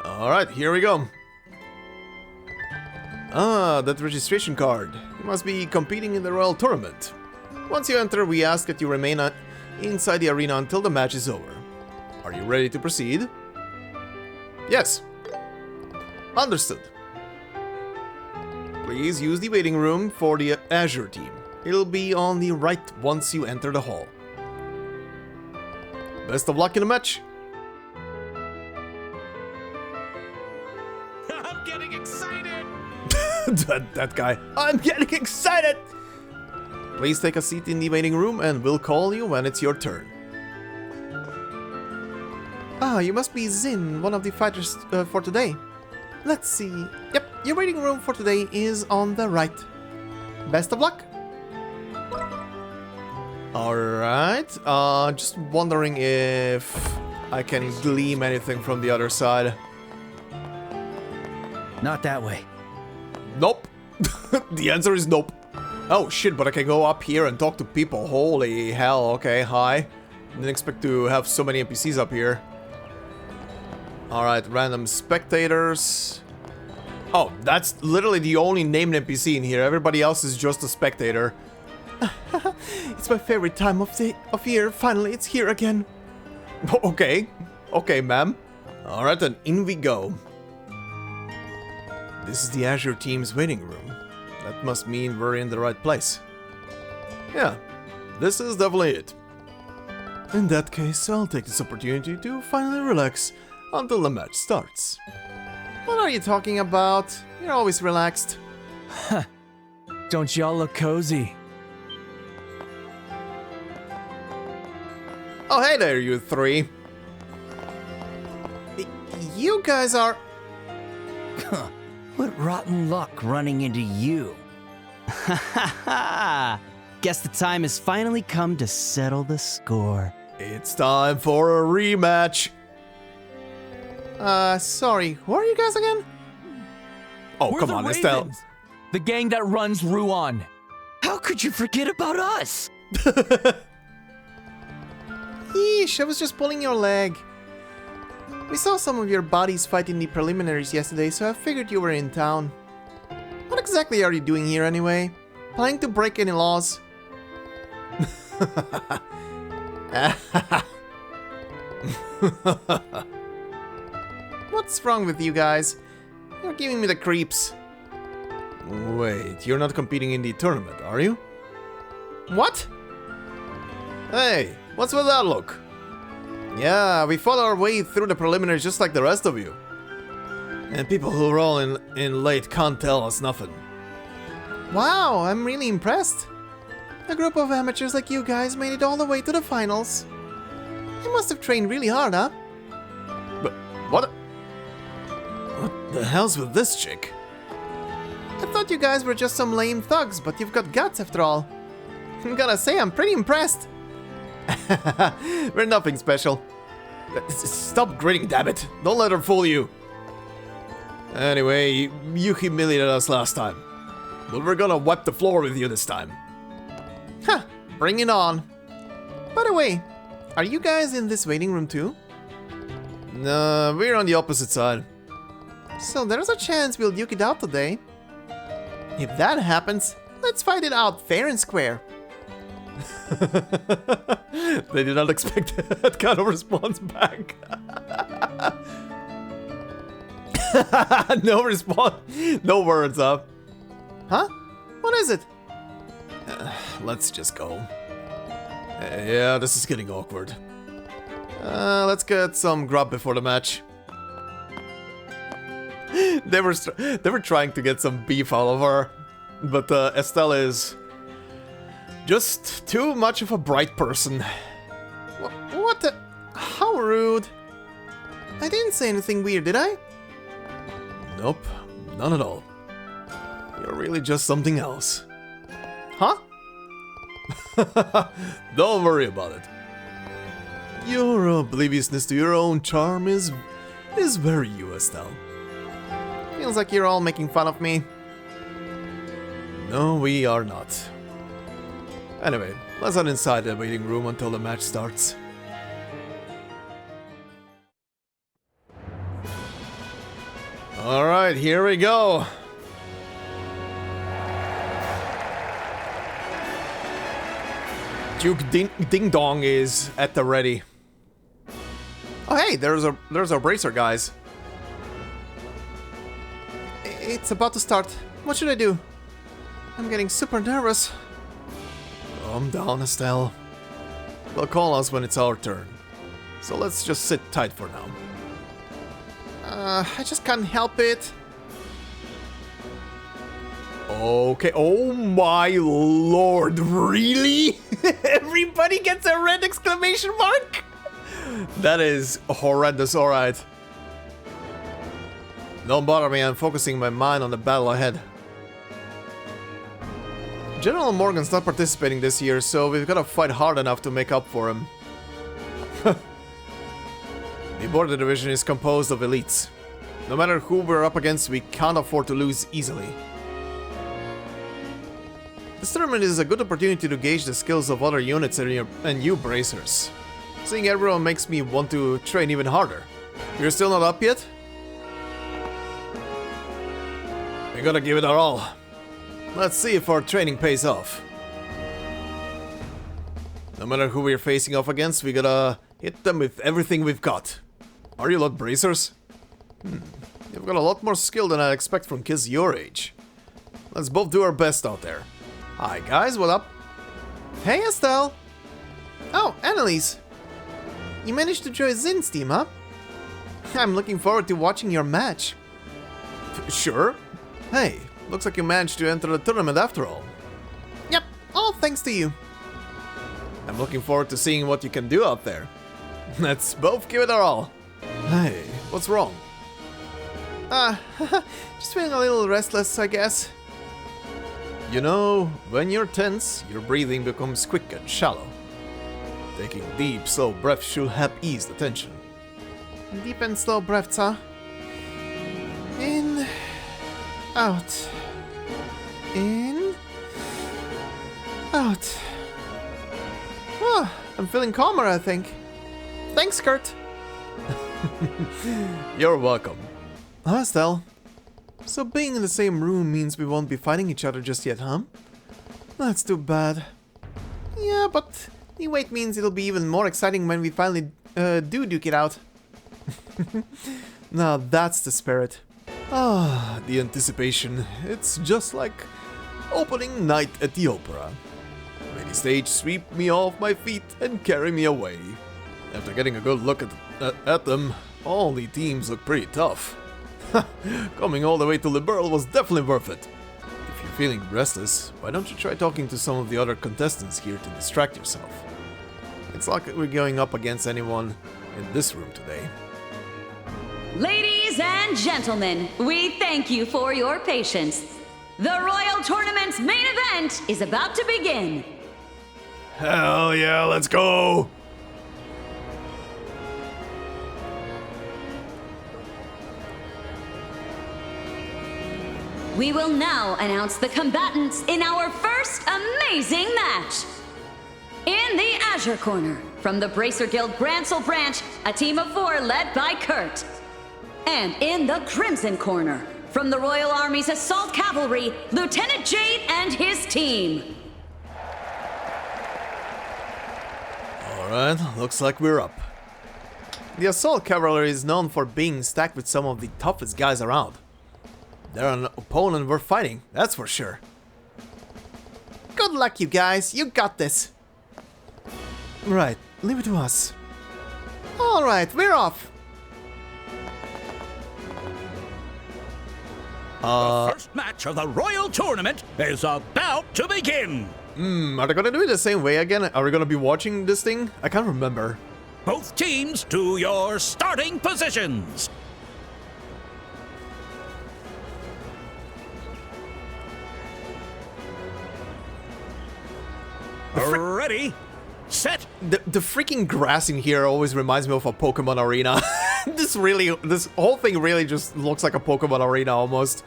Alright, here we go. Ah, that registration card. You must be competing in the Royal Tournament. Once you enter, we ask that you remain inside the arena until the match is over. Are you ready to proceed? Yes. Understood. Please use the waiting room for the Azure team. It'll be on the right once you enter the hall. Best of luck in the match. I'm getting excited! that guy. I'm getting excited! Please take a seat in the waiting room and we'll call you when it's your turn. Ah, you must be Zin, one of the fighters for today. Let's see. Yep, your waiting room for today is on the right. Best of luck! Alright, just wondering if I can glean anything from the other side. Not that way. Nope. The answer is nope. Oh shit, but I can go up here and talk to people. Holy hell, okay, hi. Didn't expect to have so many NPCs up here. Alright, random spectators. Oh, that's literally the only named NPC in here. Everybody else is just a spectator. It's my favorite time of year. Finally, it's here again. Okay. Okay, ma'am. Alright, then in we go. This is the Azure team's waiting room. That must mean we're in the right place. Yeah, this is definitely it. In that case, I'll take this opportunity to finally relax until the match starts. What are you talking about? You're always relaxed. Don't y'all look cozy? Oh, hey there, you three. You guys are... What rotten luck running into you. Ha ha ha! Guess the time has finally come to settle the score. It's time for a rematch. Sorry, who are you guys again? Oh, We're come the on, Estelle. Ravens, the gang that runs Ruan. How could you forget about us? Yeesh, I was just pulling your leg. We saw some of your bodies fight in the preliminaries yesterday, so I figured you were in town. What exactly are you doing here anyway? Planning to break any laws? What's wrong with you guys? You're giving me the creeps. Wait, you're not competing in the tournament, are you? What? Hey, what's with that look? Yeah, we fought our way through the preliminaries just like the rest of you. And people who roll in late can't tell us nothing. Wow, I'm really impressed. A group of amateurs like you guys made it all the way to the finals. You must have trained really hard, huh? But what the hell's with this chick? I thought you guys were just some lame thugs, but you've got guts after all. I'm gonna say I'm pretty impressed. We're nothing special. Stop grinning, damn it. Don't let her fool you. Anyway, you humiliated us last time. But we're gonna wipe the floor with you this time. Huh, bring it on. By the way, are you guys in this waiting room too? Nah, we're on the opposite side. So there's a chance we'll duke it out today. If that happens, let's fight it out fair and square. They did not expect that kind of response back. No response. No words up. Huh? What is it? Let's just go. Yeah, this is getting awkward. Let's get some grub before the match. They were trying to get some beef out of her, but Estelle is just too much of a bright person. What the? How rude. I didn't say anything weird, did I? Nope, none at all. You're really just something else. Huh? Don't worry about it. Your obliviousness to your own charm is very you, Estelle. Feels like you're all making fun of me. No, we are not. Anyway, let's head inside the waiting room until the match starts. Alright, here we go. Duke Ding Dong is at the ready. Oh hey, there's our bracer, guys. It's about to start. What should I do? I'm getting super nervous. Calm down, Estelle. They'll call us when it's our turn. So let's just sit tight for now. I just can't help it. Okay, oh my lord, really? Everybody gets a red exclamation mark? That is horrendous, alright. Don't bother me, I'm focusing my mind on the battle ahead. General Morgan's not participating this year, so we've gotta fight hard enough to make up for him. The border division is composed of elites. No matter who we're up against, we can't afford to lose easily. This tournament is a good opportunity to gauge the skills of other units and you bracers. Seeing everyone makes me want to train even harder. You're still not up yet? We gotta give it our all. Let's see if our training pays off. No matter who we're facing off against, we gotta hit them with everything we've got. Are you lot bracers? You've got a lot more skill than I expect from kids your age. Let's both do our best out there. Hi guys, what up? Hey Estelle! Oh, Annalise! You managed to join Zin's team, huh? I'm looking forward to watching your match. Sure. Hey, looks like you managed to enter the tournament after all. Yep, all thanks to you. I'm looking forward to seeing what you can do out there. Let's both give it our all. Hey, what's wrong? Just feeling a little restless, I guess. You know, when you're tense, your breathing becomes quick and shallow. Taking deep, slow breaths should help ease the tension. Deep and slow breaths, huh? In... out. In... out. Oh, I'm feeling calmer, I think. Thanks, Kurt. You're welcome. Huh, Estelle? So being in the same room means we won't be fighting each other just yet, huh? That's too bad. Yeah, but the wait means it'll be even more exciting when we finally do duke it out. Now that's the spirit. Ah, the anticipation. It's just like opening night at the opera. May the stage sweep me off my feet and carry me away. After getting a good look at them, all the teams look pretty tough. Coming all the way to Liberl was definitely worth it. If you're feeling restless, why don't you try talking to some of the other contestants here to distract yourself? It's like we're going up against anyone in this room today. Ladies and gentlemen, we thank you for your patience. The Royal Tournament's main event is about to begin. Hell yeah, let's go! We will now announce the combatants in our first amazing match. In the Azure Corner, from the Bracer Guild Gransel branch, a team of 4 led by Kurt. And in the Crimson Corner, from the Royal Army's Assault Cavalry, Lieutenant Jade and his team. Alright, looks like we're up. The Assault Cavalry is known for being stacked with some of the toughest guys around. They're an opponent we're fighting, that's for sure. Good luck, you guys. You got this. Right, leave it to us. Alright, we're off. The first match of the Royal Tournament is about to begin. Are they gonna do it the same way again? Are we gonna be watching this thing? I can't remember. Both teams to your starting positions. Ready, set. The freaking grass in here always reminds me of a Pokemon arena. This whole thing really just looks like a Pokemon arena almost.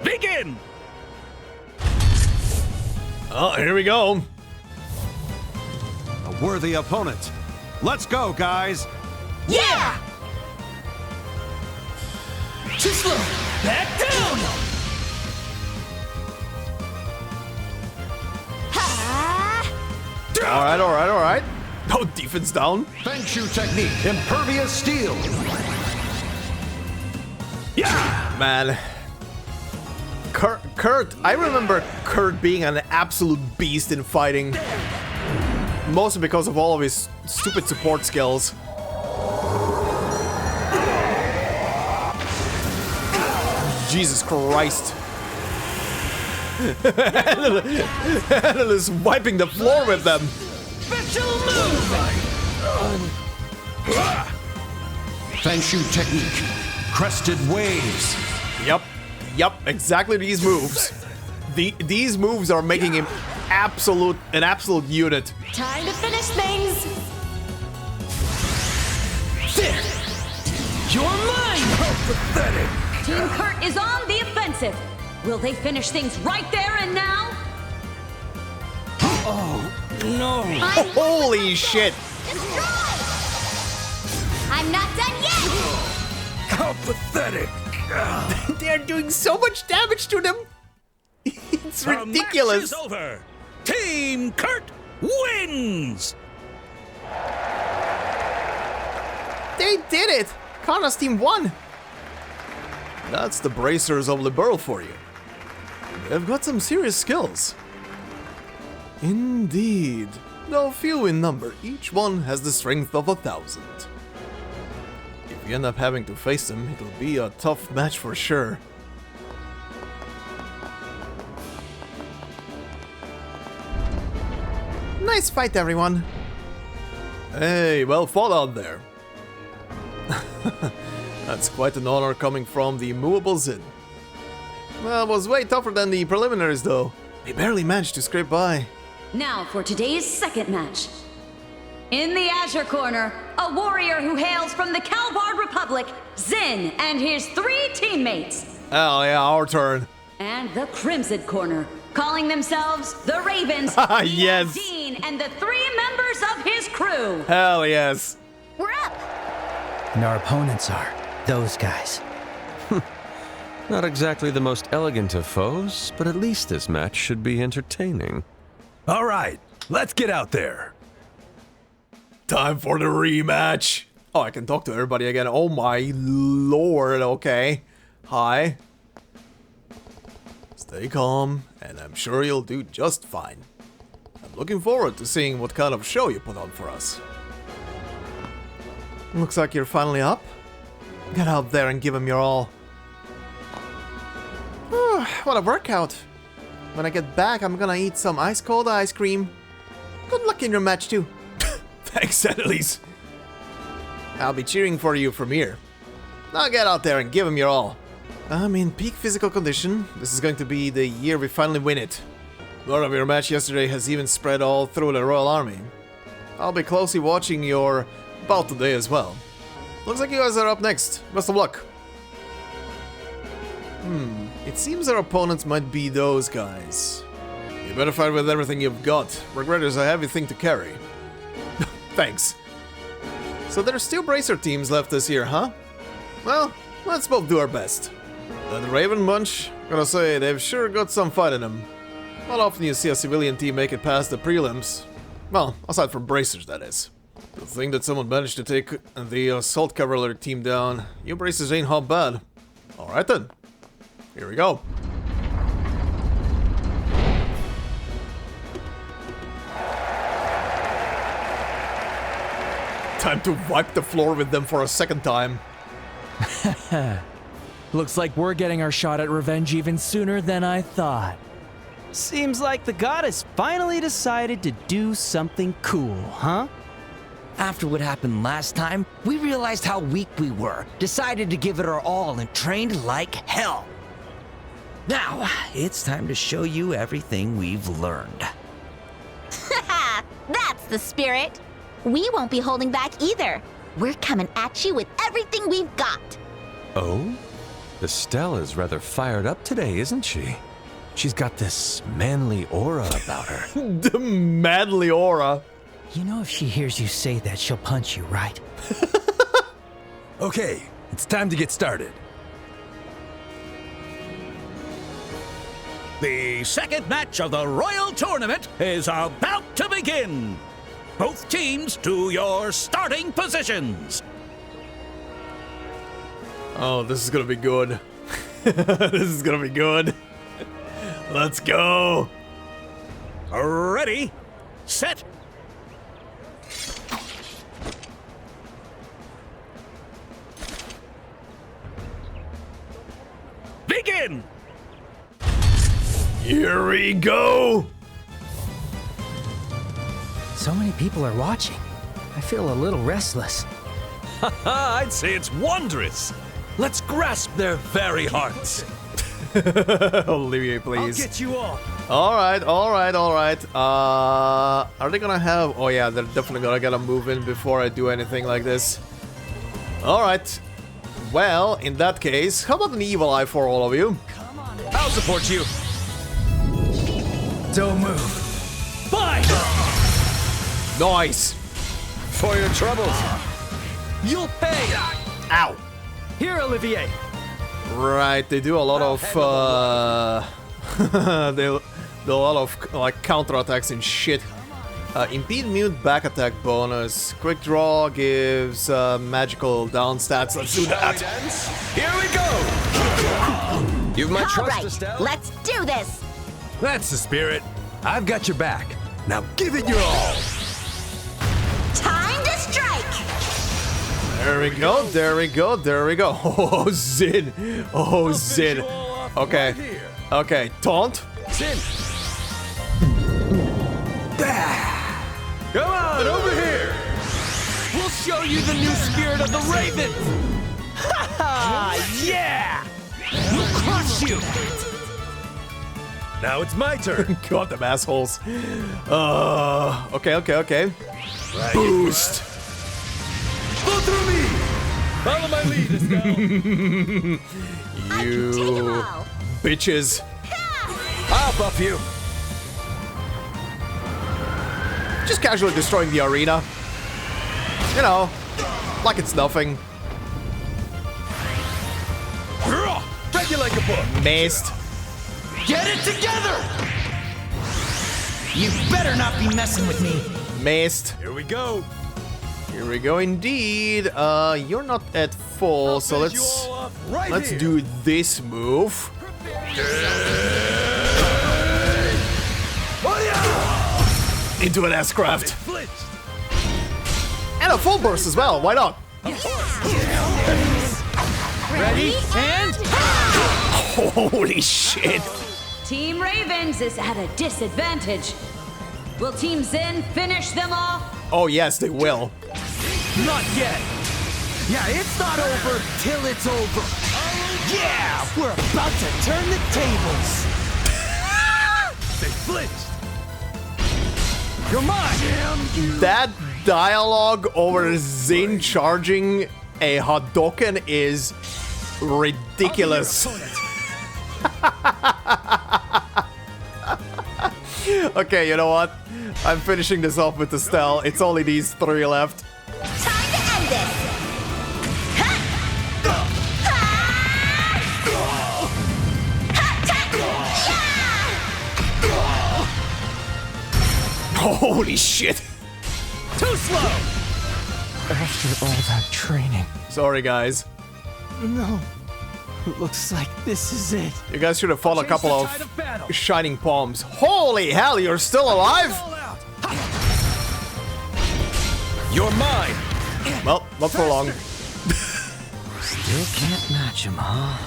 Begin! Oh, here we go. A worthy opponent. Let's go, guys. Yeah! Too slow! Back down! Alright. No defense down. Feng Shui technique. Impervious steel. Yeah! Man. Kurt, I remember Kurt being an absolute beast in fighting. Mostly because of all of his stupid support skills. Jesus Christ. Handle is wiping the floor with them. Special move! Feng Shui technique. Crested waves. Yep, exactly these moves. These moves are making him an absolute unit. Time to finish things! There! You're mine! How pathetic! Team Kurt is on the offensive. Will they finish things right there and now? No! Holy shit! I'm not done yet! How pathetic! They're doing so much damage to them. It's ridiculous. The match is over. Team Kurt wins. They did it. Kana's team won. That's the bracers of Liberl for you. They've got some serious skills. Indeed. Though few in number, each one has the strength of 1,000. If you end up having to face them, it'll be a tough match for sure. Nice fight, everyone. Hey, well fought out there. That's quite an honor coming from the immovable Zin. Well, it was way tougher than the preliminaries though. They barely managed to scrape by. Now for today's second match. In the Azure Corner, a warrior who hails from the Calvard Republic, Zin and his 3 teammates. Oh yeah, our turn. And the Crimson Corner, calling themselves the Ravens, Yes. Dean and the 3 members of his crew. Hell yes. We're up. And our opponents are those guys. Not exactly the most elegant of foes, but at least this match should be entertaining. All right, let's get out there. Time for the rematch. Oh, I can talk to everybody again. Oh my lord, okay. Hi. Stay calm, and I'm sure you'll do just fine. I'm looking forward to seeing what kind of show you put on for us. Looks like you're finally up. Get out there and give him your all. What a workout. When I get back, I'm gonna eat some ice-cold ice cream. Good luck in your match, too. Thanks, Annalise. I'll be cheering for you from here. Now get out there and give him your all. I'm in peak physical condition. This is going to be the year we finally win it. Word of your match yesterday has even spread all through the Royal Army. I'll be closely watching your bout today as well. Looks like you guys are up next. Best of luck. It seems our opponents might be those guys. You better fight with everything you've got. Regret is a heavy thing to carry. Thanks. So there's still Bracer teams left this year, huh? Well, let's both do our best. That Raven bunch, gotta say, they've sure got some fight in them. Not often you see a civilian team make it past the prelims. Well, aside from Bracers, that is. To think that someone managed to take the Assault Cavalry team down, you Bracers ain't half bad. Alright then. Here we go. Time to wipe the floor with them for a second time. Looks like we're getting our shot at revenge even sooner than I thought. Seems like the goddess finally decided to do something cool, huh? After what happened last time, we realized how weak we were, decided to give it our all, and trained like hell. Now, it's time to show you everything we've learned. Haha, that's the spirit. We won't be holding back either. We're coming at you with everything we've got. Oh? Estelle is rather fired up today, isn't she? She's got this manly aura about her. The manly aura. You know if she hears you say that, she'll punch you, right? Okay, it's time to get started. The second match of the Royal Tournament is about to begin. Both teams to your starting positions. Oh, this is gonna be good. This is gonna be good. Let's go. Ready, set. Begin. Here we go! So many people are watching. I feel a little restless. I'd say it's wondrous. Let's grasp their very hearts. Olivier, please. I'll get you all. Alright. Are they gonna have... Oh yeah, they're definitely gonna get a move in before I do anything like this. Alright. Well, in that case, how about an evil eye for all of you? I'll support you. Don't move. Bye. Nice! For your troubles. You'll pay. Ow! Here, Olivier. Right, they do a lot of they do a lot of like counterattacks and shit. Impede mute back attack bonus. Quick draw gives magical down stats. Let's do that. Here we go. You've my trust, All right, Estelle. let's do this. That's the spirit. I've got your back. Now give it your all. Time to strike. There we go. Oh, Zin. Oh, Zin. Okay. Okay, taunt. Sin. Come on, over here. We'll show you the new spirit of the Raven. Ha ha! Yeah! We'll crush you. Now it's my turn. God, them assholes. Okay. Right. Boost. Go through me. Follow my lead, Estelle. You bitches. I'll buff you. Just casually destroying the arena. You know, like it's nothing. Break you like a book. Maced. Get it together! You better not be messing with me. Maced. Here we go. Here we go indeed. You're not at full, so let's do this move. Into an S-craft. And a full burst as well, why not? Ready and Holy shit. Team Ravens is at a disadvantage. Will Team Zen finish them off? Oh yes, they will. not yet. Yeah, it's not over till it's over. Yeah, we're about to turn the tables. They flinched. You're mine! That dialogue over Zin charging a Hadoken is ridiculous. Okay, you know what? I'm finishing this off with Estelle. It's only these 3 left. Time to end this! Holy shit! Too slow! After all that training. Sorry, guys. No. Looks like this is it. You guys should have fought a couple of shining palms. Holy hell, you're still alive? You're mine! Well, not for long. Still can't match him, huh?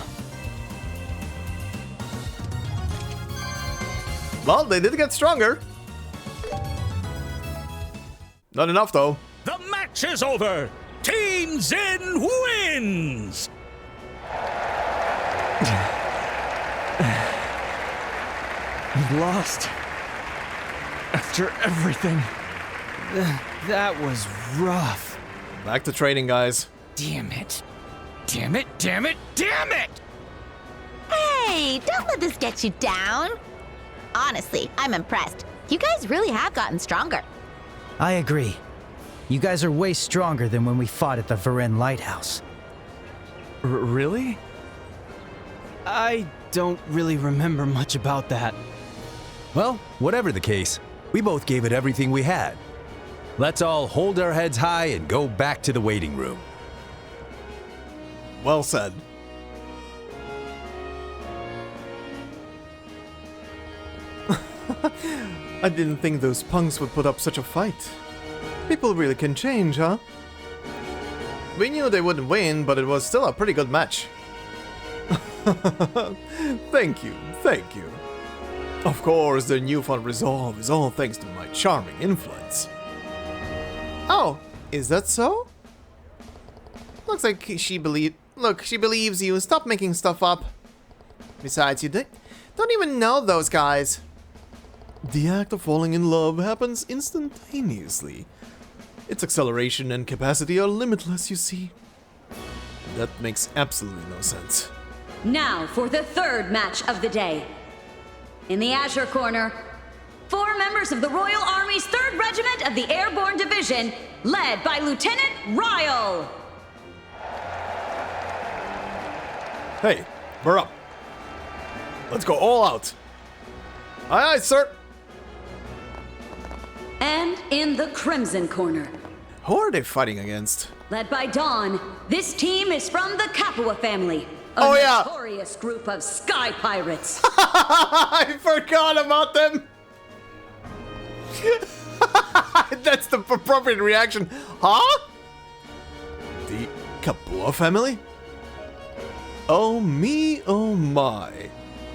Well, they did get stronger. Not enough, though. The match is over! Team Zin wins! We lost. After everything. That was rough. Back to training, guys. Damn it. Damn it, damn it, damn it! Hey, don't let this get you down. Honestly, I'm impressed. You guys really have gotten stronger. I agree. You guys are way stronger than when we fought at the Varen Lighthouse. Really? I don't really remember much about that. Well, whatever the case, we both gave it everything we had. Let's all hold our heads high and go back to the waiting room. Well said. I didn't think those punks would put up such a fight. People really can change, huh? We knew they wouldn't win, but it was still a pretty good match. Thank you, thank you. Of course, their newfound resolve is all thanks to my charming influence. Oh, is that so? Looks like she believes you. Stop making stuff up. Besides, you don't even know those guys. The act of falling in love happens instantaneously. Its acceleration and capacity are limitless, you see. That makes absolutely no sense. Now for the third match of the day. In the Azure Corner, 4 members of the Royal Army's 3rd Regiment of the Airborne Division, led by Lieutenant Ryle. Hey, burr up. Let's go all out. Aye, aye, sir. And in the Crimson Corner, Who are they fighting against? led by Dawn, this team is from the Capua family, a Oh, yeah. notorious group of sky pirates. I forgot about them. That's the appropriate reaction. Huh? The Capua family? Oh me, oh my.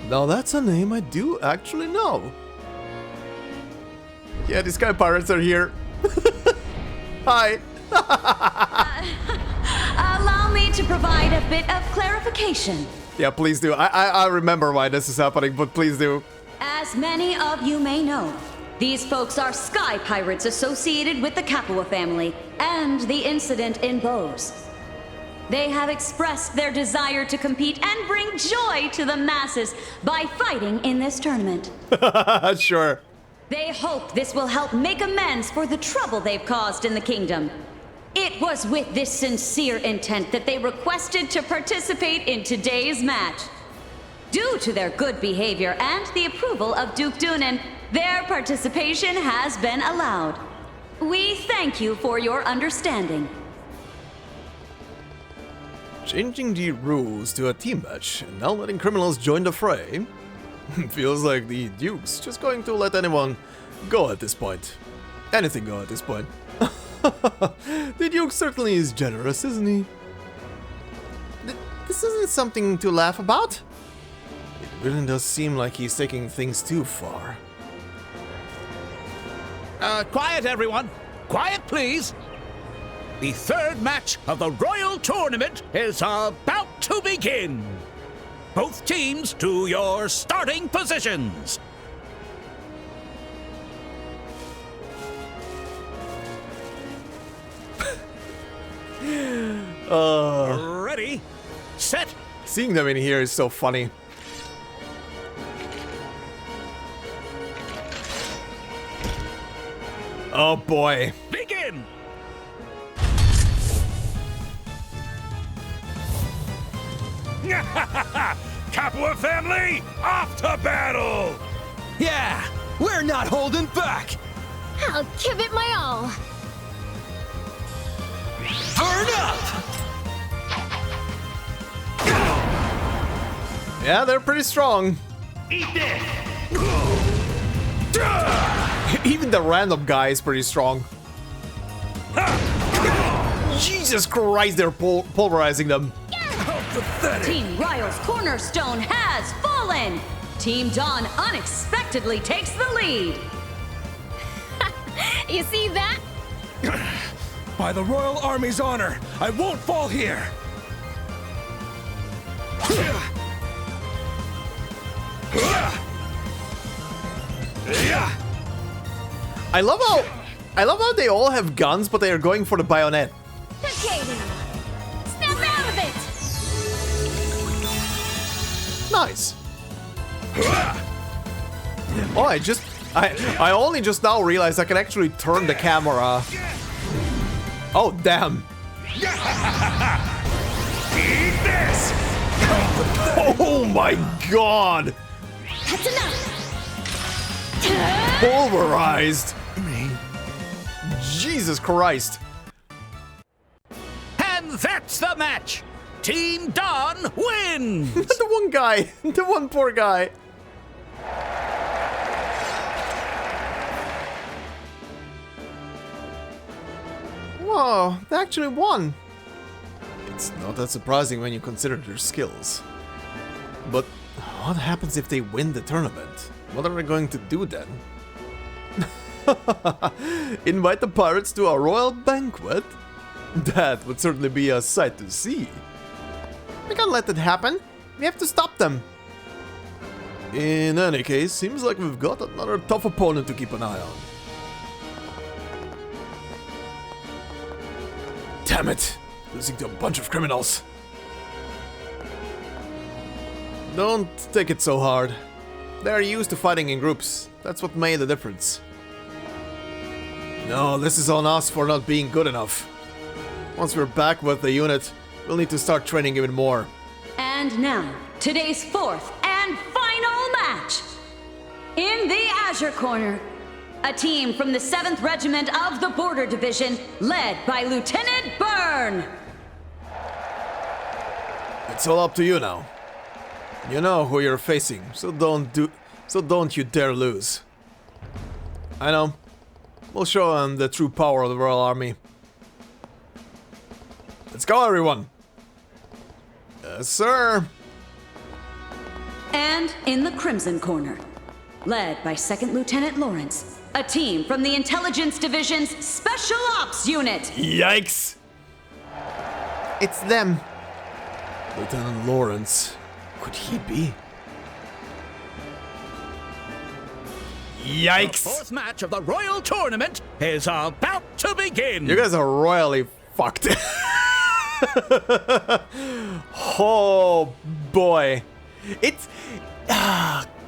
Now that's a name I do actually know. Yeah, the sky pirates are here. Hi. Allow me to provide a bit of clarification. Yeah, please do. I remember why this is happening, but please do. As many of you may know, these folks are sky pirates associated with the Capua family and the incident in Bose. They have expressed their desire to compete and bring joy to the masses by fighting in this tournament. Sure. They hope this will help make amends for the trouble they've caused in the kingdom. It was with this sincere intent that they requested to participate in today's match. Due to their good behavior and the approval of Duke Dunan, their participation has been allowed. We thank you for your understanding. Changing the rules to a team match and now letting criminals join the fray. Feels like the Duke's just going to let anyone go at this point. Anything go at this point. The Duke certainly is generous, isn't he? This isn't something to laugh about. It really does seem like he's taking things too far. Quiet, everyone. Quiet, please. The 3rd match of the Royal Tournament is about to begin. Both teams to your starting positions. Ready, set. Seeing them in here is so funny. Oh boy. Begin. Capua family, off to battle! Yeah, we're not holding back. I'll give it my all. Burn up! Yeah, they're pretty strong. Eat this! Even the random guy is pretty strong. Jesus Christ, they're pulverizing them. Team Ryle's cornerstone has fallen. Team Dawn unexpectedly takes the lead. You see that? By the Royal Army's honor, I won't fall here. I love how they all have guns, but they are going for the bayonet. Agate! Snap out of it! Nice. Oh, I only just now realized I can actually turn the camera. Oh, damn. Eat this! Oh my god. That's enough! Pulverized. Jesus Christ. And that's the match. Team Dawn wins. The one guy. The one poor guy. Whoa, they actually won. It's not that surprising when you consider their skills. But what happens if they win the tournament? What are they going to do then? Invite the pirates to a royal banquet? That would certainly be a sight to see. We can't let that happen. We have to stop them. In any case, seems like we've got another tough opponent to keep an eye on. Damn it! Losing to a bunch of criminals. Don't take it so hard. They are used to fighting in groups. That's what made the difference. No, this is on us for not being good enough. Once we're back with the unit, we'll need to start training even more. And now, today's fourth and final match. In the Azure Corner, a team from the 7th Regiment of the Border Division, led by Lieutenant Byrne. It's all up to you now. You know who you're facing, so don't you dare lose. I know. We'll show them the true power of the Royal Army. Let's go, everyone! Yes, sir! And in the Crimson Corner, led by 2nd Lieutenant Lawrence, a team from the Intelligence Division's Special Ops Unit. Yikes! It's them. Lieutenant Lawrence. Could he be? Yikes! The fourth match of the Royal Tournament is about to begin. You guys are royally fucked. Oh boy. It's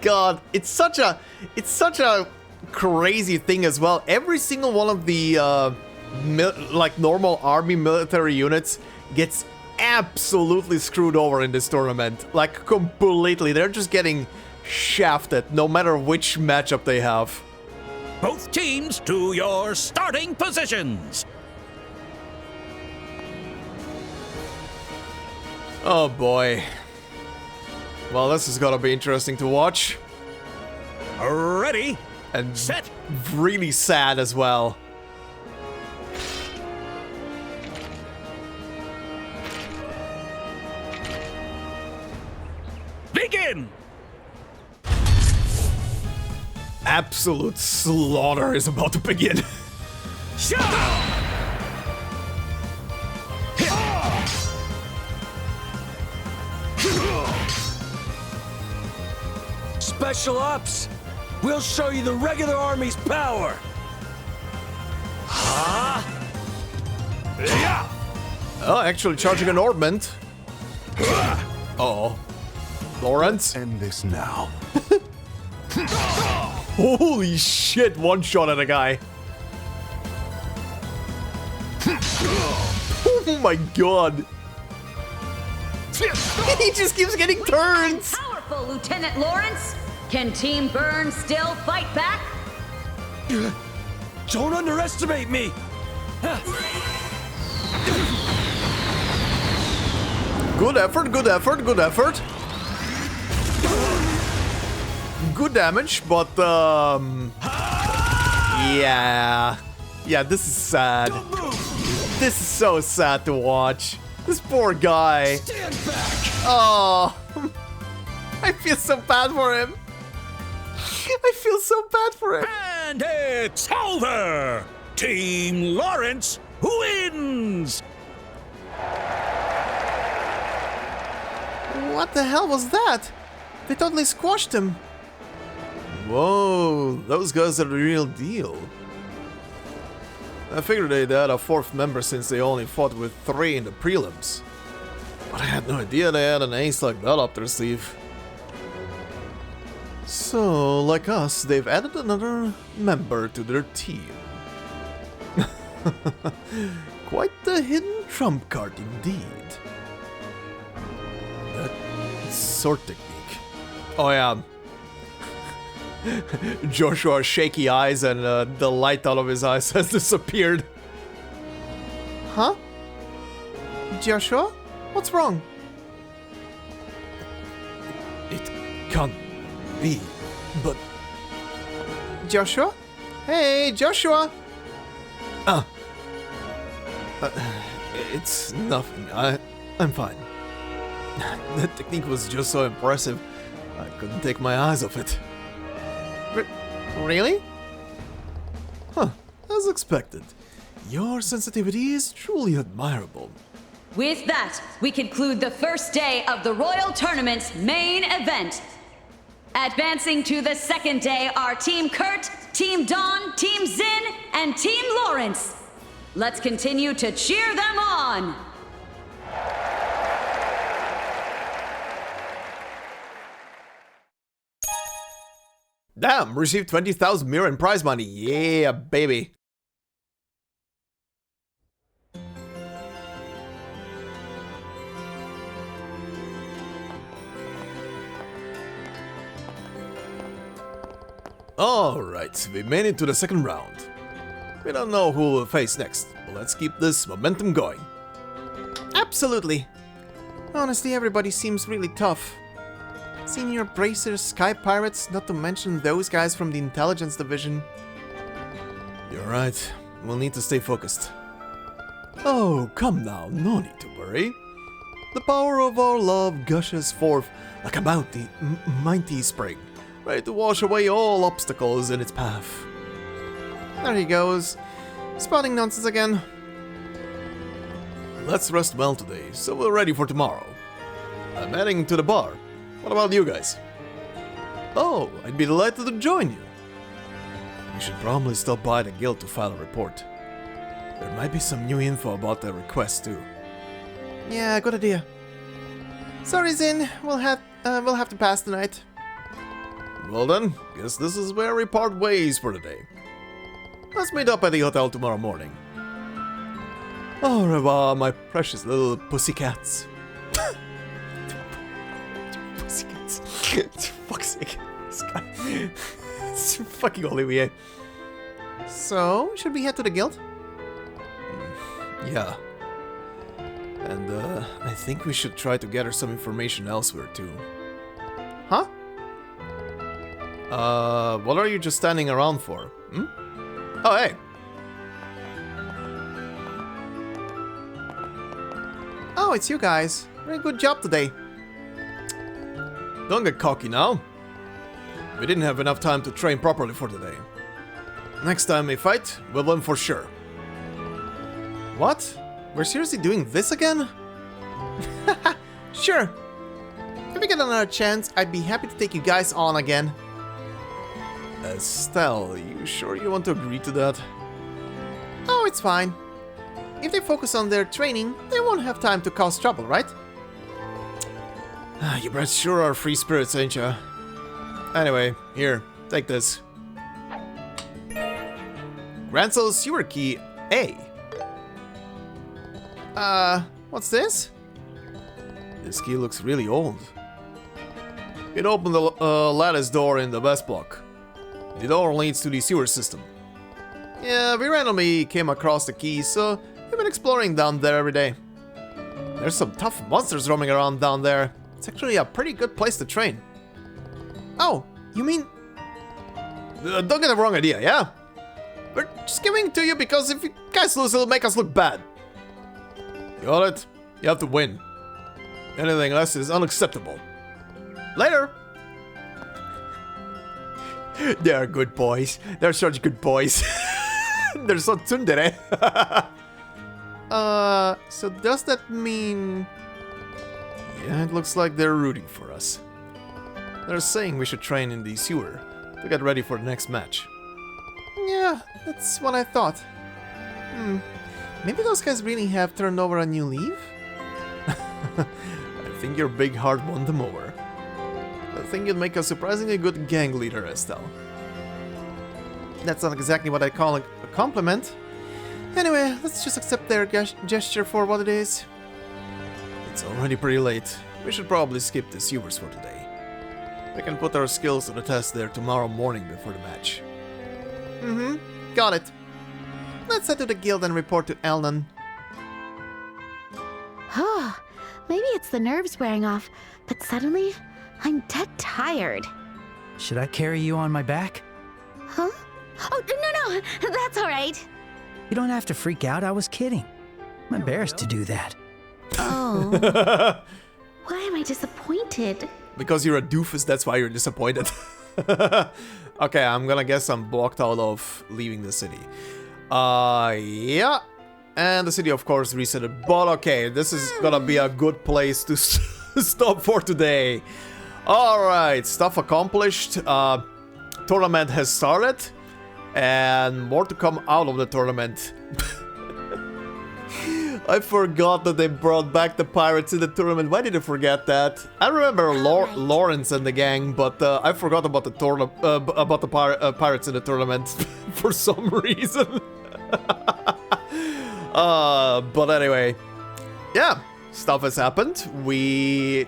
God, it's such a crazy thing as well. Every single one of the like normal army military units gets absolutely screwed over in this tournament. Like completely. They're just getting shafted no matter which matchup they have. Both teams to your starting positions. Oh boy. Well, this is gonna be interesting to watch. Ready, and set, really sad as well. begin. Absolute slaughter is about to begin. Special Ops! We'll show you the regular army's power! Oh, actually charging an orbment. Uh-oh. Lawrence? End this now. Holy shit, one shot at a guy. Oh my god. He just keeps getting turns. Powerful, Lieutenant Lawrence. Can Team Burn still fight back? Don't underestimate me! Good effort, good effort, good effort. Good damage, but yeah. Yeah, this is sad. This is so sad to watch. This poor guy. Oh, I feel so bad for him. I feel so bad for him. And it's over! Team Lawrence wins! What the hell was that? They totally squashed him. Whoa, those guys are the real deal. I figured they'd add a fourth member since they only fought with 3 in the prelims. But I had no idea they had an ace like that up their sleeve. So, like us, they've added another member to their team. Quite the hidden trump card indeed. That sword technique. Oh yeah. Joshua's shaky eyes and the light out of his eyes has disappeared. Huh? Joshua? What's wrong? It can't be, but... Joshua? Hey, Joshua! It's nothing. I'm fine. That technique was just so impressive, I couldn't take my eyes off it. Really? Huh, as expected. Your sensitivity is truly admirable. With that, we conclude the first day of the Royal Tournament's main event. Advancing to the second day are Team Kurt, Team Dawn, Team Zin, and Team Lawrence. Let's continue to cheer them on! Damn, received 20,000 mirror in prize money. Yeah, baby. Alright, we made it to the second round. We don't know who we'll face next, but let's keep this momentum going. Absolutely. Honestly, everybody seems really tough. Senior Bracers, Sky Pirates, not to mention those guys from the Intelligence Division. You're right, we'll need to stay focused. Oh, come now, no need to worry. The power of our love gushes forth like a mighty spring, ready to wash away all obstacles in its path. There he goes, spouting nonsense again. Let's rest well today, so we're ready for tomorrow. I'm heading to the bar. What about you guys? Oh, I'd be delighted to join you. We should probably stop by the guild to file a report. There might be some new info about the request too. Yeah, good idea. Sorry, Zin, we'll have to pass tonight. Well then, guess this is where we part ways for the day. Let's meet up at the hotel tomorrow morning. Au revoir, my precious little pussycats. Pussycats. For fuck's sake. This guy. It's fucking Olivier. So, should we head to the guild? Yeah. And I think we should try to gather some information elsewhere too. Huh? What are you just standing around for? Hmm? Oh, hey! Oh, it's you guys. Very good job today. Don't get cocky now. We didn't have enough time to train properly for today. Next time we fight, we'll win for sure. What? We're seriously doing this again? Sure. If we get another chance, I'd be happy to take you guys on again. Estelle, you sure you want to agree to that? Oh, it's fine. if they focus on their training, they won't have time to cause trouble, right? You brats sure are free spirits, ain't ya? Anyway, here, take this. Grancel's sewer key A. What's this? This key looks really old. It opened the lattice door in the west block. The door leads to the sewer system. Yeah, we randomly came across the key, so we've been exploring down there every day. There's some tough monsters roaming around down there. It's actually a pretty good place to train. Oh, you mean... don't get the wrong idea, yeah? We're just giving it to you because if you guys lose, it'll make us look bad. Got it? You have to win. Anything less is unacceptable. Later! They're good boys. They're such good boys. They're so tsundere. So does that mean... Yeah, it looks like they're rooting for us. They're saying we should train in the sewer to get ready for the next match. Yeah, that's what I thought. Maybe those guys really have turned over a new leaf? I think your big heart won them over. I think you'd make a surprisingly good gang leader, Estelle. That's not exactly what I call a compliment. Anyway, let's just accept their gesture for what it is. It's already pretty late. We should probably skip the sewers for today. We can put our skills to the test there tomorrow morning before the match. Got it. Let's head to the guild and report to Elnan. Oh, maybe it's the nerves wearing off, but suddenly I'm dead tired. Should I carry you on my back? Huh? Oh, no, that's all right. You don't have to freak out, I was kidding. I'm embarrassed to do that. Oh. Why am I disappointed? Because you're a doofus, that's why you're disappointed. Okay, I'm gonna guess I'm blocked out of leaving the city. Yeah. And the city, of course, reset it. But okay, this is gonna be a good place to stop for today. Alright, stuff accomplished. Tournament has started. And more to come out of the tournament. I forgot that they brought back the pirates in the tournament. Why did I forget that? I remember Lawrence and the gang, but I forgot about the pirates in the tournament for some reason. But anyway, yeah, stuff has happened. We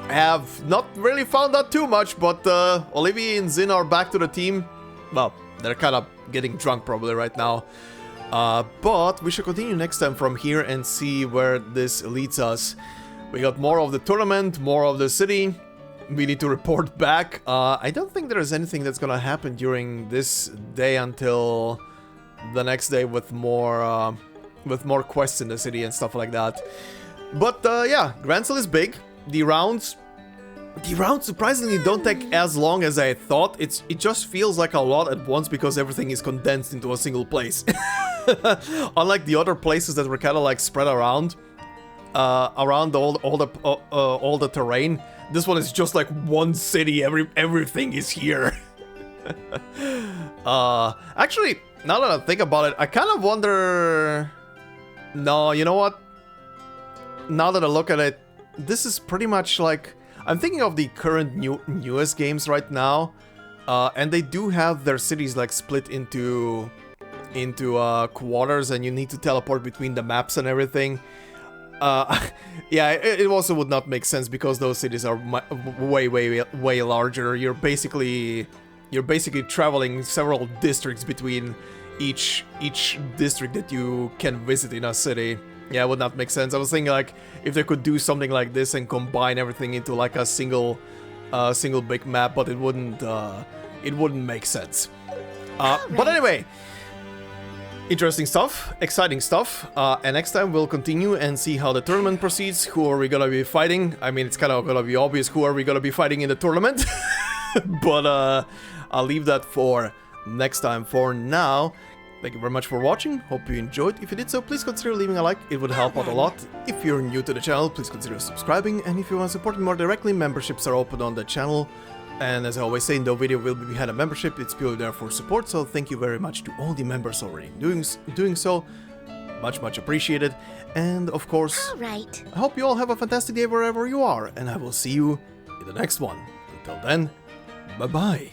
have not really found out too much, but Olivier and Zin are back to the team. Well, they're kind of getting drunk probably right now. But we should continue next time from here and see where this leads us. We got more of the tournament, more of the city. We need to report back. I don't think there is anything that's gonna happen during this day until the next day with more quests in the city and stuff like that. But yeah, Grancel is big. The rounds surprisingly don't take as long as I thought. It just feels like a lot at once because everything is condensed into a single place. Unlike the other places that were kind of like spread around all the terrain, this one is just like one city. Everything is here. Actually, now that I think about it, I kind of wonder. No, you know what? Now that I look at it, this is pretty much like. I'm thinking of the current newest games right now, and they do have their cities like split into quarters, and you need to teleport between the maps and everything. Yeah, it also would not make sense because those cities are way larger. You're basically traveling several districts between each district that you can visit in a city. Yeah, it would not make sense. I was thinking like if they could do something like this and combine everything into like a single big map, but it wouldn't make sense. But anyway, interesting stuff, exciting stuff. And next time we'll continue and see how the tournament proceeds. Who are we gonna be fighting? I mean, it's kind of gonna be obvious who are we gonna be fighting in the tournament. But I'll leave that for next time. For now, thank you very much for watching, hope you enjoyed. If you did so, please consider leaving a like, it would help out a lot. If you're new to the channel, please consider subscribing, and if you want to support me more directly, memberships are open on the channel. And as I always say, no video will be behind a membership, it's purely there for support, so thank you very much to all the members already doing so. much appreciated. And of course, All right. I hope you all have a fantastic day wherever you are, and I will see you in the next one. Until then, bye-bye.